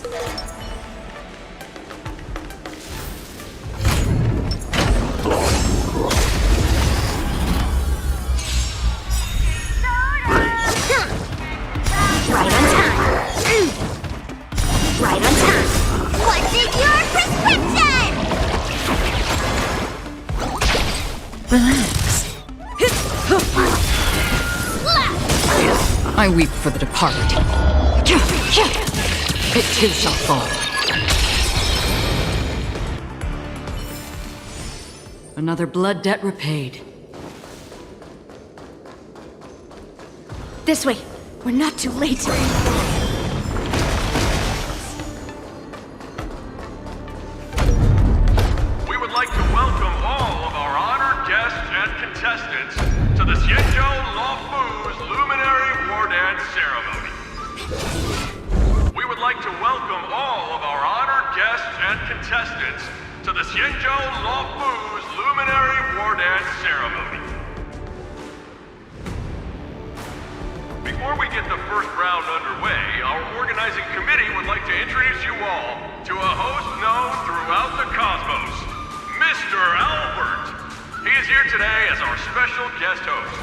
Right on time. Right on time. What is your prescription? Relax. I weep for the departed. It too shall fall. Another blood debt repaid. This way. We're not too late. We would like to welcome all of our honored guests and contestants to the Xianzhou Luofu's Luminary War Dance Ceremony. We would like to welcome all of our honored guests and contestants to the Xianzhou Luofu's Luminary War Dance Ceremony. Before we get the first round underway, our organizing committee would like to introduce you all to a host known throughout the cosmos, Mr. Albert. He is here today as our special guest host.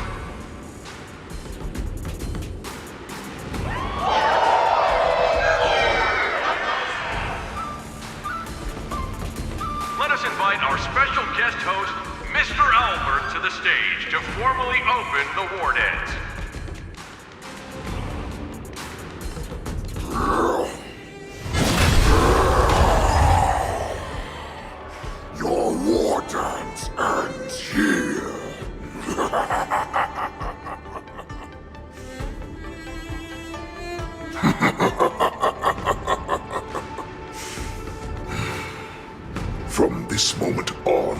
Let us invite our special guest host, Mr. Albert, to the stage to formally open the Wardens. Your war dance ends here. From this moment on,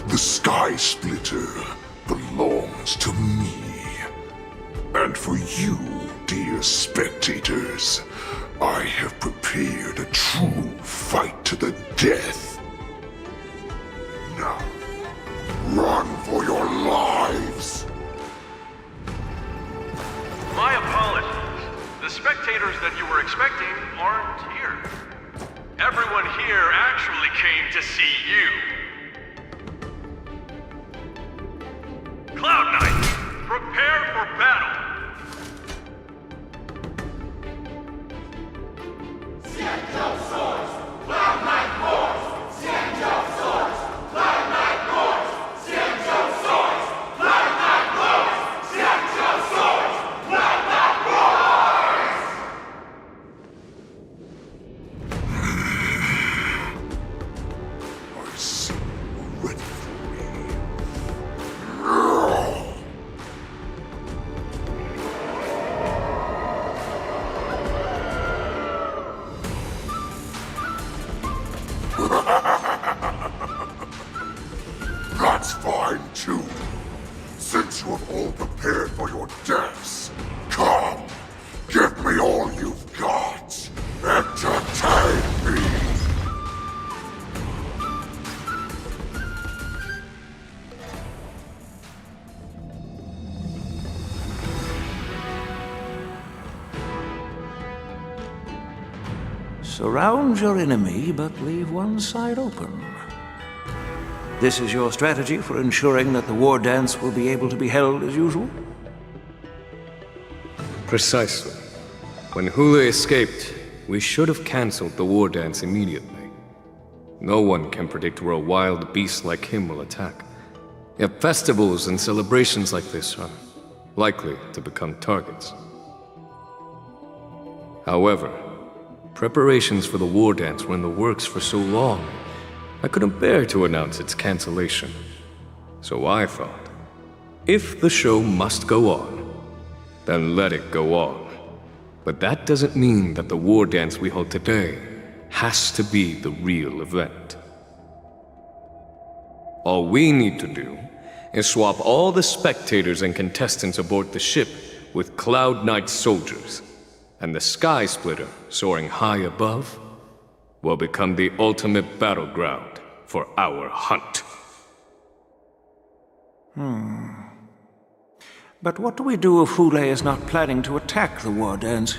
the Sky Splitter belongs to me. And for you, dear spectators, I have prepared a true fight to the death. Now, run for your lives! My apologies. The spectators that you were expecting aren't here. Everyone here actually came to see you. Cloud Knight, prepare for battle! Xianzhou swords! Cloud Knight roars! Xianzhou swords! Cloud Knight roars! Xianzhou swords! Cloud Knight roars! Xianzhou swords! Cloud Knight roars! I see you ready for me. That's fine too. Since you have all prepared for your deaths, come, give me all you've got. Entertain me. Surround your enemy, but leave one side open. This is your strategy for ensuring that the war dance will be able to be held as usual? Precisely. When Hule escaped, we should have cancelled the war dance immediately. No one can predict where a wild beast like him will attack. Yet festivals and celebrations like this are likely to become targets. However, preparations for the war dance were in the works for so long, I couldn't bear to announce its cancellation. So I thought, if the show must go on, then let it go on. But that doesn't mean that the war dance we hold today has to be the real event. All we need to do is swap all the spectators and contestants aboard the ship with Cloud Knight soldiers, and the Sky Splitter, soaring high above, will become the ultimate battleground for our hunt. But what do we do if Hule is not planning to attack the war dance?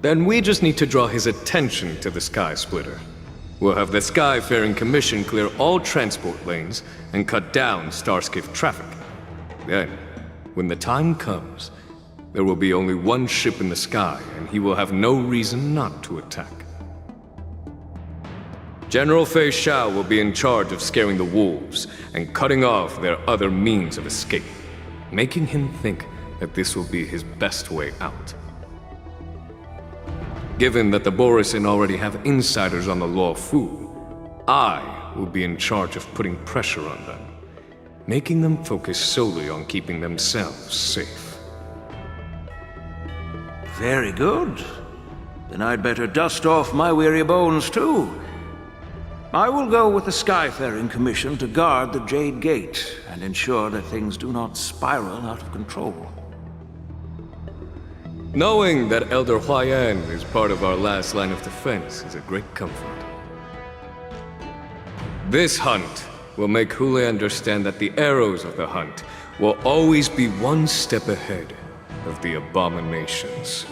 Then we just need to draw his attention to the Sky Splitter. We'll have the Skyfaring Commission clear all transport lanes and cut down Starskiff traffic. Then, when the time comes, there will be only one ship in the sky, and he will have no reason not to attack. General Fei Xiao will be in charge of scaring the wolves and cutting off their other means of escape, making him think that this will be his best way out. Given that the Borisin already have insiders on the Law Fu, I will be in charge of putting pressure on them, making them focus solely on keeping themselves safe. Very good. Then I'd better dust off my weary bones too. I will go with the Skyfaring Commission to guard the Jade Gate and ensure that things do not spiral out of control. Knowing that Elder Huayan is part of our last line of defense is a great comfort. This hunt will make Hule understand that the arrows of the hunt will always be one step ahead of the abominations.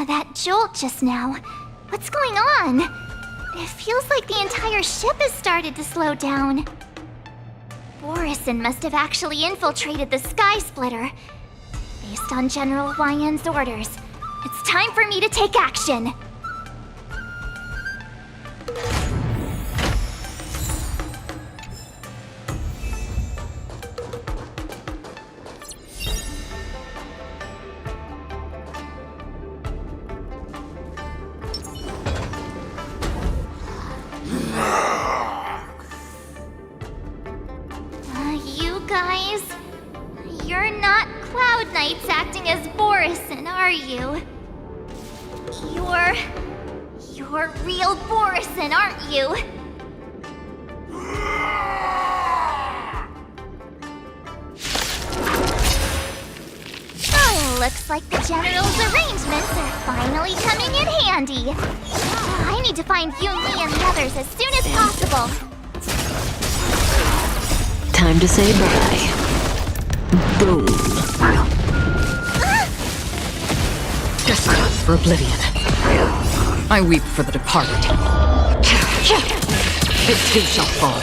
That jolt just now. What's going on? It feels like the entire ship has started to slow down. Borisin must have actually infiltrated the Sky Splitter. Based on General Huayan's orders, it's time for me to take action. You guys... You're not Cloud Knights acting as Borison, are you? You're real Borison, aren't you? Oh, looks like the General's arrangements are finally coming in handy. I need to find Yunli and the others as soon as possible. Time to say bye. Boom. Destined for oblivion. I weep for the departed. It too shall fall.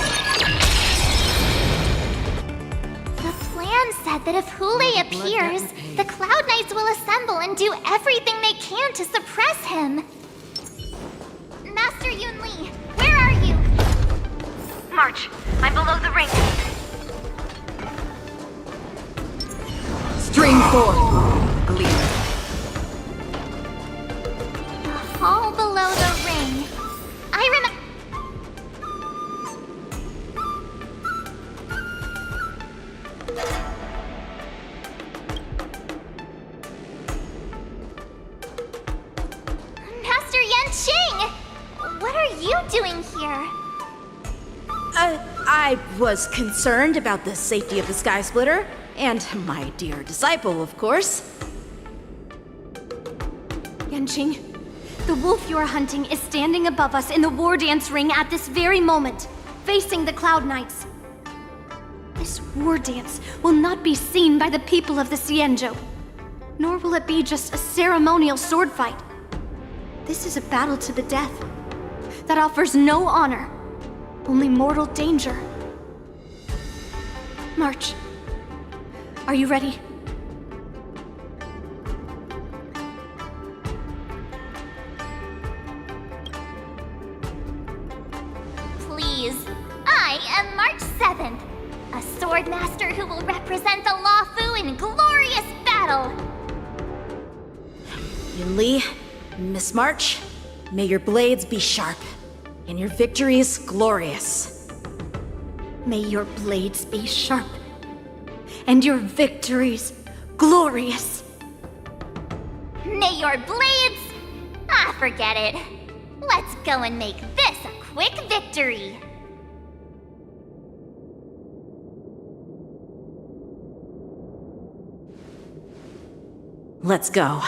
The plan said that if Hule appears, the Cloud Knights will assemble and do everything they can to suppress him. Master Yunli, where are you? March, I'm below the ring. Stream forth. Gleam. The hall below the ring. I remember. Master Yanqing! What are you doing here? I was concerned about the safety of the Sky Splitter, and my dear disciple, of course. Yanqing, the wolf you are hunting is standing above us in the war dance ring at this very moment, facing the Cloud Knights. This war dance will not be seen by the people of the Xianzhou, nor will it be just a ceremonial sword fight. This is a battle to the death that offers no honor, only mortal danger. March, are you ready? Please. I am March 7th, a sword master who will represent the Luofu in glorious battle. Yunli, Miss March, may your blades be sharp, and your victories glorious. May your blades be sharp, and your victories glorious. May your blades... Ah, forget it. Let's go and make this a quick victory. Let's go.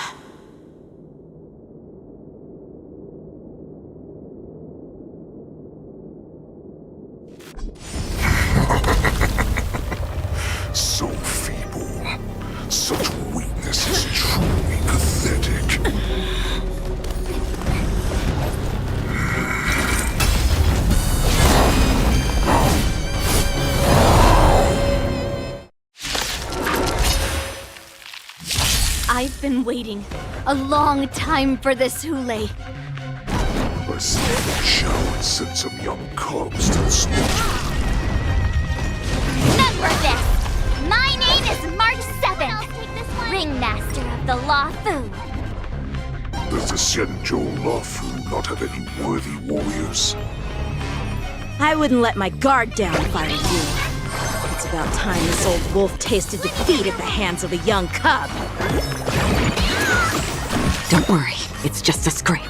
So feeble. Such weakness is truly pathetic. I've been waiting a long time for this, Hule. I see that Xiao had sent some young cubs to the slaughter. Remember this! My name is March 7th, Ringmaster of the Luofu. Does the Xianzhou Luofu not have any worthy warriors? I wouldn't let my guard down if I were you. It's about time this old wolf tasted defeat at the hands of a young cub. Don't worry, it's just a scrape.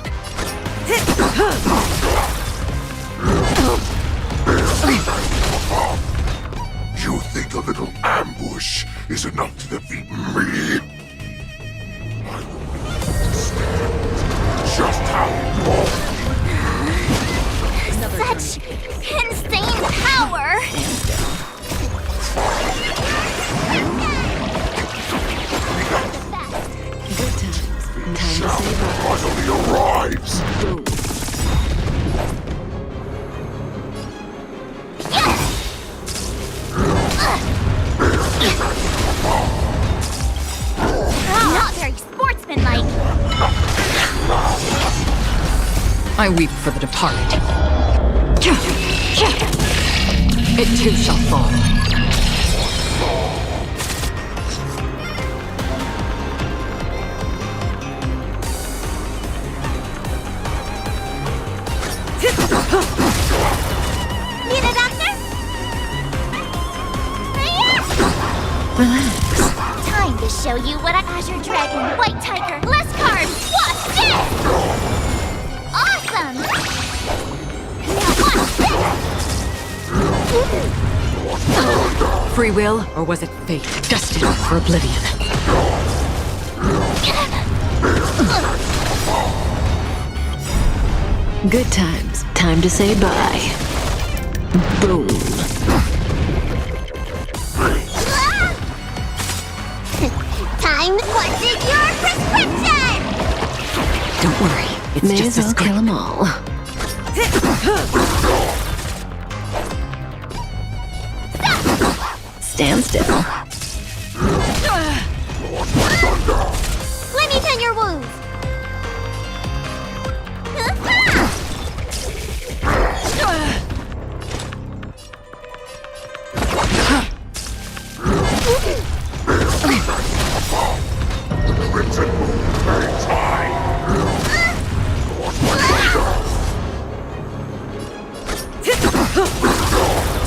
You think a little ambush is enough to defeat me? I will understand just how long. Such insane power! Good times. Time to say bye. Finally arrives! Not very sportsmanlike. I weep for the departed. It too shall fall. Need a doctor? Relax. Time to show you what Azure Dragon, White Tiger, less carbs, watch this! Awesome! Now watch this! Free will, or was it fate destined for oblivion? Good times. Time to say bye. Boom. Time to what's in your prescription! Don't worry, it's May just as well a kill them all. Stand still. Let me tend your wounds!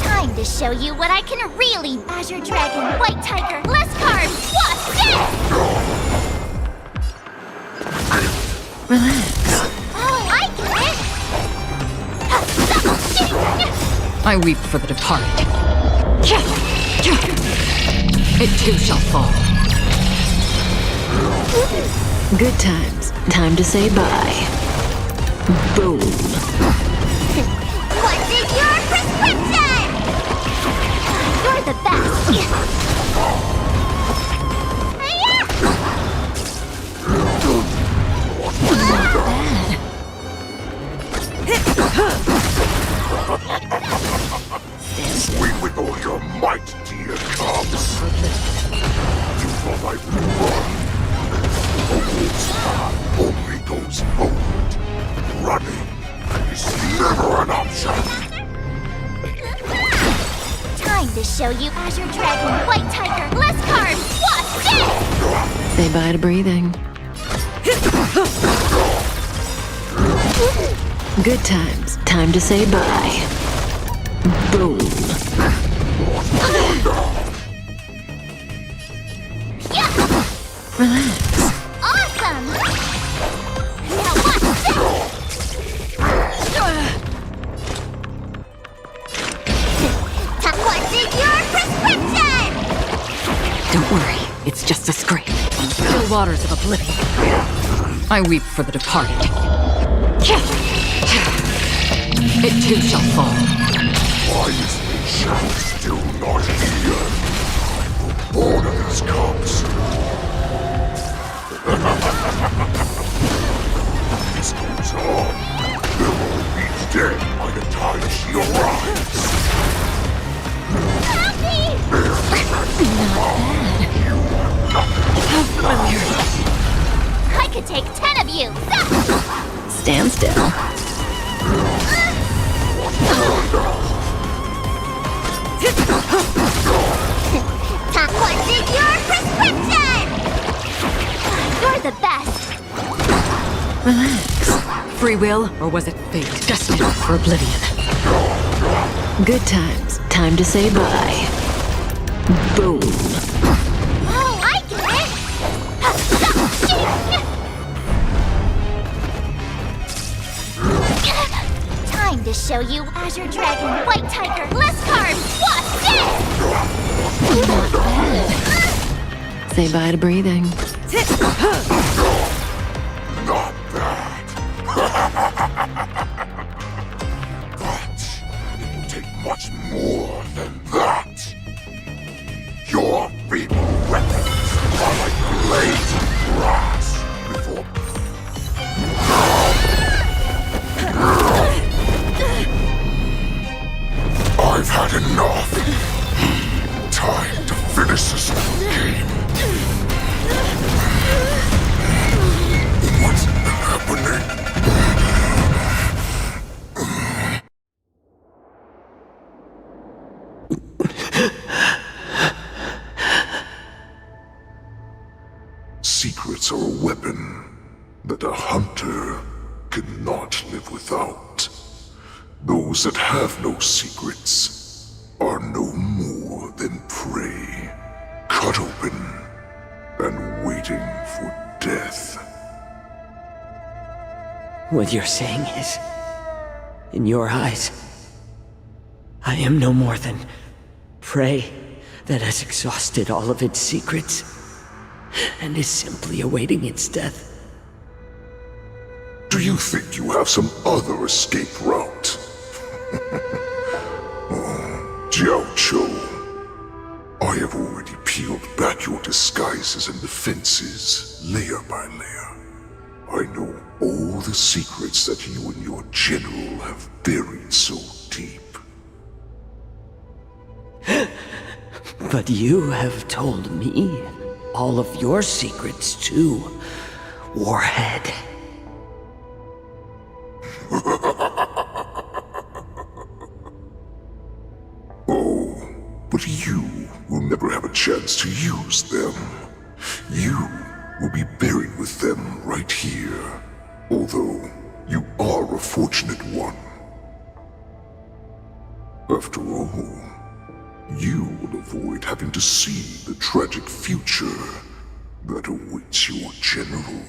Time to show you what I can really. Azure Dragon, White Tiger, less carbs, watch this! Relax. Oh, I get it! I weep for the departed. It too shall fall. Good times. Time to say bye. Boom. What's in your prescription? You're the best. Swing with all your might, dear cubs. Do not like run. A wolf's path only goes forward. Running is never an option. Time to show you Azure Dragon, White Tiger, less carbs, watch this! Say bye to breathing. Good times. Time to say bye. Boom. Relax. Awesome! Now watch this! What's in your prescription? Don't worry, it's just a scrape. Still waters of oblivion. I weep for the departed. It too shall fall. Why is the shadow still not here? Born of these cubs. This goes on. They'll all be dead by the time she arrives. I could take 10 of you! Stand still. What's in your prescription? You're the best! Relax. Free will, or was it fate destined for oblivion? Good times. Time to say bye. Boom. Oh, I get it! Time to show you Azure Dragon, White Tiger, less carbs, watch this! Say bye to breathing. Not bad. But it will take much more than that. Your feeble weapons are like blades of grass before... I've had enough. Time to finish this game. What's happening? Secrets are a weapon that a hunter cannot live without. Those that have no secrets are no more than prey. cut open and waiting for death. What you're saying is, in your eyes, I am no more than prey that has exhausted all of its secrets and is simply awaiting its death. Do you think you have some other escape route? Oh, Xianzhou, I have already peeled back your disguises and defenses, layer by layer. I know all the secrets that you and your general have buried so deep. But you have told me all of your secrets too, Warhead. Oh, but you will never have a chance to use them. You will be buried with them right here, although you are a fortunate one. After all, you will avoid having to see the tragic future that awaits your general.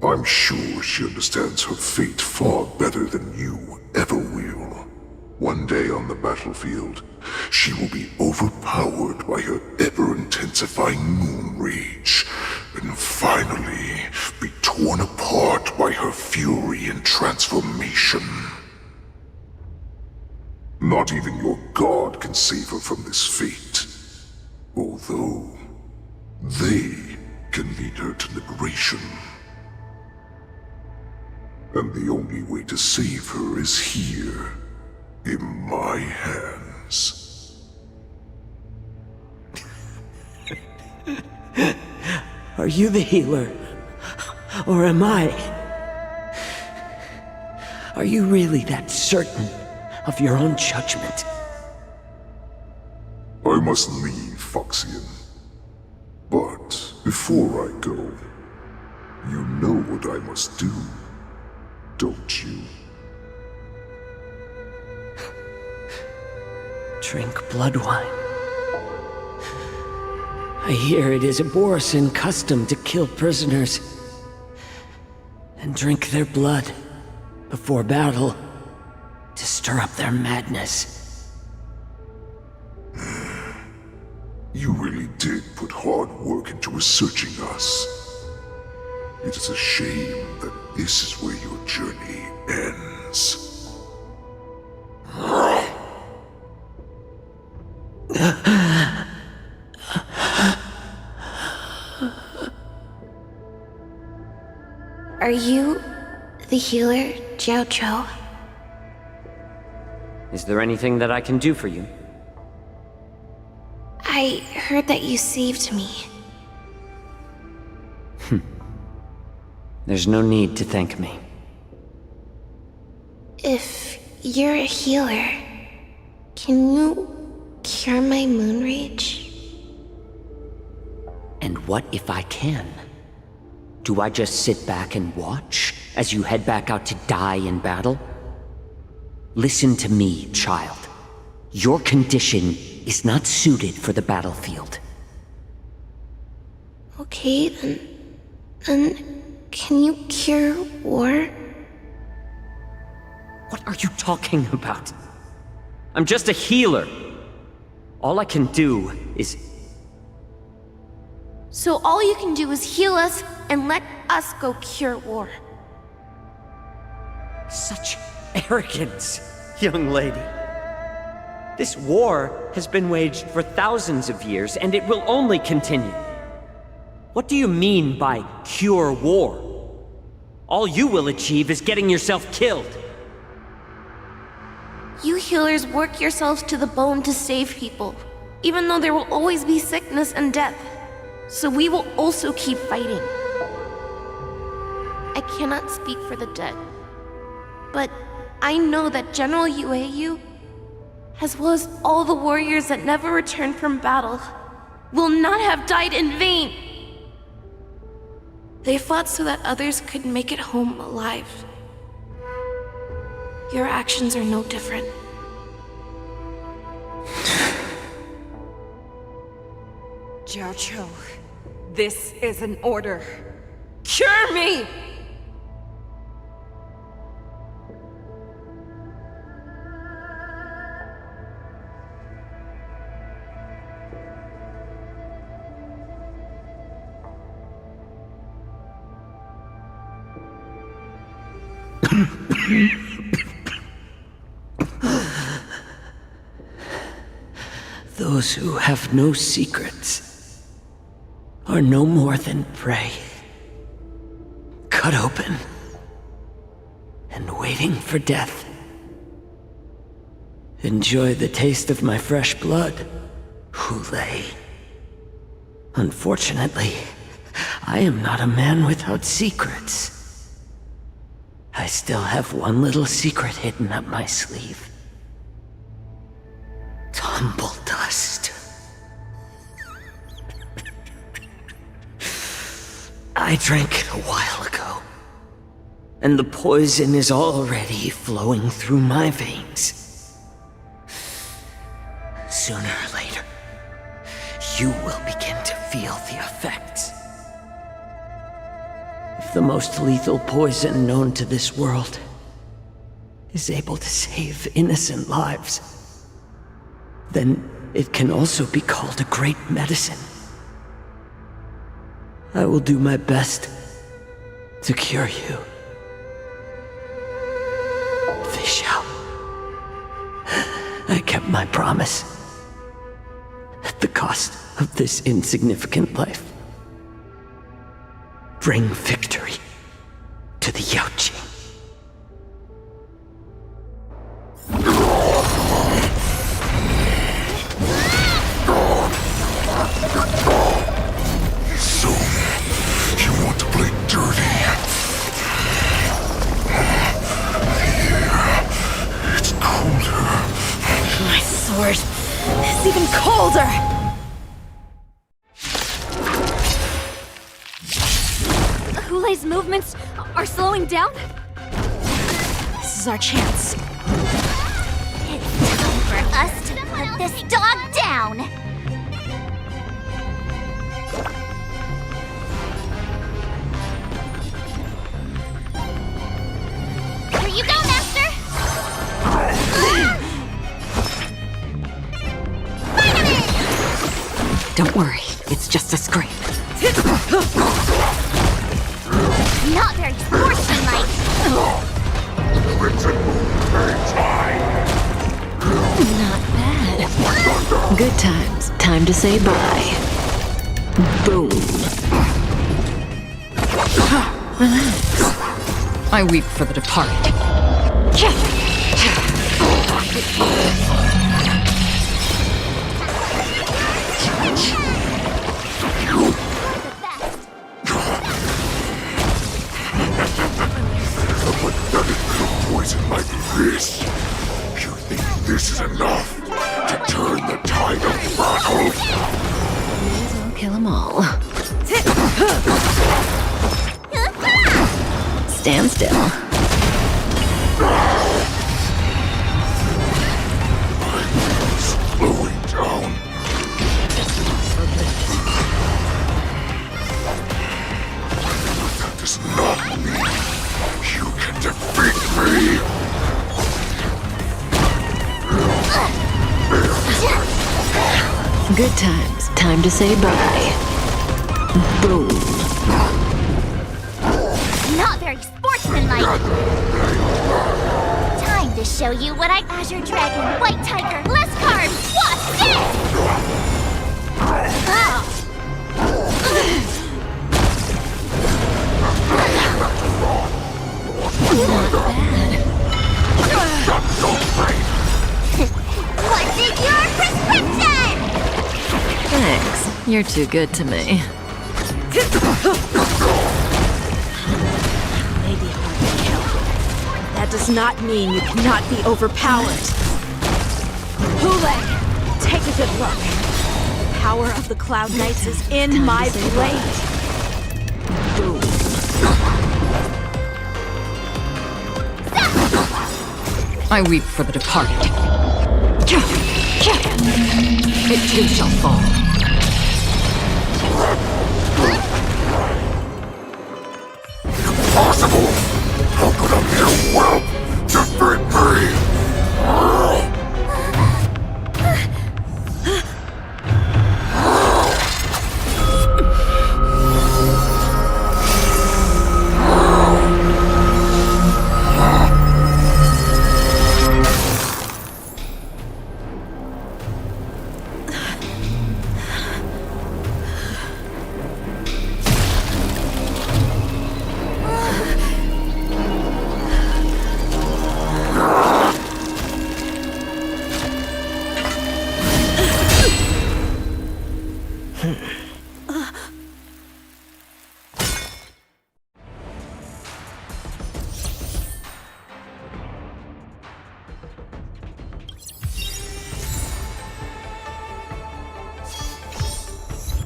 I'm sure she understands her fate far better than you ever will. One day on the battlefield, she will be overpowered by her ever-intensifying moon rage, and finally be torn apart by her fury and transformation. Not even your god can save her from this fate, although they can lead her to liberation. And the only way to save her is here, in my hands. Are you the healer? Or am I? Are you really that certain of your own judgment? I must leave, Foxian. But before I go, you know what I must do, don't you? Drink blood wine. I hear it is a Borisin custom to kill prisoners and drink their blood before battle to stir up their madness. You really did put hard work into researching us. It is a shame that this is where your journey ends. Are you the healer, Xianzhou? Is there anything that I can do for you? I heard that you saved me. There's no need to thank me. If you're a healer, can you cure my moon rage? And what if I can? Do I just sit back and watch as you head back out to die in battle? Listen to me, child. Your condition is not suited for the battlefield. Okay, then can you cure war? What are you talking about? I'm just a healer. All I can do is... So all you can do is heal us and let us go cure war. Such arrogance, young lady. This war has been waged for thousands of years, and it will only continue. What do you mean by cure war? All you will achieve is getting yourself killed. You healers work yourselves to the bone to save people, even though there will always be sickness and death. So we will also keep fighting. I cannot speak for the dead, but I know that General Yueyu, as well as all the warriors that never returned from battle, will not have died in vain. They fought so that others could make it home alive. Your actions are no different. Xianzhou, this is an order. Cure me! Those who have no secrets are no more than prey, cut open and waiting for death. Enjoy the taste of my fresh blood, Hulei. Unfortunately, I am not a man without secrets. I still have one little secret hidden up my sleeve. Tumble dust. I drank it a while ago, and the poison is already flowing through my veins. Sooner or later, you will begin to feel the effects. If the most lethal poison known to this world is able to save innocent lives, then it can also be called a great medicine. I will do my best to cure you. Xianzhou, I kept my promise at the cost of this insignificant life. Bring victory to the Yaoqing. So, you want to play dirty? Yeah, it's colder. My sword is even colder! Hulei's movements are slowing down? This is our chance. It's time for us to put this dog down! Here you go, Master! Don't worry, it's just a scrape. Not very sportsmanlike! Not bad. Good times. Time to say bye. Boom. Relax. I weep for the departed. A pathetic little poison like this. You think this is enough to turn the tide of battle? May as well kill them all. Stand still. Slowing down. That does not mean you can defeat me. Good times. Time to say bye. Boom. Not very sportsmanlike! Time to show you what I... Azure Dragon, White Tiger, less carbs! What's this? What's in your prescription? Thanks. You're too good to me. May be hard to kill. That does not mean you cannot be overpowered. Hulei, take a good look. The power of the Cloud Knights is in my blade. Boom. I weep for the departed. It too shall fall.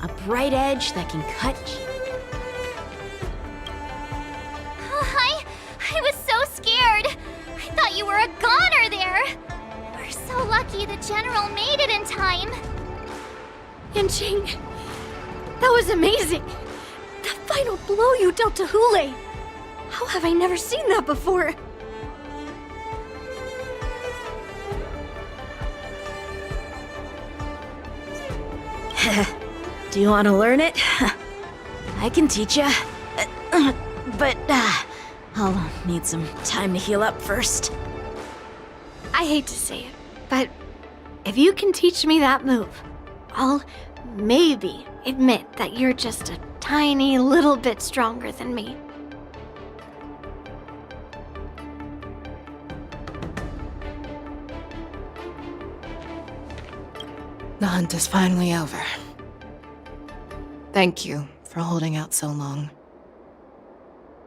A bright edge that can cut. I was so scared. I thought you were a goner there. We're so lucky the General made it in time. Yanqing, that was amazing. The final blow you dealt to Hule. How have I never seen that before? Do you want to learn it? I can teach ya. But, I'll need some time to heal up first. I hate to say it, but if you can teach me that move, I'll maybe admit that you're just a tiny little bit stronger than me. The hunt is finally over. Thank you for holding out so long.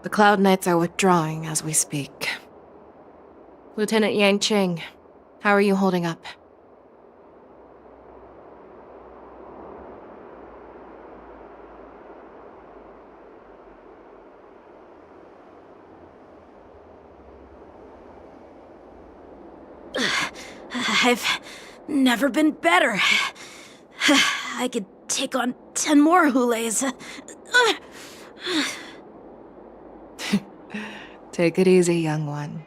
The Cloud Knights are withdrawing as we speak. Lieutenant Yanqing, how are you holding up? I've never been better. I could take on 10 more Hules. Take it easy, young one.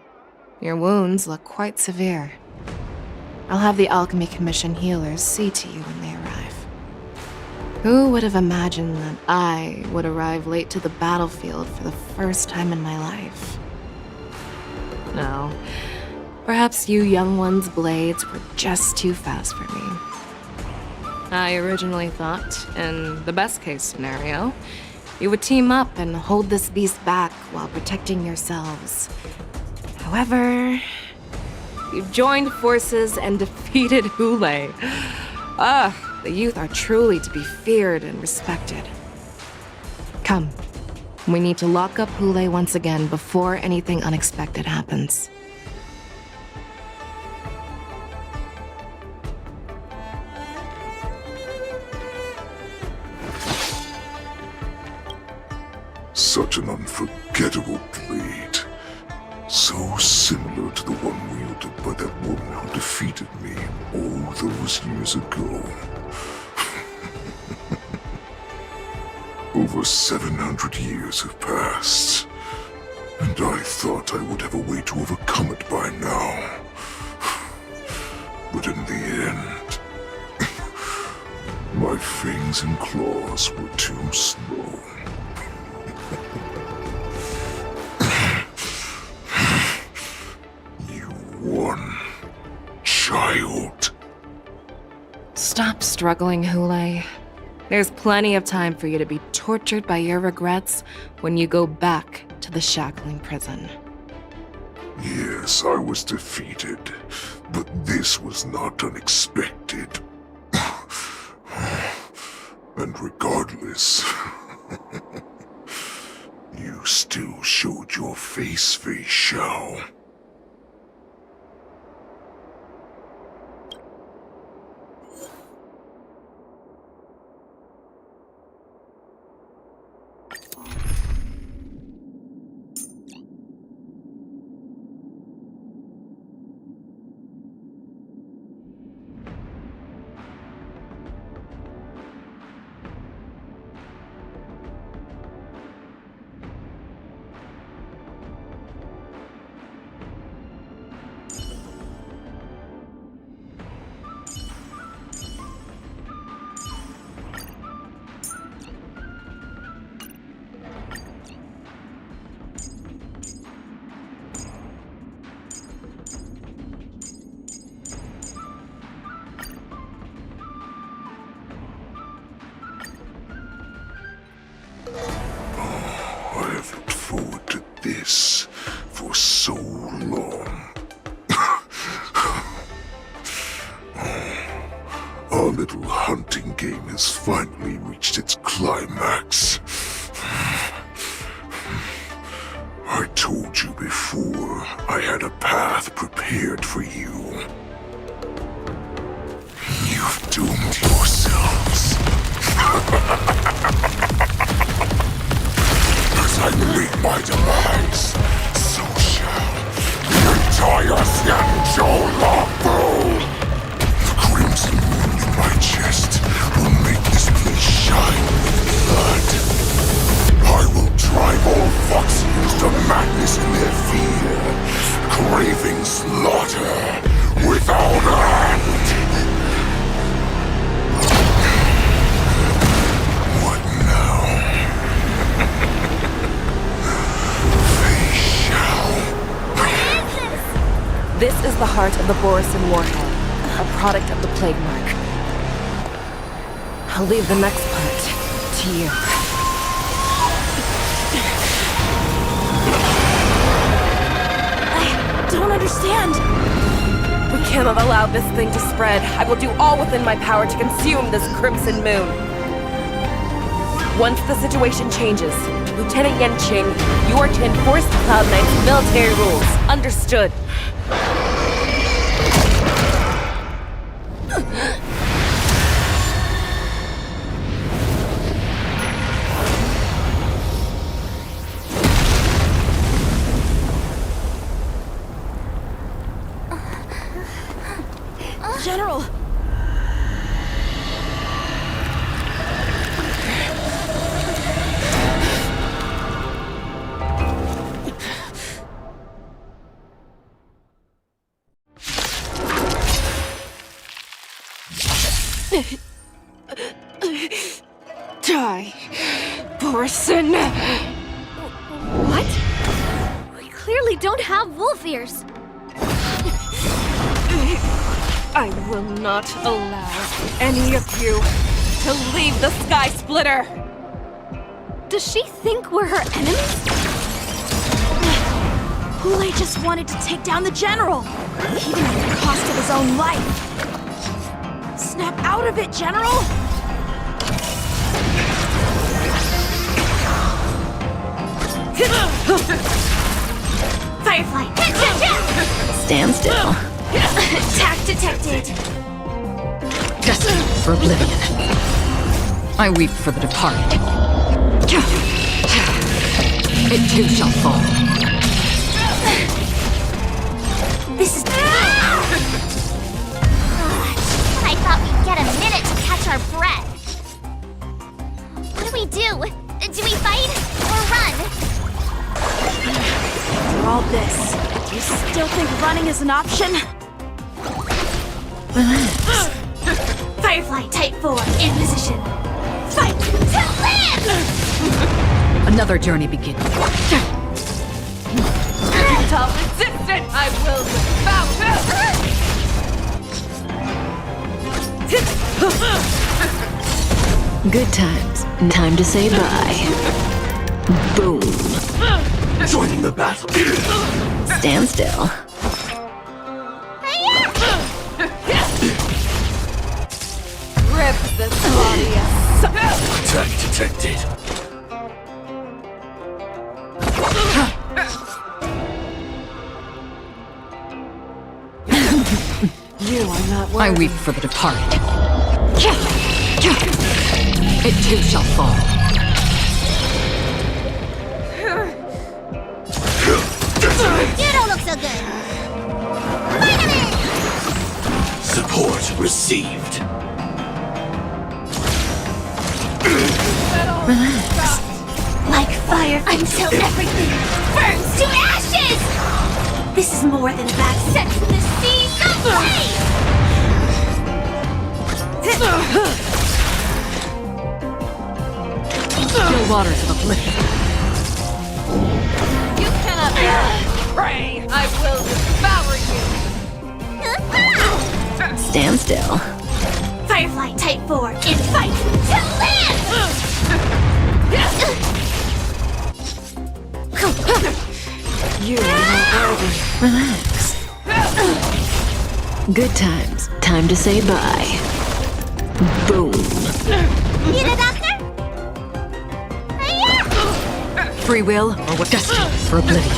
Your wounds look quite severe. I'll have the Alchemy Commission healers see to you when they arrive. Who would have imagined that I would arrive late to the battlefield for the first time in my life? No. Perhaps you young one's blades were just too fast for me. I originally thought, in the best-case scenario, you would team up and hold this beast back while protecting yourselves. However, you joined forces and defeated Hule. The youth are truly to be feared and respected. Come, we need to lock up Hule once again before anything unexpected happens. Such an unforgettable blade. So similar to the one wielded by that woman who defeated me all those years ago. Over 700 years have passed, and I thought I would have a way to overcome it by now. But in the end, my fangs and claws were too slow. Child. Stop struggling, Hule. There's plenty of time for you to be tortured by your regrets when you go back to the shackling prison. Yes, I was defeated, but this was not unexpected. And regardless, you still showed your face, Fei Xiao. I have looked forward to this for so long. Our little hunting game has finally reached its climax. I told you before, I had a path prepared for you. You've doomed yourselves. As I meet my demise, so shall the entire Xianzhou Lawful. The crimson moon in my chest will make this place shine with blood. I will drive all Foxians to madness in their fear, craving slaughter without end. What now? They shall. This is the heart of the Borisin Warhead, a product of the Plague Mark. I'll leave the next part to you. I don't understand. We cannot allow this thing to spread. I will do all within my power to consume this Crimson Moon. Once the situation changes, Lieutenant Yanqing, you are to enforce the Cloud Knight's military rules. Understood. General! Die, Borisin! What? We clearly don't have wolf ears. I will not allow any of you to leave the Sky Splitter! Does she think we're her enemies? Hule just wanted to take down the General, even at the cost of his own life. Snap out of it, General! Firefly! Stand still. Attack detected! Destined for oblivion. I weep for the departed. It too shall fall. This is... I thought we'd get a minute to catch our breath. What do we do? Do we fight or run? After all this, do you still think running is an option? Relax. Firefly, Type 4, in position. Fight to live! Another journey begins. Utah resistant! I will devour! Good times. Time to say bye. Boom. Joining the battle. Stand still. Rip this body a Attack detected. You are not worthy. I weep for the departed. It too shall fall. You don't look so good. Finally! Support received. Relax. Like fire until everything burns to ashes! This is more than that set to the seas of flame! Still waters of oblivion. You cannot bear prey! I will devour you! Stand still. Firefly Type 4, in fight to live! You are not worthy. Relax. Good times. Time to say bye. Boom. Need a doctor? Free will or what? Destined for oblivion.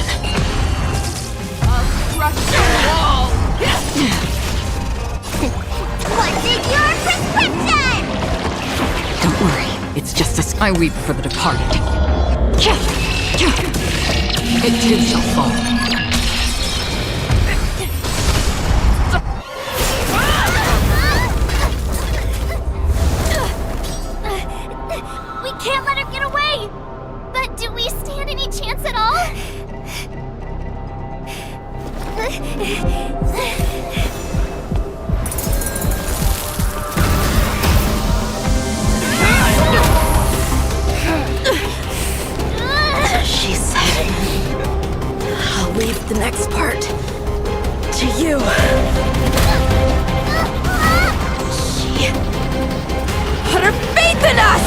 I'll crush your wall! What's in your prescription? Don't worry. just as I weep for the departed. It too shall fall. We can't let her get away! But do we stand any chance at all? She said, I'll leave the next part to you. She put her faith in us!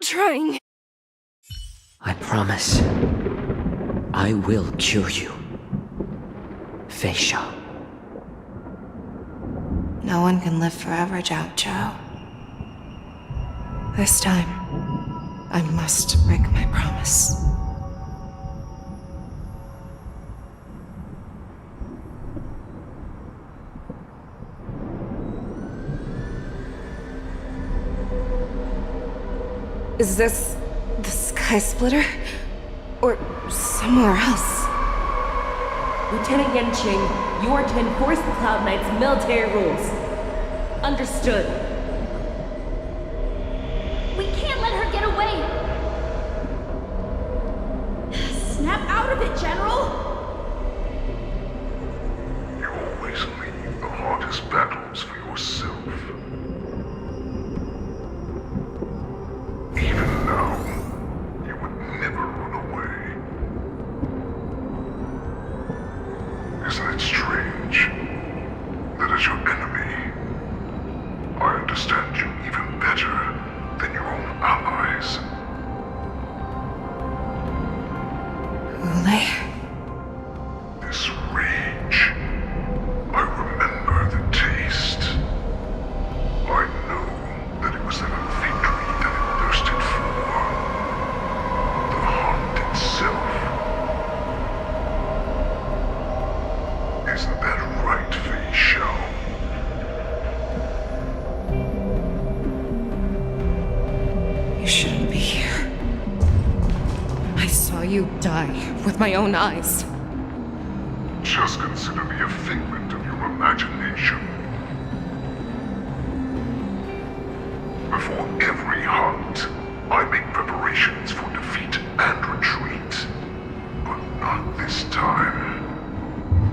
Trying. I promise. I will cure you. Xianzhou. No one can live forever, Xianzhou. This time, I must break my promise. Is this the Sky Splitter? Or somewhere else? Lieutenant Yanqing, you are to enforce the Cloud Knight's military rules. Understood. We can't let her get away! Snap out of it, General! You always leave the hardest battles for yourself. Even now, you would never run away. Isn't it strange that as your enemy, I understand you even better than your own allies? This rage, I remember the taste. I know that it was that victory that it thirsted for. The hunt itself. Isn't that right, Xianzhou? You shouldn't be here. I saw you die with my own eyes. Just consider me a figment of your imagination. Before every hunt, I make preparations for defeat and retreat. But not this time.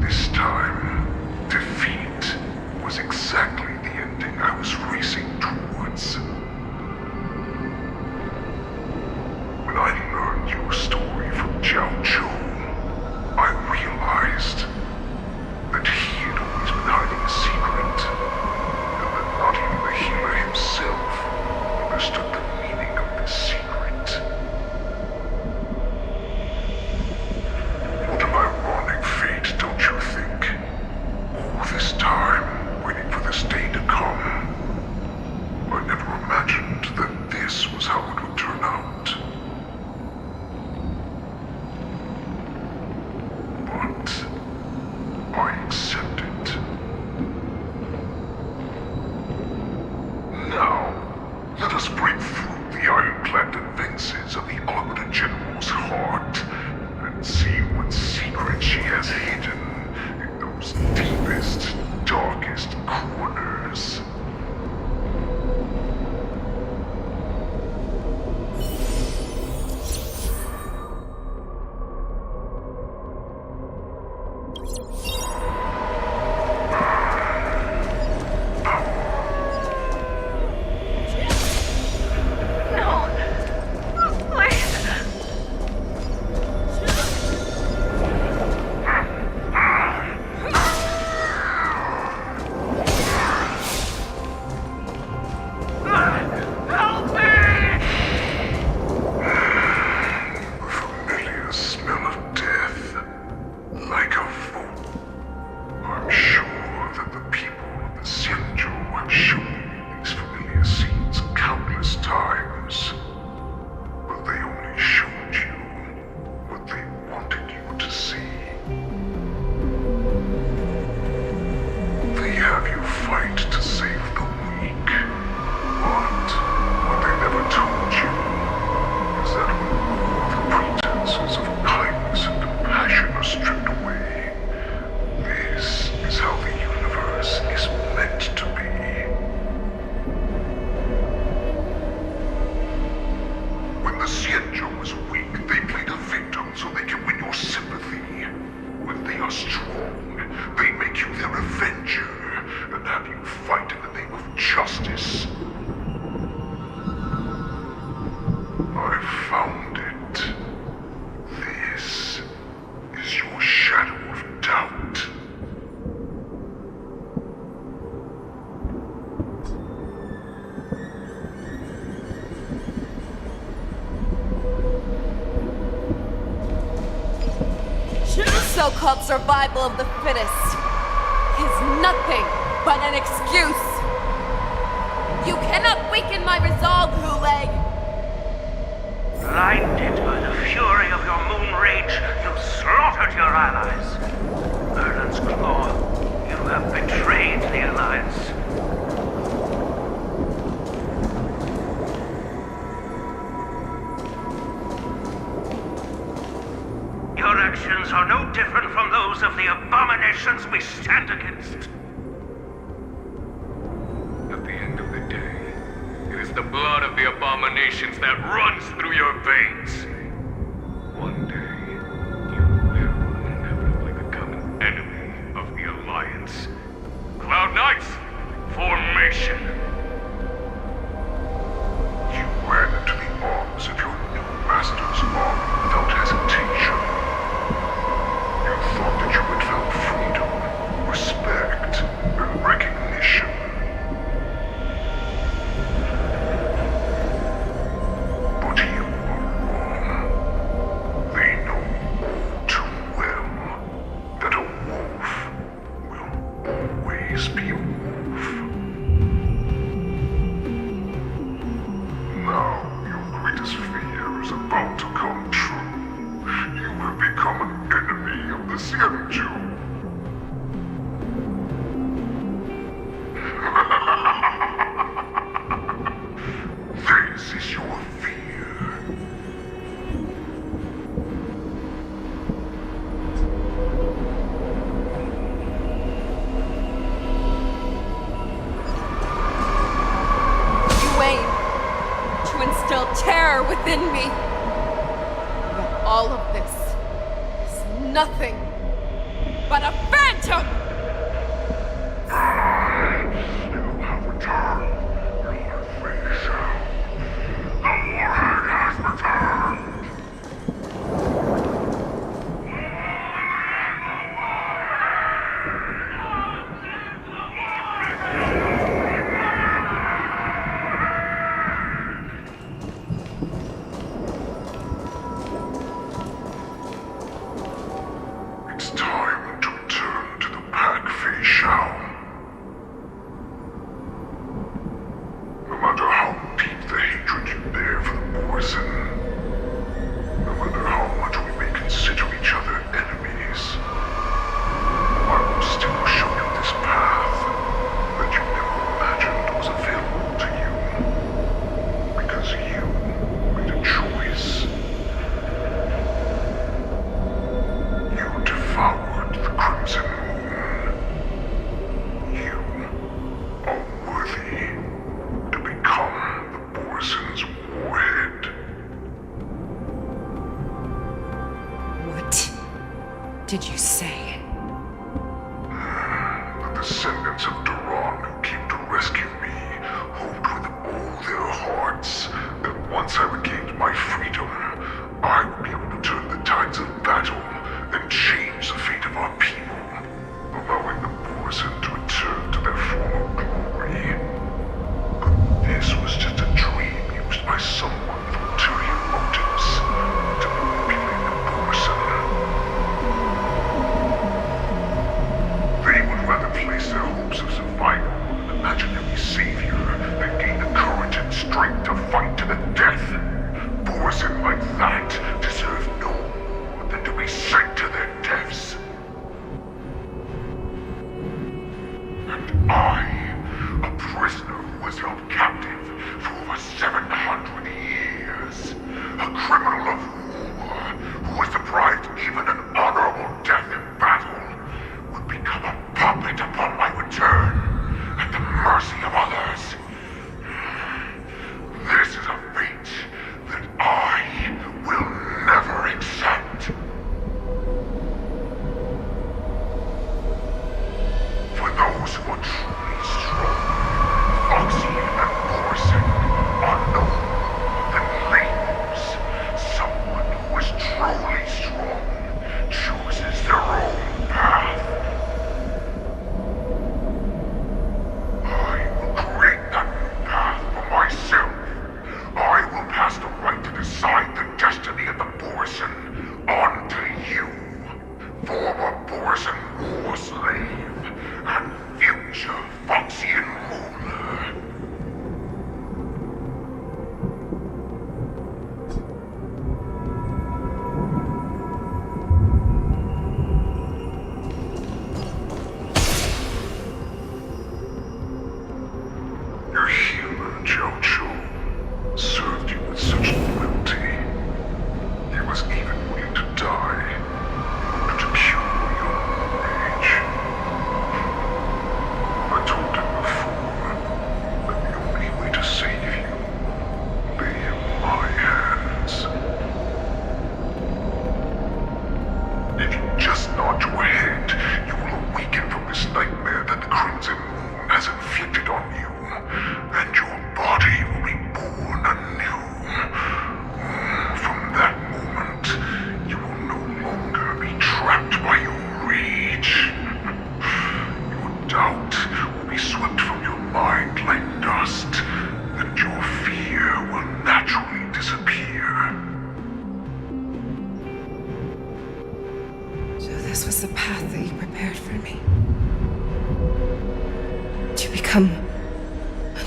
This time, defeat was exactly the ending I was racing towards. When I learned your story from Xianzhou, I realized that he had always been hiding a secret, and that not even the healer himself understood the meaning of this secret. What an ironic fate, don't you think? All this time, waiting for this day to come. I never imagined have you fight in the name of justice. I found it. This is your shadow of doubt. So-called survival of the fittest is nothing but an excuse. You cannot weaken my resolve, Huleg. Blinded by the fury of your moon rage, you slaughtered your allies. Erlen's Claw, you have betrayed the Alliance. Your actions are no different from those of the abominations we stand against. At the end of the day, it is the blood of the abominations that runs through your veins. One day, you will inevitably become an enemy of the Alliance. Cloud Knights, formation! You ran into the arms of your new master's army without hesitation. You thought that you had found freedom, respect, and recognition. But you were wrong. They know all too well that a wolf will always be a wolf. Now your greatest fear is about to come true. You have become an enemy of the Xianzhou. This is your fear. You aim to instill terror within me. But all of this is nothing but a phantom! You have returned, Lord Xianzhou. The warhead has returned. It's time to return to the pack, Fei Shao. No matter how deep the hatred you bear for the Borson, no matter how much we may consider each other enemies, I will still show you this path that you never imagined was available to you. Because you made a choice. You devoured the Crimson Moon. You are worthy to become the Borson's warhead. What did you say? The descendants of Duran who came to rescue me hoped with all their hearts that once I regained my freedom, I would be able to turn the tides of battle and change the fate of our people, allowing the Borson to return to their former glory. But this was just a dream used by someone with ulterior motives to manipulate the Borson.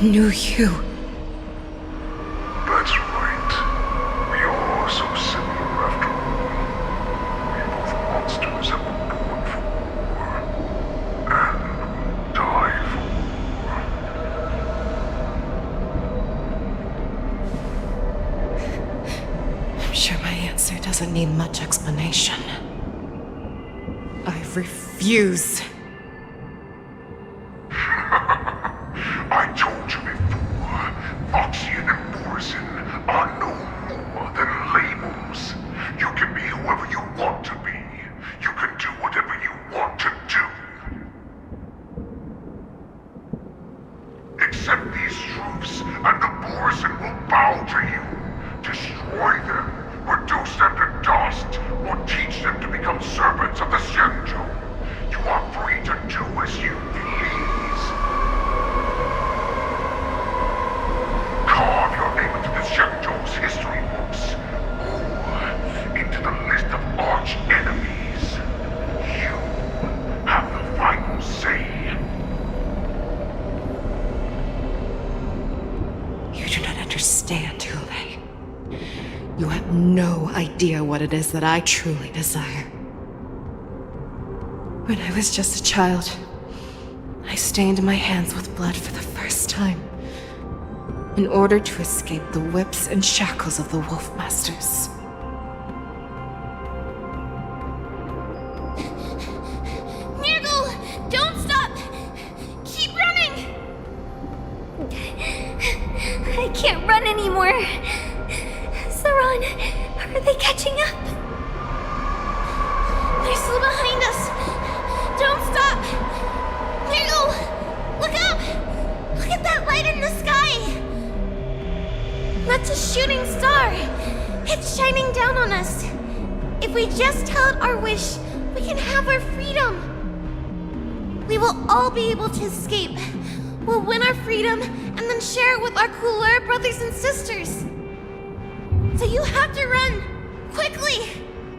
knew you. That's right. We are so similar after all. We're both monsters and were born for war. And die for war. I'm sure my answer doesn't need much explanation. I refuse. I told you before, Foxian and Borison are no more than labels. You can be whoever you want to be. You can do whatever you want to do. Accept these truths, and the Borison will bow to you. Destroy them, reduce them to dust, or teach them to become servants of the Xianzhou. You are free to do as you please. Carve your name into the Xianzhou's history books, or into the list of arch enemies. You have the final say. You do not understand, Hule. You have no idea what it is that I truly desire. When I was just a child, I stained my hands with blood for the first time, in order to escape the whips and shackles of the Wolf Masters. Nirgal, don't stop! Keep running! I can't run anymore. Saran, are they catching up? They're still behind us. Don't stop! Nirgal, look up! Look at that light in the sky! That's a shooting star. It's shining down on us. If we just tell it our wish, we can have our freedom. We will all be able to escape. We'll win our freedom and then share it with our cooler brothers and sisters. So you have to run! Quickly!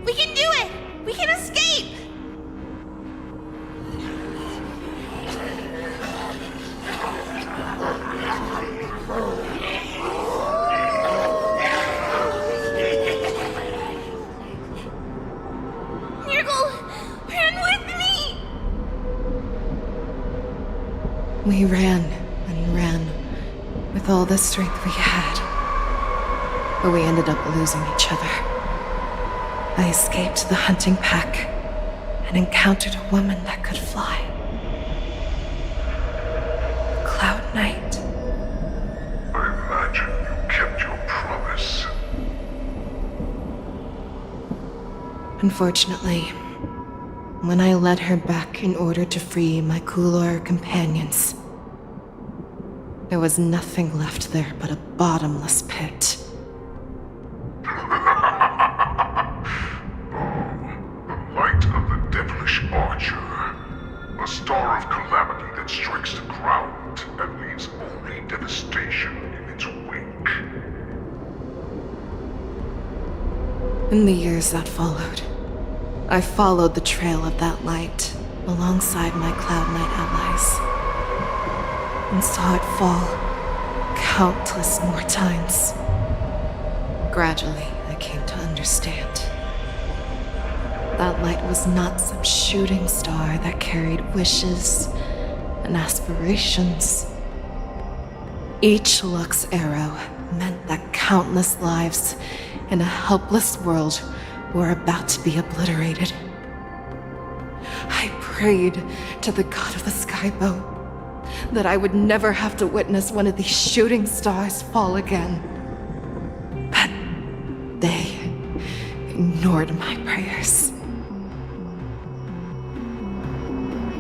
We can do it! We can escape! Nirgal! Run with me! We ran and ran with all the strength we had. But we ended up losing each other. I escaped the hunting pack and encountered a woman that could fly. Cloud Knight. I imagine you kept your promise. Unfortunately, when I led her back in order to free my Kulor companions, there was nothing left there but a bottomless pit. Archer, a star of calamity that strikes the ground and leaves only devastation in its wake. In the years that followed, I followed the trail of that light alongside my Cloud Knight allies, and saw it fall countless more times. Gradually, I came to understand. That light was not some shooting star that carried wishes and aspirations. Each Lux arrow meant that countless lives in a helpless world were about to be obliterated. I prayed to the god of the skybow that I would never have to witness one of these shooting stars fall again. But they ignored my prayers.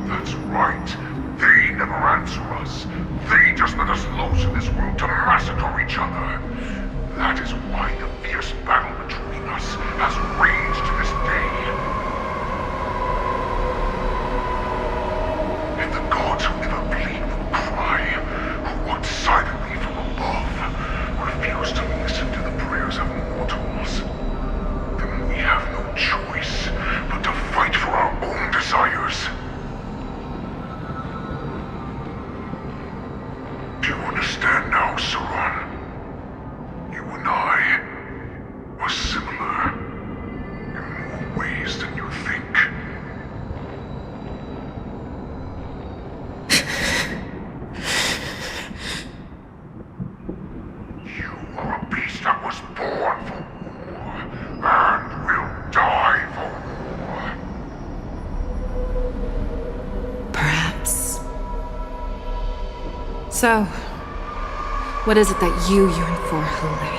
That's right. They never answer us. They just let us loose in this world to massacre each other. That is why the fierce battle between us has raged to this day. And the gods who never plead will cry, who walk silently from above, refuse to listen to the prayers of mortals. Then we have no choice but to fight for our own desires. know, Saran. You and I are similar in more ways than you think. You are a beast that was born for war and will die for war. Perhaps. So, what is it that you yearn for, Hule?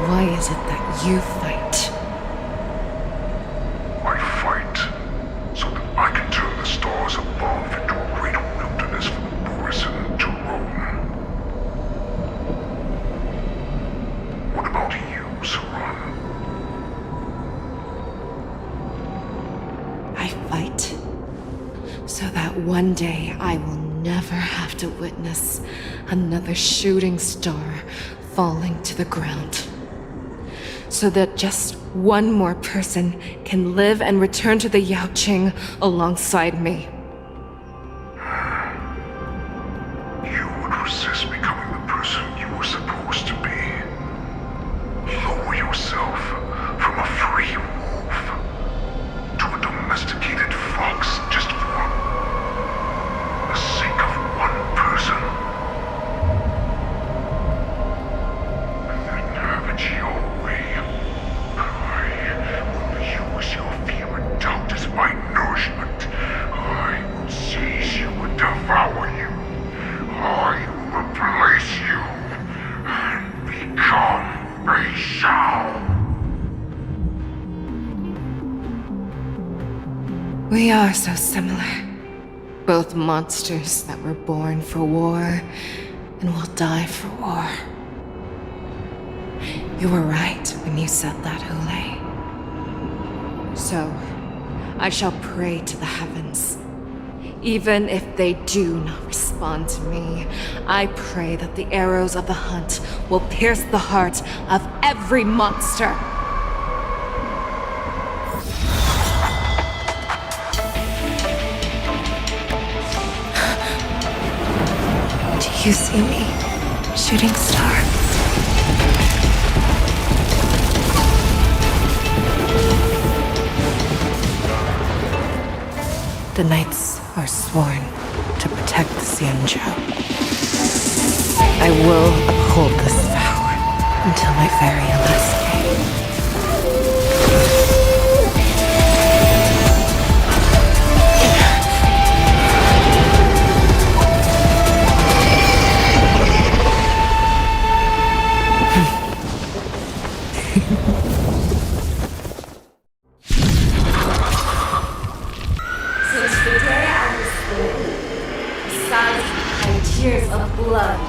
Why is it that you fight? I fight so that I can turn the stars above into a great wilderness for the Borisin to roam. What about you, Saran? I fight so that one day I will never have to witness another shooting star falling to the ground. So that just one more person can live and return to the Yaoqing alongside me. You would resist becoming the person you were supposed to be. Lower yourself from a free wolf to a domesticated fox just for the sake of one person. And then have it your way. I will use your fear and doubt as my nourishment. I will seize you and devour you. I will replace you and become a Xiao. We are so similar. Both monsters that were born for war and will die for war. You were right when you said that, Hule. So, I shall pray to the heavens. Even if they do not respond to me, I pray that the arrows of the hunt will pierce the heart of every monster. Do you see me, shooting star? The knights are sworn to protect the Xianzhou. I will uphold this vow until my very last day. Since the day I was born, besides and tears of blood,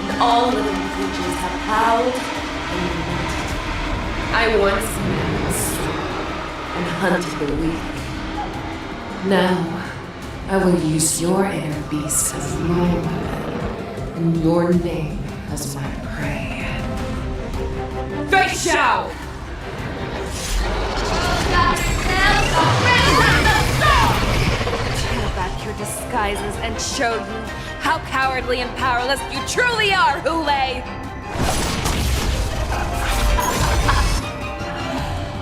and all living creatures have howled and lamented. I once menaced and hunted the weak. Now, I will use your air beast as my weapon, and your name as my prey. Fei Xiao! Tear back your disguises and show you how cowardly and powerless you truly are, Hule!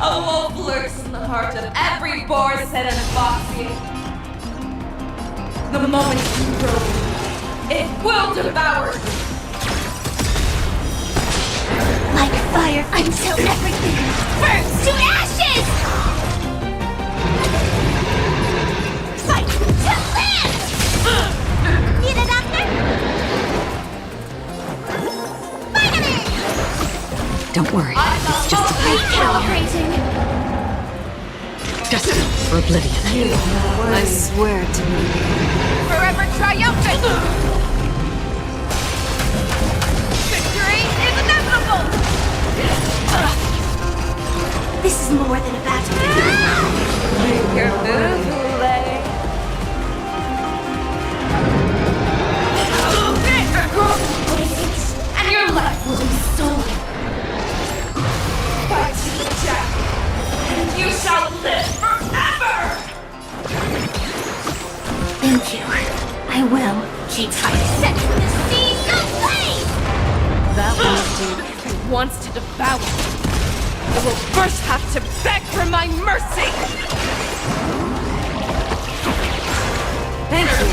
A wolf lurks in the heart of every Borisin and Foxy. The moment you grow, it will devour you. Like fire until everything burns to ashes! Fight to live! Need a doctor? Finally! Don't worry, it's just a Recalibrating. destined for oblivion. I swear to me. Forever triumphant! Victory is inevitable! This is more than a battle. Your move, Hule. And your life will be stolen. Fight to the death, and you shall live forever! Thank you. I will keep fighting. That won't do. If it wants to devour, it will first have to beg for my mercy! Thank you.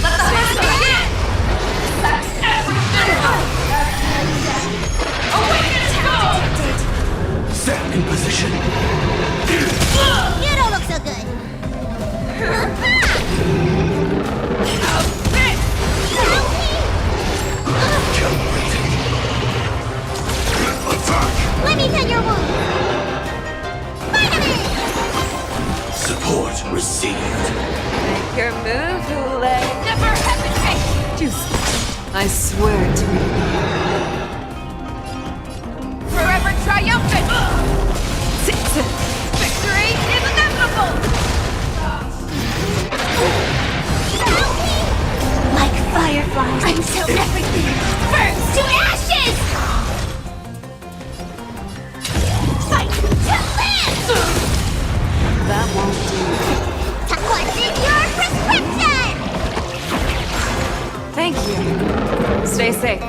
Let the hunt begin! That's everything! Awaken go! Stand in position. You don't look so good. Let me tend your wound. Finally! Support received. Make your move, Hule. Never hesitate! Juice. I swear to you. Forever triumphant! Victory is inevitable! Like fireflies until everything burns to ashes! Fight to live! That won't do. What's in your prescription? Thank you. Stay safe.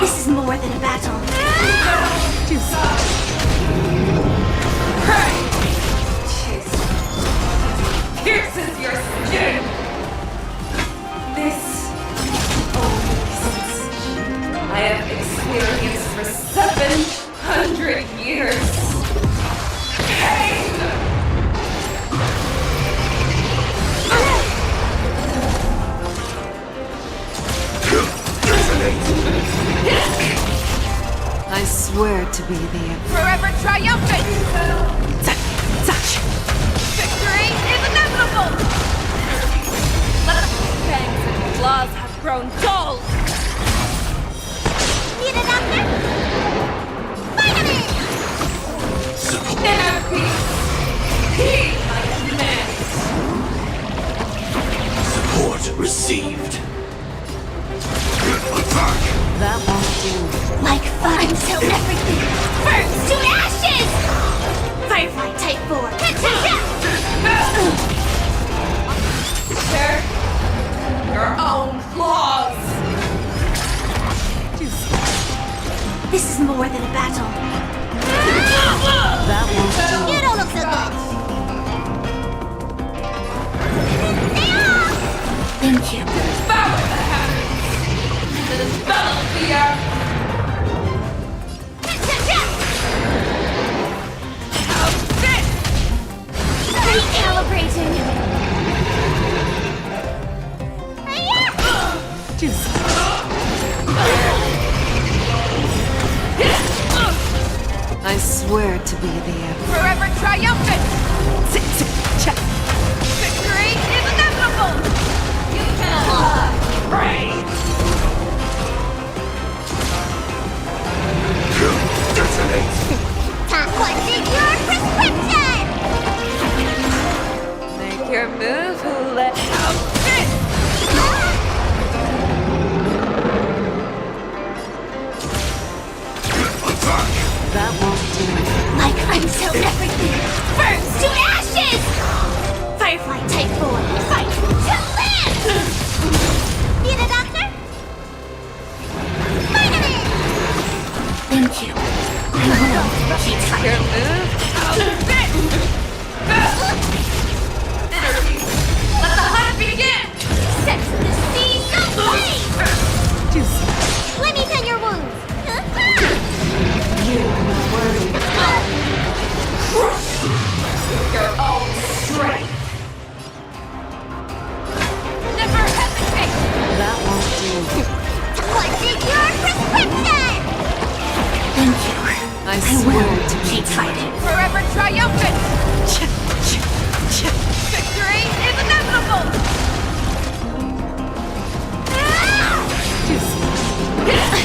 This is more than a battle. Pierces your skin! This I have experienced for 700 years. Pain! I swear to be the Forever triumphant! touch. Victory is inevitable! Let the fangs and claws have grown dull. Need a doctor? Finally! Inner peace! Heed my command! Support received. That won't do. Like fire until everything burns to ashes! Firefly Type 4. Share your own flaws! This is more than a battle. That won't do. You don't look so good. Thank you. Devour the habits! Envelop the earth! Recalibrating. I swear to be the Forever triumphant! Victory is inevitable! You cannot pray! What's in your prescription? Make your move, Hule. That won't do. Like until everything burns to ashes! Firefly Type 4. Fight to live! Need a doctor? Finally! Thank you. Make your move. Let the hunt begin! Set the seas aflame! Let me tend your wounds. You are worthy. Your own strength! Never hesitate! That won't do. What's in your prescription? Thank you. I swear to Keep fighting. Forever triumphant! Victory is inevitable!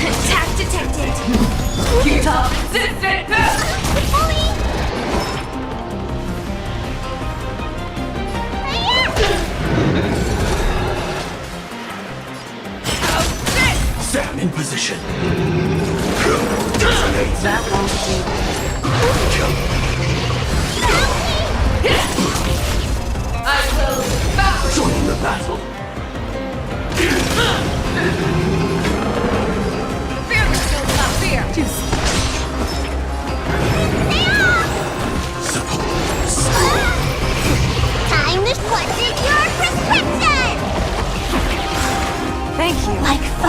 Attack detected. Utah resistant! Fully. Stand in position. That won't do. I will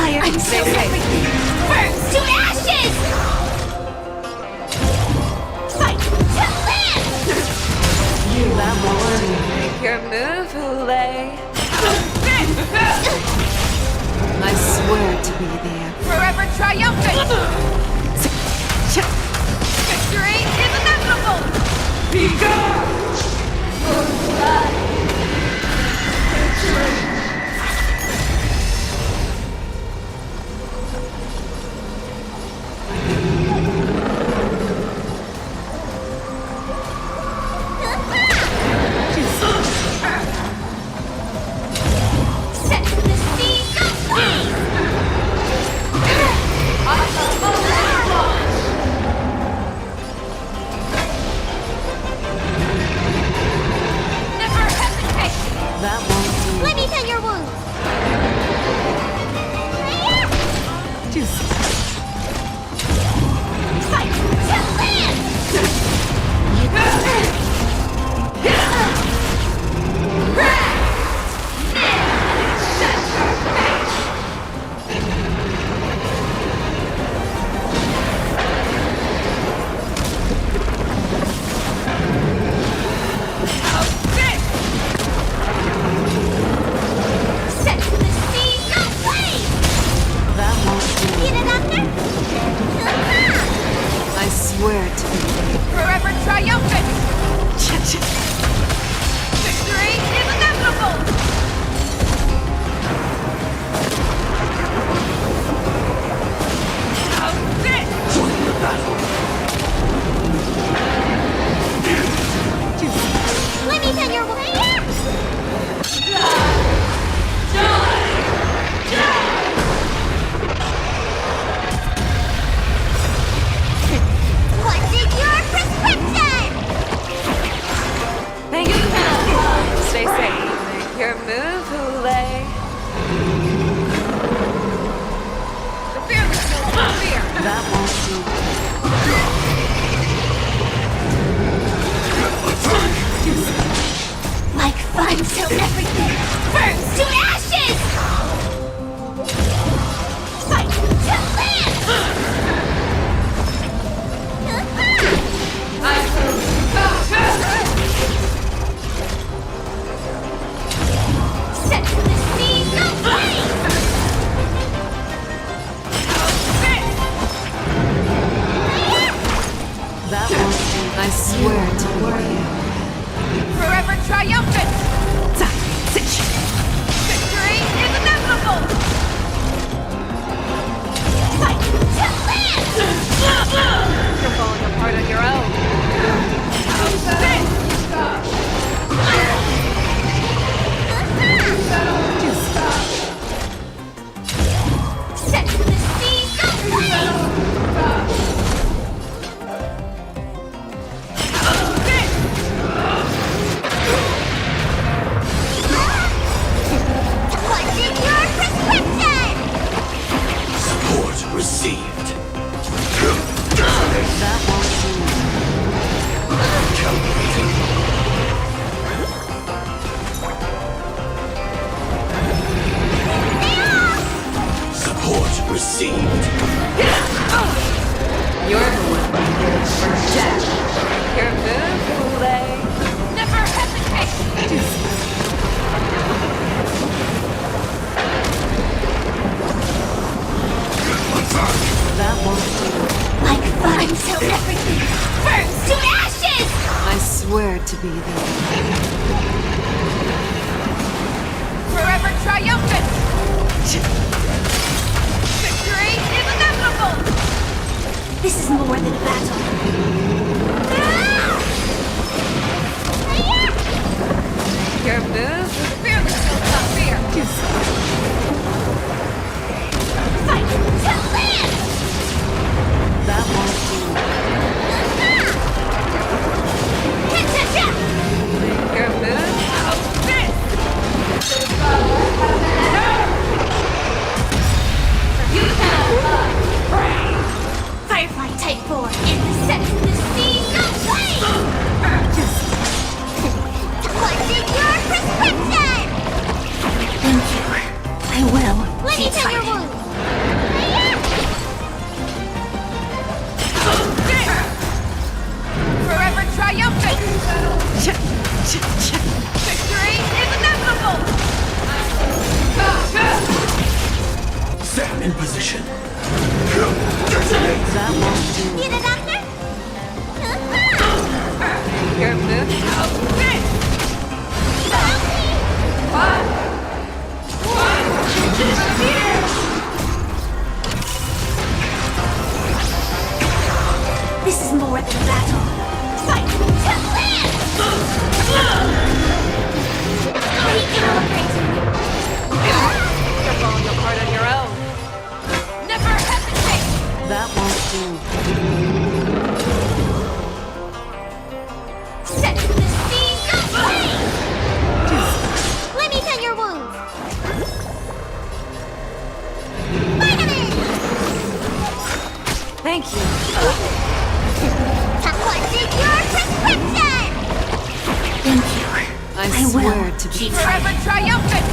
fire until everything burns to ashes! Fight to live! You that one. Make your move, Hule. I swear to be there. Forever triumphant! Victory is inevitable! Be gone! Let me tend your wounds! Fight to live! Set the scene ablaze! That won't do. Get it under? I swear to be there. Forever triumphant! Victory is inevitable! Join the battle. Let me tend your wounds! What's in your prescription? Thank you, Cal. Stay safe. Make your move, Hule. The fearless knows no fear! That won't do. Like fun till everything burns to ashes! Fight to live! Set the scene ablaze! That won't do. I swear to be there. Forever triumphant! Victory is inevitable! Fight to live! You're falling apart on your own. Set the scene ablaze! What's in your prescription? Support received. That won't do. Calculating. Support received. You're the one for death. Make your move, Hule. Never hesitate! That won't do. Like fun until everything burns to ashes! I swear to be there. Forever triumphant! Victory is inevitable! This is more than a battle. Your move. Fearless knows no fear! Fight to live! That won't do. Make your move. You cannot Firefly Type 4 in the set the scene ablaze! What's in your prescription? Thank you. I will. Let me tell your wounds. Victory is inevitable! Sam in position. That won't do. Need a doctor? Your move? This is more than battle. Fight to land! Recalibrating. You're falling apart on your own. Never hesitate! That won't do. Set to the seas of pain! Let me tend your wounds. Vitamin! Thank you. What's in your prescription? Thank you. I swear to be Forever triumphant!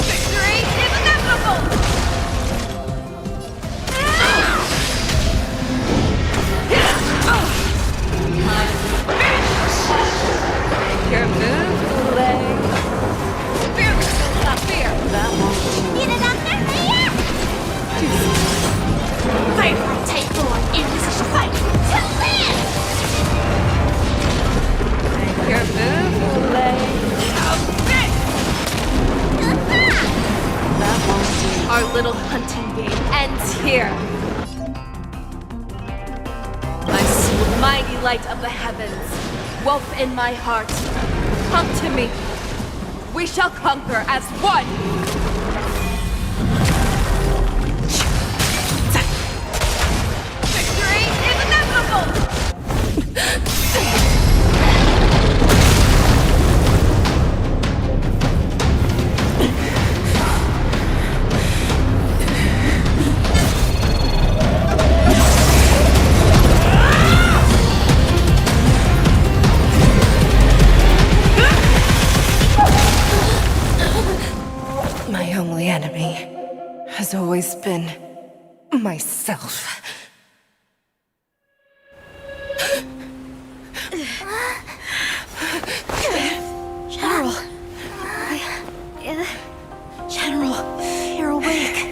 Victory is inevitable! Your move, Boulay. Fear will not fear. That won't do. Need a doctor? Yeah! Favorite hateful in position fight to land! Your move, Boulay. That won't do. Our little hunting game ends here. My sweet mighty light of the heavens, wolf in my heart, come to me. We shall conquer as one. Victory is inevitable! My only enemy has always been myself. General. General, you're awake.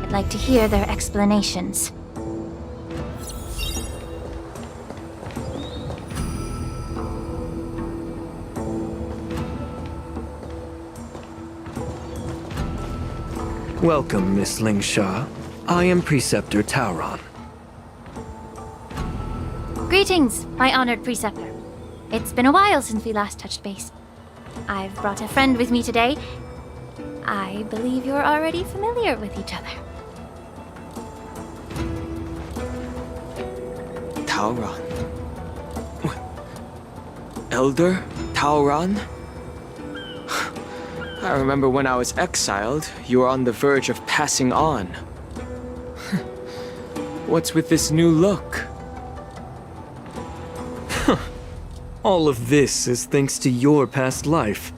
I'd like to hear their explanations. Welcome, Miss Lingsha. I am Preceptor Tauron. Greetings, my honored preceptor. It's been a while since we last touched base. I've brought a friend with me today. I believe you're already familiar with each other. Tauron? Elder Tauron? I remember when I was exiled, you were on the verge of passing on. What's with this new look? All of this is thanks to your past life.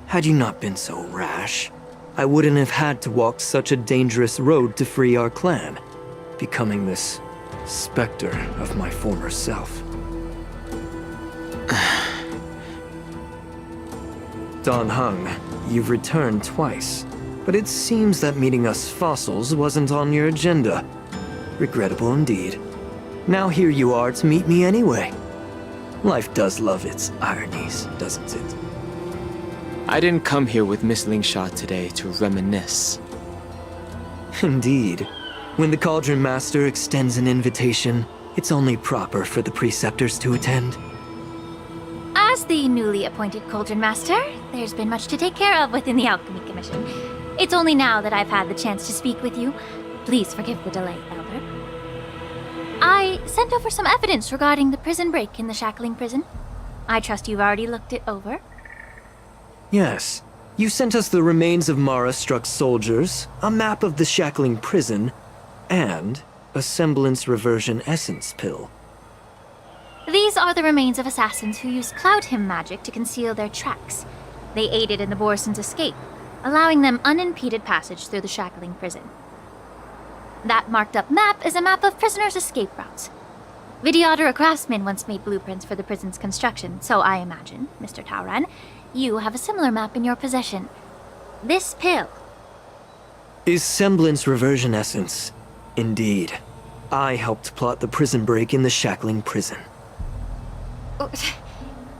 Had you not been so rash, I wouldn't have had to walk such a dangerous road to free our clan, becoming this specter of my former self. Dan Heng, you've returned twice, but it seems that meeting us fossils wasn't on your agenda. Regrettable indeed. Now here you are to meet me anyway. Life does love its ironies, doesn't it? I didn't come here with Miss Lingsha today to reminisce. Indeed. When the Cauldron Master extends an invitation, it's only proper for the preceptors to attend. As the newly appointed Cauldron Master, there's been much to take care of within the Alchemy Commission. It's only now that I've had the chance to speak with you. Please forgive the delay, Elder. I sent over some evidence regarding the prison break in the Shackling prison. I trust you've already looked it over. Yes. You sent us the remains of Mara-struck soldiers, a map of the Shackling prison, and a semblance reversion essence pill. These are the remains of assassins who used Cloud Hymn magic to conceal their tracks. They aided in the Borison's escape, allowing them unimpeded passage through the Shackling prison. That marked-up map is a map of prisoners' escape routes. Vidyadhara craftsmen once made blueprints for the prison's construction, so I imagine, Mr. Tauran, you have a similar map in your possession. This pill is semblance reversion essence. Indeed. I helped plot the prison break in the Shackling prison.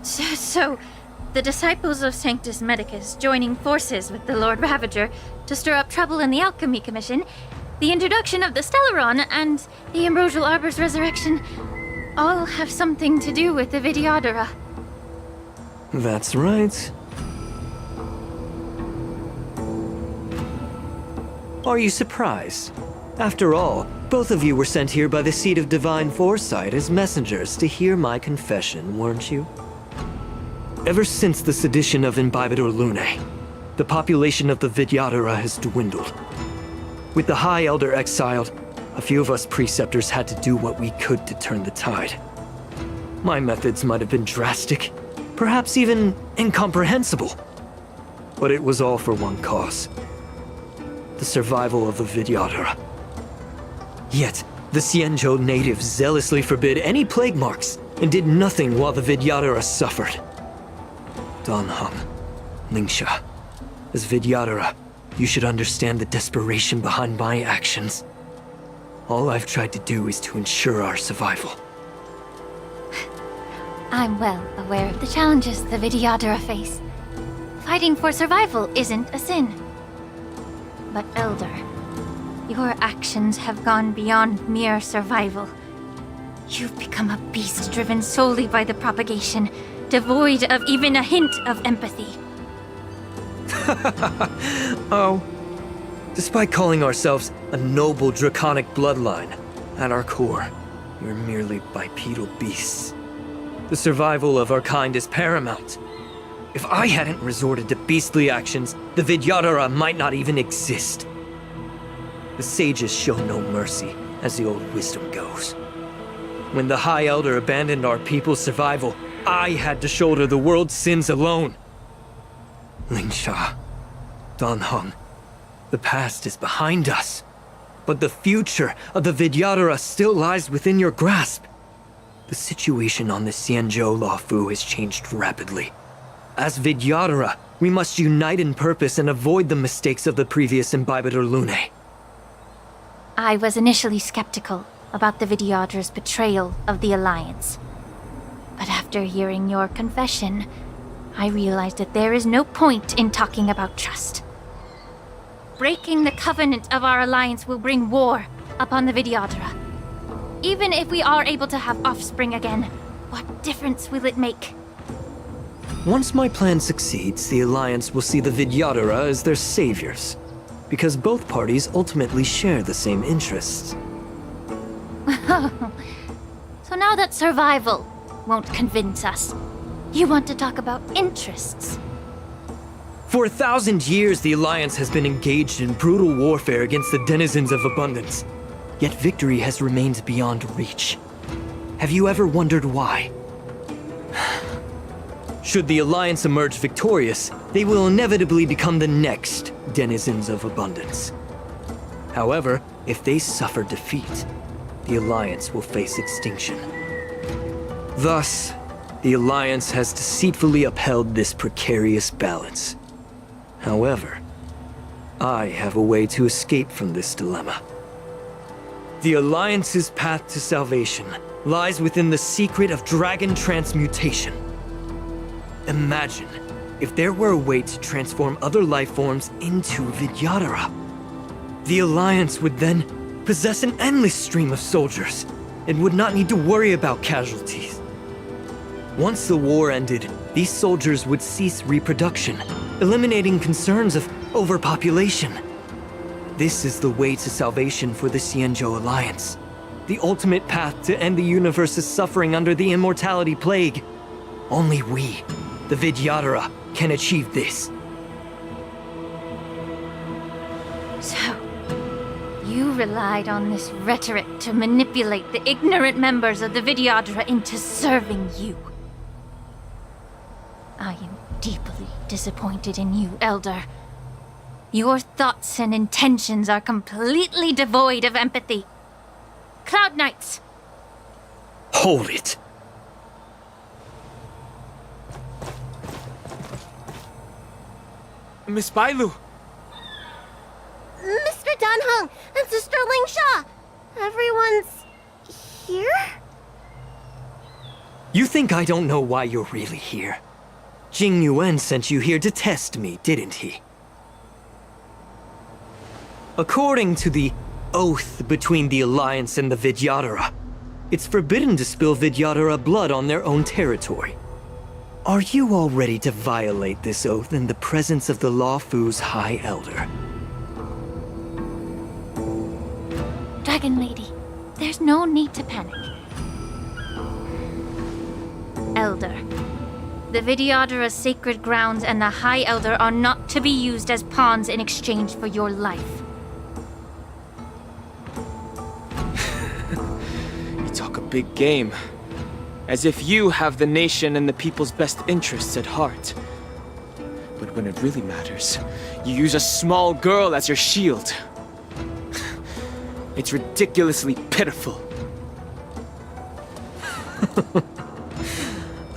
So, the disciples of Sanctus Medicus joining forces with the Lord Ravager to stir up trouble in the Alchemy Commission, the introduction of the Stellaron, and the Ambrosial Arbor's resurrection all have something to do with the Vidyadhara. That's right. Are you surprised? After all, both of you were sent here by the Seat of Divine Foresight as messengers to hear my confession, weren't you? Ever since the sedition of Imbibitor Lunae, the population of the Vidyadhara has dwindled. With the High Elder exiled, a few of us preceptors had to do what we could to turn the tide. My methods might have been drastic, perhaps even incomprehensible. But it was all for one cause. The survival of the Vidyadhara. Yet, the Xianzhou natives zealously forbid any plague marks and did nothing while the Vidyadhara suffered. Danheng, Lingsha, as Vidyadhara, you should understand the desperation behind my actions. All I've tried to do is to ensure our survival. I'm well aware of the challenges the Vidyadhara face. Fighting for survival isn't a sin. But Elder, your actions have gone beyond mere survival. You've become a beast driven solely by the propagation, devoid of even a hint of empathy. Oh. Despite calling ourselves a noble draconic bloodline, at our core, we're merely bipedal beasts. The survival of our kind is paramount. If I hadn't resorted to beastly actions, the Vidyadhara might not even exist. The sages show no mercy, as the old wisdom goes. When the High Elder abandoned our people's survival, I had to shoulder the world's sins alone. Lingsha, Danheng, the past is behind us, but the future of the Vidyadhara still lies within your grasp. The situation on the Xianzhou Luofu has changed rapidly. As Vidyadhara, we must unite in purpose and avoid the mistakes of the previous Imbibitor Lunae. I was initially skeptical about the Vidyadhara's betrayal of the Alliance. But after hearing your confession, I realized that there is no point in talking about trust. Breaking the covenant of our alliance will bring war upon the Vidyadhara. Even if we are able to have offspring again, what difference will it make? Once my plan succeeds, the Alliance will see the Vidyadhara as their saviors, because both parties ultimately share the same interests. So now that survival won't convince us, you want to talk about interests? For 1,000 years, the Alliance has been engaged in brutal warfare against the denizens of abundance. Yet victory has remained beyond reach. Have you ever wondered why? Should the Alliance emerge victorious, they will inevitably become the next denizens of abundance. However, if they suffer defeat, the Alliance will face extinction. Thus, the Alliance has deceitfully upheld this precarious balance. However, I have a way to escape from this dilemma. The Alliance's path to salvation lies within the secret of dragon transmutation. Imagine if there were a way to transform other life forms into Vidyadhara. The Alliance would then possess an endless stream of soldiers and would not need to worry about casualties. Once the war ended, these soldiers would cease reproduction, eliminating concerns of overpopulation. This is the way to salvation for the Xianzhou Alliance. The ultimate path to end the universe's suffering under the immortality plague. Only we, the Vidyadhara, can achieve this. So, you relied on this rhetoric to manipulate the ignorant members of the Vidyadhara into serving you. I am deeply disappointed in you, Elder. Your thoughts and intentions are completely devoid of empathy. Cloud Knights! Hold it! Miss Bailu! Mr. Dunhung and Sister Lingsha! Everyone's here? You think I don't know why you're really here? Jing Yuan sent you here to test me, didn't he? According to the oath between the Alliance and the Vidyadhara, it's forbidden to spill Vidyadhara blood on their own territory. Are you all ready to violate this oath in the presence of the Luofu's High Elder? Dragon Lady, there's no need to panic. Elder, the Vidyadhara's sacred grounds and the High Elder are not to be used as pawns in exchange for your life. Talk a big game. As if you have the nation and the people's best interests at heart. But when it really matters, you use a small girl as your shield. It's ridiculously pitiful.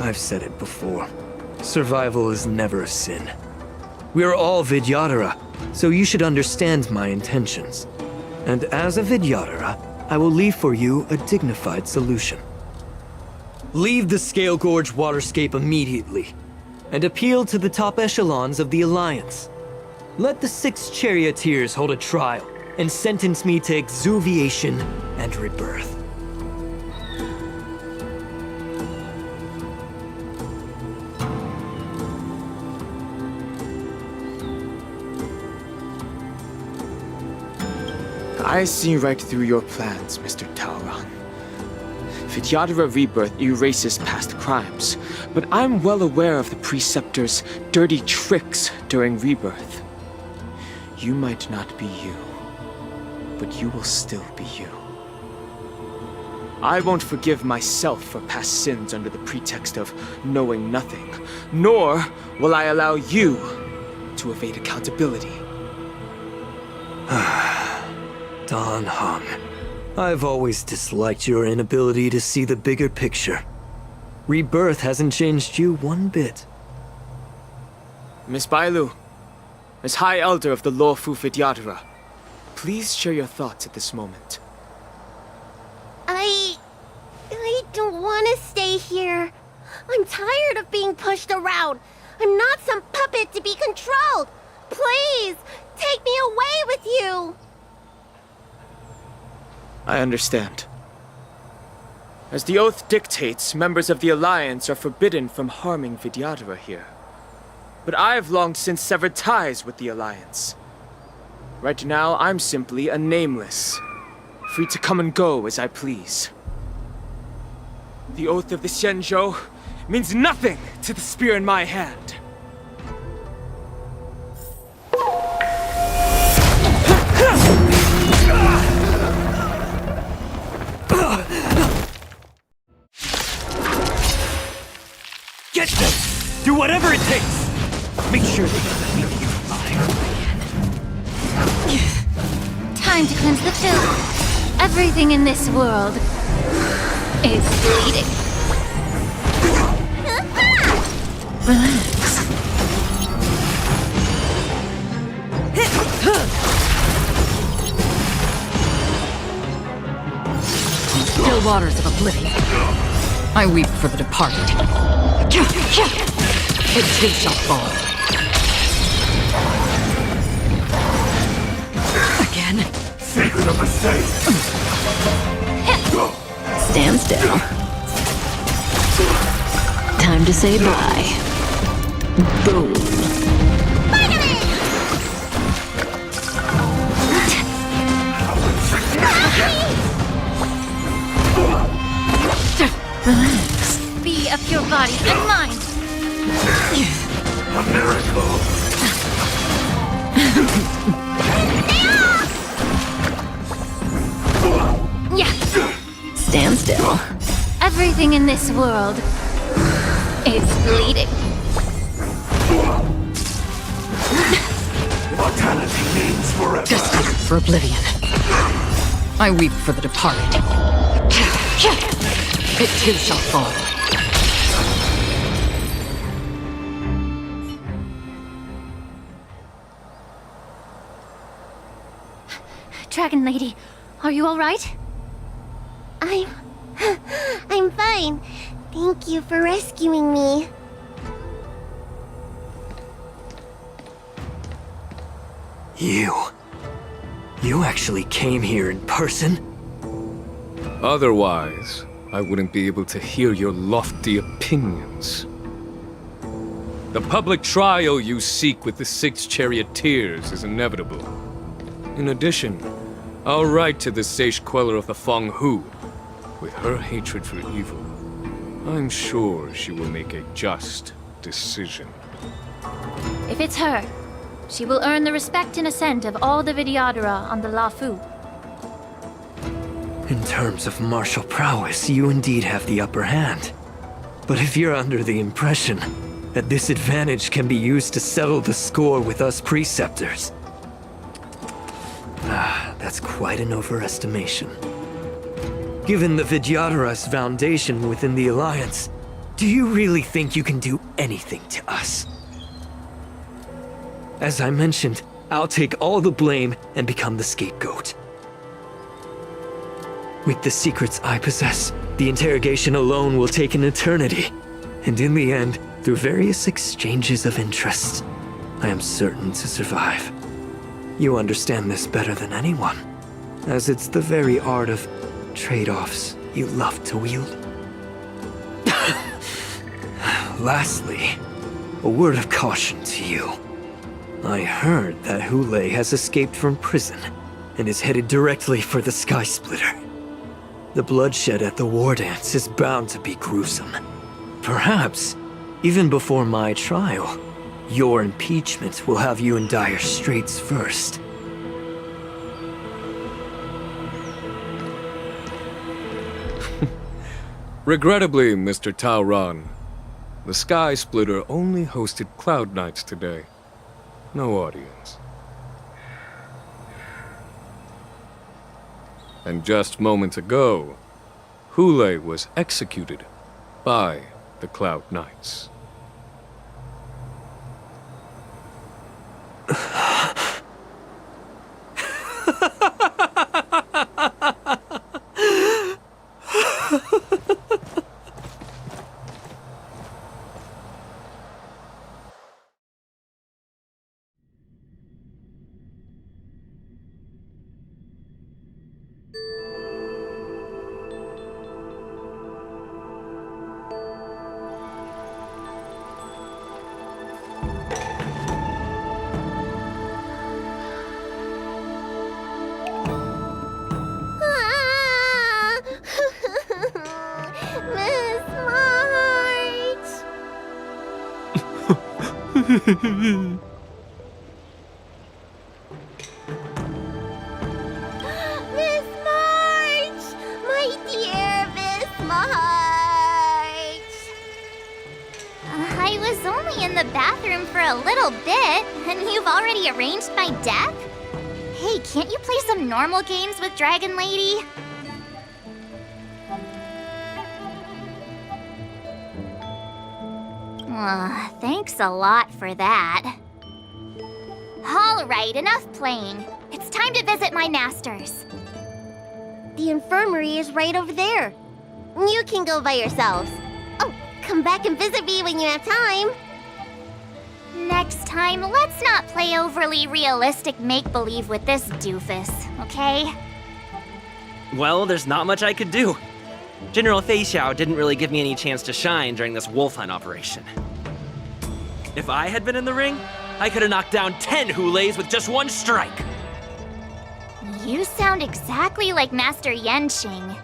I've said it before. Survival is never a sin. We're all Vidyadhara, so you should understand my intentions. And as a Vidyadhara, I will leave for you a dignified solution. Leave the Scale Gorge waterscape immediately, and appeal to the top echelons of the Alliance. Let the 6 charioteers hold a trial, and sentence me to exuviation and rebirth. I see right through your plans, Mr. Taoran. Vidyadhara Rebirth erases past crimes, but I'm well aware of the Preceptor's dirty tricks during Rebirth. You might not be you, but you will still be you. I won't forgive myself for past sins under the pretext of knowing nothing, nor will I allow you to evade accountability. Dan Heng, I've always disliked your inability to see the bigger picture. Rebirth hasn't changed you one bit. Miss Bailu, as High Elder of the Luofu Vidyadhara, please share your thoughts at this moment. I don't want to stay here. I'm tired of being pushed around. I'm not some puppet to be controlled. Please, take me away with you. I understand. As the oath dictates, members of the Alliance are forbidden from harming Vidyadhara here. But I've long since severed ties with the Alliance. Right now, I'm simply a nameless, free to come and go as I please. The oath of the Xianzhou means nothing to the spear in my hand. Get them! Do whatever it takes! Make sure they let me be alive. Time to cleanse the filth. Everything in this world is bleeding. Relax. slaughters of oblivion. I weep for the departed. It too shall fall. Again? Secret of a safe. Stand still. Time to say bye. Boom. Relax. Be of your body and mind. A miracle. Yeah. Stand still. Everything in this world is bleeding. Mortality means forever. Destined for oblivion. I weep for the departed. It too shall fall. Dragon Lady, are you all right? I'm fine. Thank you for rescuing me. You actually came here in person? Otherwise, I wouldn't be able to hear your lofty opinions. The public trial you seek with the 6 charioteers is inevitable. In addition, I'll write to the sage queller of the Feng Hu. With her hatred for evil, I'm sure she will make a just decision. If it's her, she will earn the respect and assent of all the Vidyadhara on the Lafu. In terms of martial prowess, you indeed have the upper hand. But if you're under the impression that this advantage can be used to settle the score with us preceptors, that's quite an overestimation. Given the Vidyadhara's foundation within the Alliance, do you really think you can do anything to us? As I mentioned, I'll take all the blame and become the scapegoat. With the secrets I possess, the interrogation alone will take an eternity. And in the end, through various exchanges of interest, I am certain to survive. You understand this better than anyone, as it's the very art of trade-offs you love to wield. Lastly, a word of caution to you. I heard that Hule has escaped from prison and is headed directly for the Sky Splitter. The bloodshed at the war dance is bound to be gruesome. Perhaps, even before my trial, your impeachment will have you in dire straits first. Regrettably, Mr. Taoran, the Sky Splitter only hosted Cloud Knights today. No audience. And just moments ago, Hule was executed by the Cloud Knights. Miss March! My dear Miss March! I was only in the bathroom for a little bit, and you've already arranged my death? Hey, can't you play some normal games with Dragon Lady? Thanks a lot for that. All right, enough playing. It's time to visit my masters. The infirmary is right over there. You can go by yourselves. Oh, come back and visit me when you have time. Next time, let's not play overly realistic make-believe with this doofus, okay? Well, there's not much I could do. General Fei Xiao didn't really give me any chance to shine during this wolf hunt operation. If I had been in the ring, I could have knocked down 10 Hulays with just one strike. You sound exactly like Master Yanqing.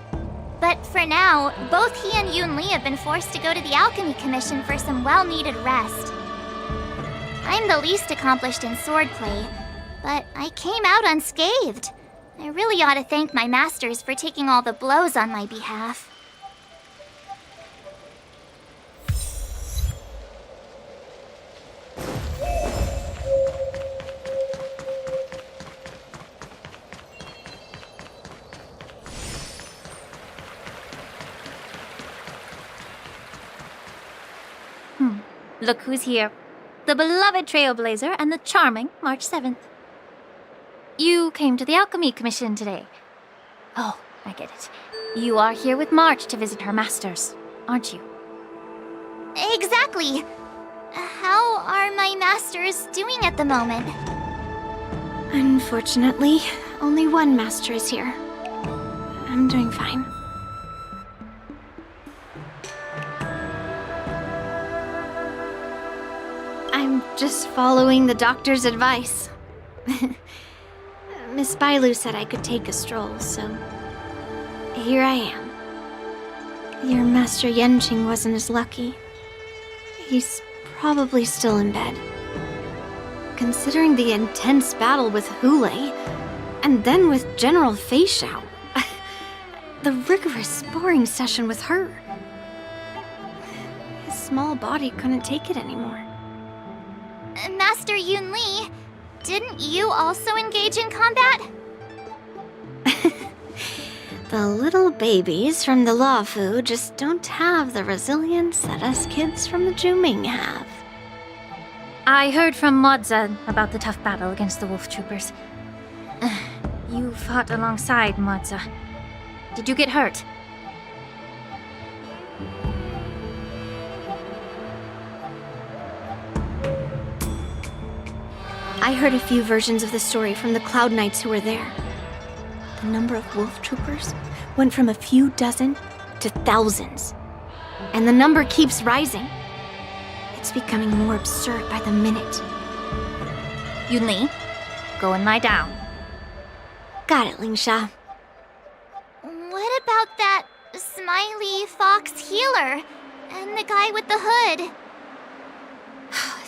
But for now, both he and Yun Li have been forced to go to the Alchemy Commission for some well-needed rest. I'm the least accomplished in swordplay, but I came out unscathed. I really ought to thank my masters for taking all the blows on my behalf. Look who's here. The beloved Trailblazer and the charming March 7th. You came to the Alchemy Commission today. Oh, I get it. You are here with March to visit her masters, aren't you? Exactly. How are my masters doing at the moment? Unfortunately, only one master is here. I'm doing fine. I'm just following the doctor's advice. Miss Bailu said I could take a stroll, so here I am. Your Master Yanqing wasn't as lucky. He's probably still in bed. Considering the intense battle with Hulei, and then with General Fei Xiao, the rigorous sparring session with her, his small body couldn't take it anymore. Master Yun Li, didn't you also engage in combat? The little babies from the Luofu just don't have the resilience that us kids from the Zhuming have. I heard from Moza about the tough battle against the wolf troopers. You fought alongside Moza. Did you get hurt? I heard a few versions of the story from the Cloud Knights who were there. The number of wolf troopers went from a few dozen to thousands. And the number keeps rising. It's becoming more absurd by the minute. Yun Li, go and lie down. Got it, Lingsha. What about that smiley fox healer and the guy with the hood?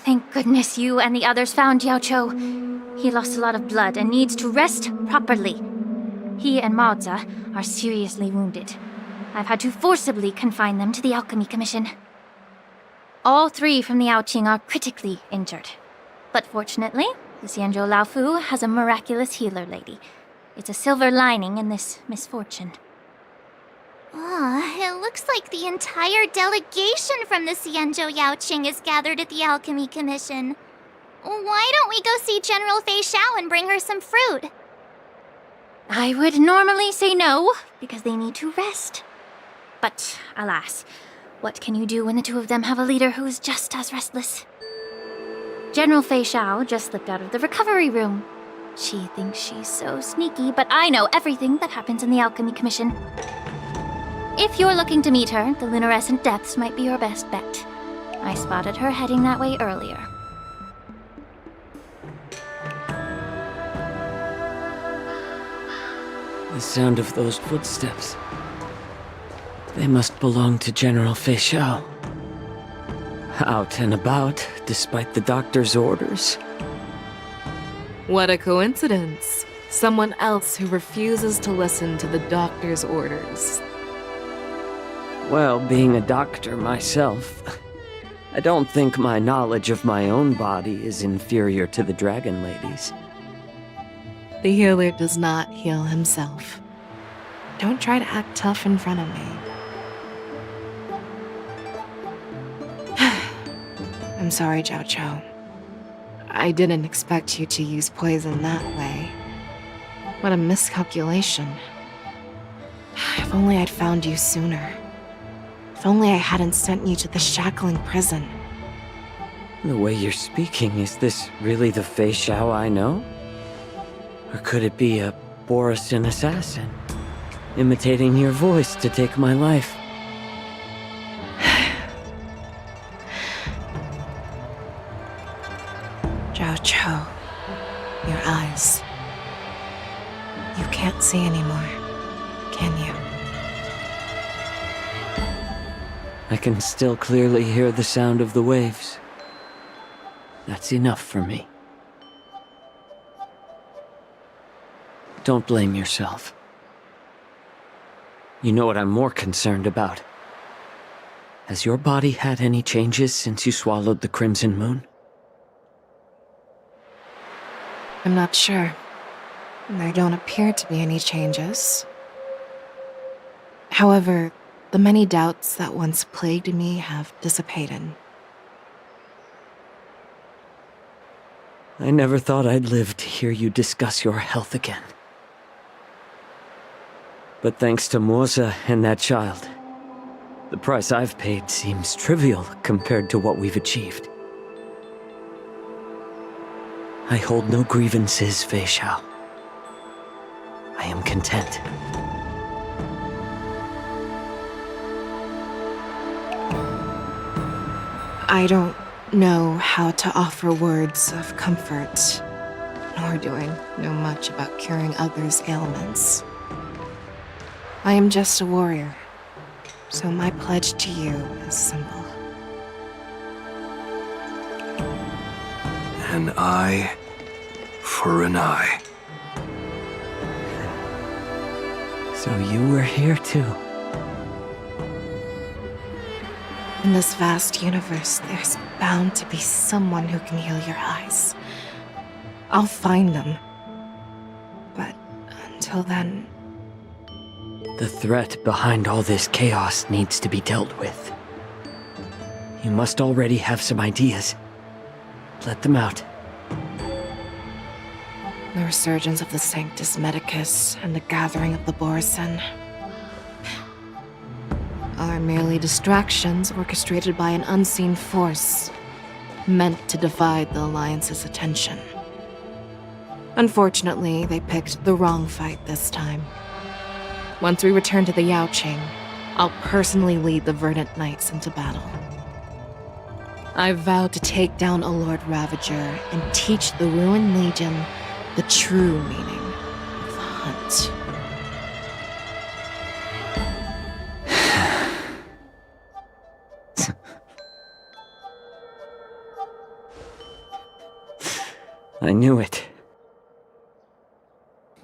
Thank goodness you and the others found Xiaoqiu. He lost a lot of blood and needs to rest properly. He and Maoza are seriously wounded. I've had to forcibly confine them to the Alchemy Commission. All three from the Yaoqing are critically injured. But fortunately, the Xianzhou Laofu has a miraculous healer lady. It's a silver lining in this misfortune. It looks like the entire delegation from the Xianzhou Yaoqing is gathered at the Alchemy Commission. Why don't we go see General Fei Xiao and bring her some fruit? I would normally say no, because they need to rest. But alas, what can you do when the two of them have a leader who's just as restless? General Fei Xiao just slipped out of the recovery room. She thinks she's so sneaky, but I know everything that happens in the Alchemy Commission. If you're looking to meet her, the luminescent depths might be your best bet. I spotted her heading that way earlier. The sound of those footsteps. They must belong to General Fei Xiao. Out and about, despite the doctor's orders. What a coincidence. Someone else who refuses to listen to the doctor's orders. Well, being a doctor myself, I don't think my knowledge of my own body is inferior to the Dragon Lady's. The healer does not heal himself. Don't try to act tough in front of me. I'm sorry, Xiaoqiu. I didn't expect you to use poison that way. What a miscalculation. If only I'd found you sooner. If only I hadn't sent you to the shackling prison. The way you're speaking, is this really the Fei Xiao I know? Or could it be a Borisin assassin, imitating your voice to take my life? Xianzhou, your eyes. You can't see anymore, can you? I can still clearly hear the sound of the waves. That's enough for me. Don't blame yourself. You know what I'm more concerned about? Has your body had any changes since you swallowed the Crimson Moon? I'm not sure. There don't appear to be any changes. However, the many doubts that once plagued me have dissipated. I never thought I'd live to hear you discuss your health again. But thanks to Morza and that child, the price I've paid seems trivial compared to what we've achieved. I hold no grievances, Fei Xiao. I am content. I don't know how to offer words of comfort, nor do I know much about curing others' ailments. I am just a warrior, so my pledge to you is simple. An eye for an eye. So you were here too. In this vast universe, there's bound to be someone who can heal your eyes. I'll find them. But until then... The threat behind all this chaos needs to be dealt with. You must already have some ideas. Let them out. The resurgence of the Sanctus Medicus and the gathering of the Borisin are merely distractions orchestrated by an unseen force, meant to divide the Alliance's attention. Unfortunately, they picked the wrong fight this time. Once we return to the Yaoqing, I'll personally lead the Verdant Knights into battle. I vowed to take down a Lord Ravager and teach the Ruined Legion the true meaning of the hunt. I knew it.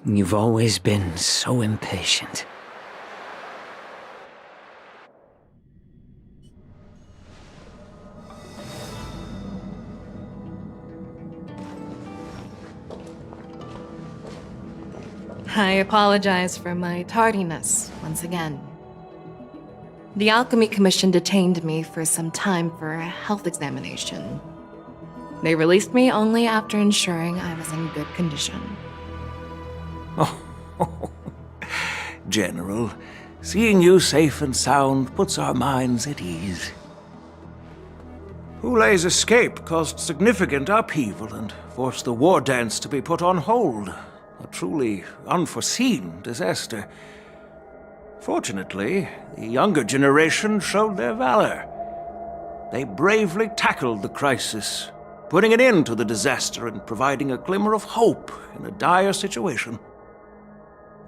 You've always been so impatient. I apologize for my tardiness once again. The Alchemy Commission detained me for some time for a health examination. They released me only after ensuring I was in good condition. Oh, General, seeing you safe and sound puts our minds at ease. Hulei's escape caused significant upheaval and forced the war dance to be put on hold. A truly unforeseen disaster. Fortunately, the younger generation showed their valor. They bravely tackled the crisis, putting an end to the disaster and providing a glimmer of hope in a dire situation.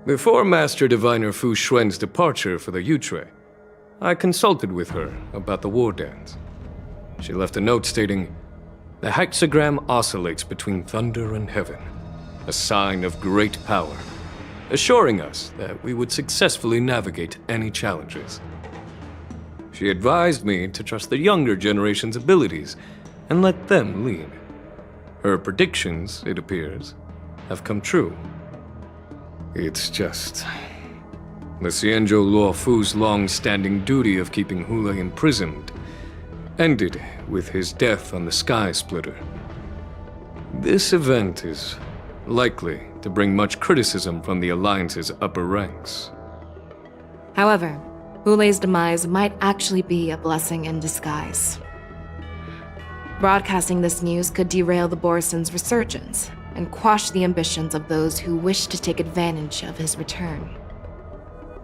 Before Master Diviner Fu Xuan's departure for the Yutre, I consulted with her about the war dance. She left a note stating, "The hexagram oscillates between thunder and heaven, a sign of great power, assuring us that we would successfully navigate any challenges." She advised me to trust the younger generation's abilities and let them lead. Her predictions, it appears, have come true. It's just... the Xianzhou Luofu's long-standing duty of keeping Hulei imprisoned ended with his death on the Sky Splitter. This event is likely to bring much criticism from the Alliance's upper ranks. However, Hulei's demise might actually be a blessing in disguise. Broadcasting this news could derail the Borison's resurgence and quash the ambitions of those who wish to take advantage of his return.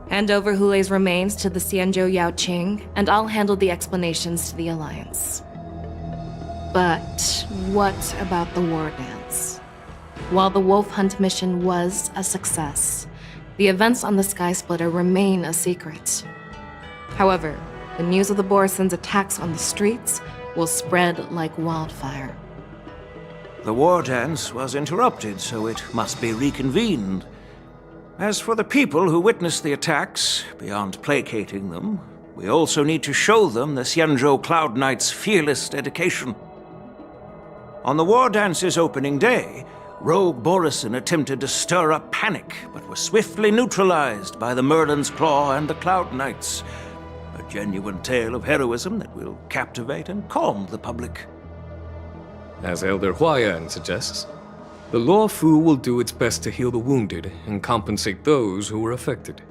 Hand over Hulei's remains to the Xianzhou Yaoqing, and I'll handle the explanations to the Alliance. But what about the war dance? While the Wolf Hunt mission was a success, the events on the Sky Splitter remain a secret. However, the news of the Borison's attacks on the streets will spread like wildfire. The war dance was interrupted, so it must be reconvened. As for the people who witnessed the attacks, beyond placating them, we also need to show them the Xianzhou Cloud Knight's fearless dedication. On the war dance's opening day, Rogue Borison attempted to stir up panic, but was swiftly neutralized by the Merlin's Claw and the Cloud Knights. A genuine tale of heroism that will captivate and calm the public. As Elder Huaiyan suggests, the Law Fu will do its best to heal the wounded and compensate those who were affected.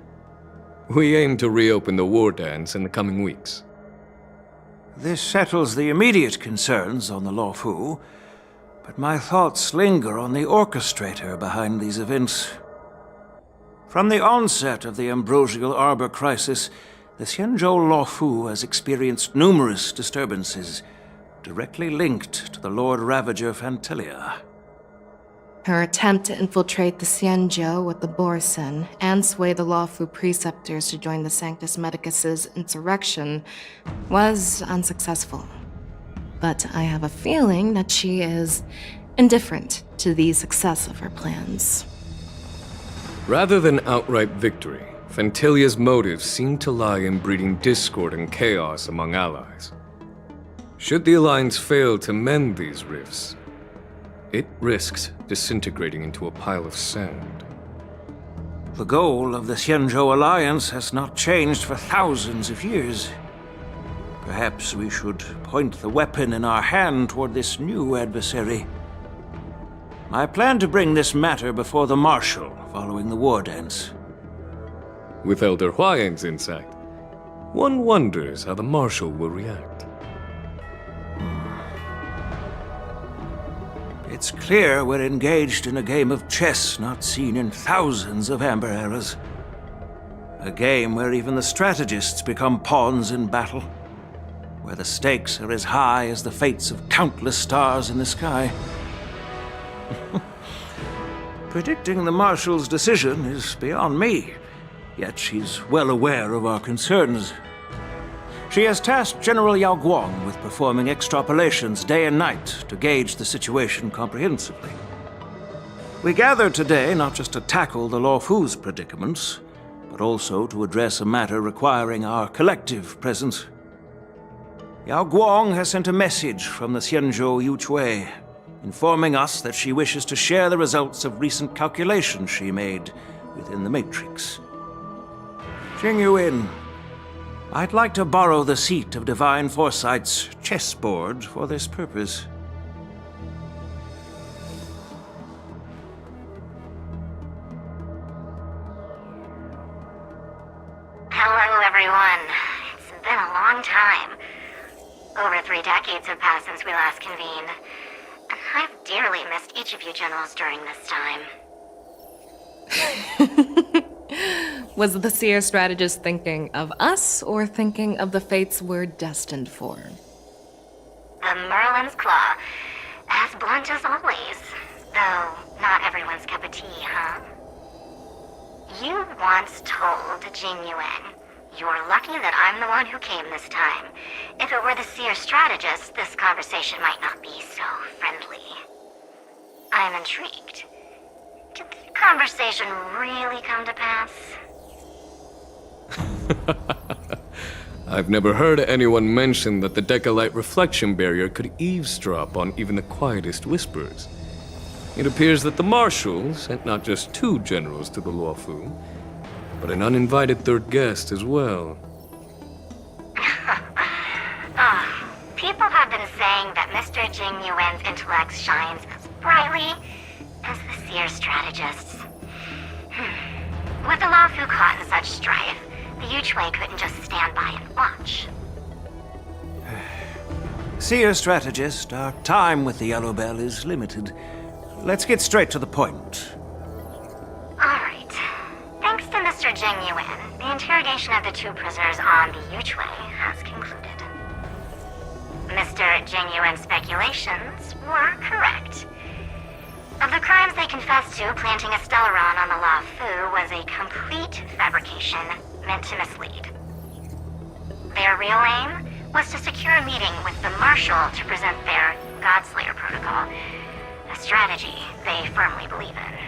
We aim to reopen the war dance in the coming weeks. This settles the immediate concerns on the Law Fu, but my thoughts linger on the orchestrator behind these events. From the onset of the Ambrosial Arbor crisis, the Xianzhou Law Fu has experienced numerous disturbances, directly linked to the Lord Ravager Fantilia. Her attempt to infiltrate the Xianzhou with the Borison and sway the Lawfu preceptors to join the Sanctus Medicus's insurrection was unsuccessful. But I have a feeling that she is indifferent to the success of her plans. Rather than outright victory, Fantilia's motives seem to lie in breeding discord and chaos among allies. Should the Alliance fail to mend these rifts, it risks disintegrating into a pile of sand. The goal of the Xianzhou Alliance has not changed for thousands of years. Perhaps we should point the weapon in our hand toward this new adversary. I plan to bring this matter before the Marshal following the war dance. With Elder Huaiyan's insight, one wonders how the Marshal will react. It's clear we're engaged in a game of chess not seen in thousands of Amber eras. A game where even the strategists become pawns in battle. Where the stakes are as high as the fates of countless stars in the sky. Predicting the Marshal's decision is beyond me, yet she's well aware of our concerns. She has tasked General Yao Guang with performing extrapolations day and night to gauge the situation comprehensively. We gathered today not just to tackle the Law Fu's predicaments, but also to address a matter requiring our collective presence. Yao Guang has sent a message from the Xianzhou Yuchui, informing us that she wishes to share the results of recent calculations she made within the Matrix. Jing Yuin, I'd like to borrow the seat of Divine Foresight's chessboard for this purpose. Hello, everyone. It's been a long time. Over 3 decades have passed since we last convened. And I've dearly missed each of you generals during this time. Was the Seer strategist thinking of us or thinking of the fates we're destined for? The Merlin's Claw. As blunt as always. Though not everyone's cup of tea, huh? You once told Jing Yuan, "You're lucky that I'm the one who came this time. If it were the Seer strategist, this conversation might not be so friendly." I'm intrigued. Did the conversation really come to pass? I've never heard anyone mention that the Decalite reflection barrier could eavesdrop on even the quietest whispers. It appears that the Marshal sent not just 2 generals to the Luofu, but an uninvited 3rd guest as well. People have been saying that Mr. Jing Yuan's intellect shines as brightly as the Seer strategist's. With the Luofu caught in such strife, The Yuchwei couldn't just stand by and watch. Seer strategist, our time with the Yellow Bell is limited. Let's get straight to the point. Alright. Thanks to Mr. Genuine, the interrogation of the two prisoners on the Yuchwei has concluded. Mr. Genuine's speculations were correct. Of the crimes they confessed to, planting a Stellaron on the La Fu was a complete fabrication meant to mislead. Their real aim was to secure a meeting with the Marshal to present their Godslayer protocol, a strategy they firmly believe in.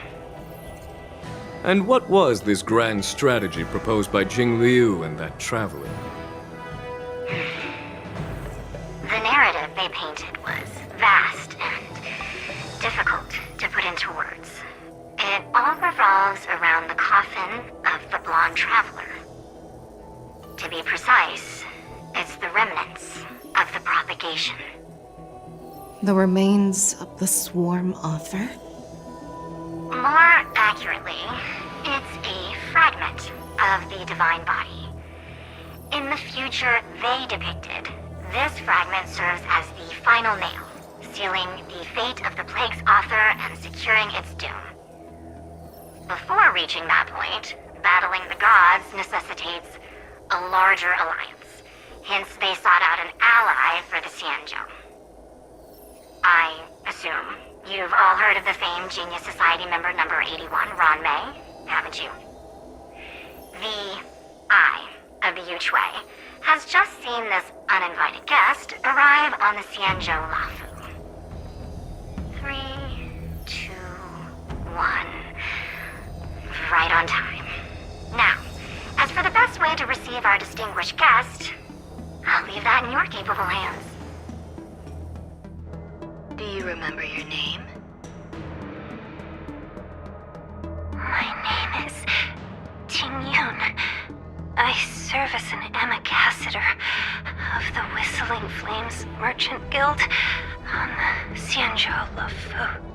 And what was this grand strategy proposed by Jing Liu and that traveler? The narrative they painted was vast and difficult to put into words. It all revolves around the coffin of the blonde traveler. To be precise, it's the remnants of the propagation. The remains of the swarm author? More accurately, it's a fragment of the divine body. In the future they depicted, this fragment serves as the final nail, sealing the fate of the plague's author and securing its doom. Before reaching that point, battling the gods necessitates a larger alliance. Hence, they sought out an ally for the Xianzhou. I assume you've all heard of the famed Genius Society member number 81, Ron May, haven't you? The Eye of the Yuchwei has just seen this uninvited guest arrive on the Xianzhou Lafu. 3, 2, 1. Right on time. Now, as for the best way to receive our distinguished guest, I'll leave that in your capable hands. Do you remember your name? My name is Tingyun. I serve as an ambassador of the Whistling Flames Merchant Guild on the Xianzhou Lafu.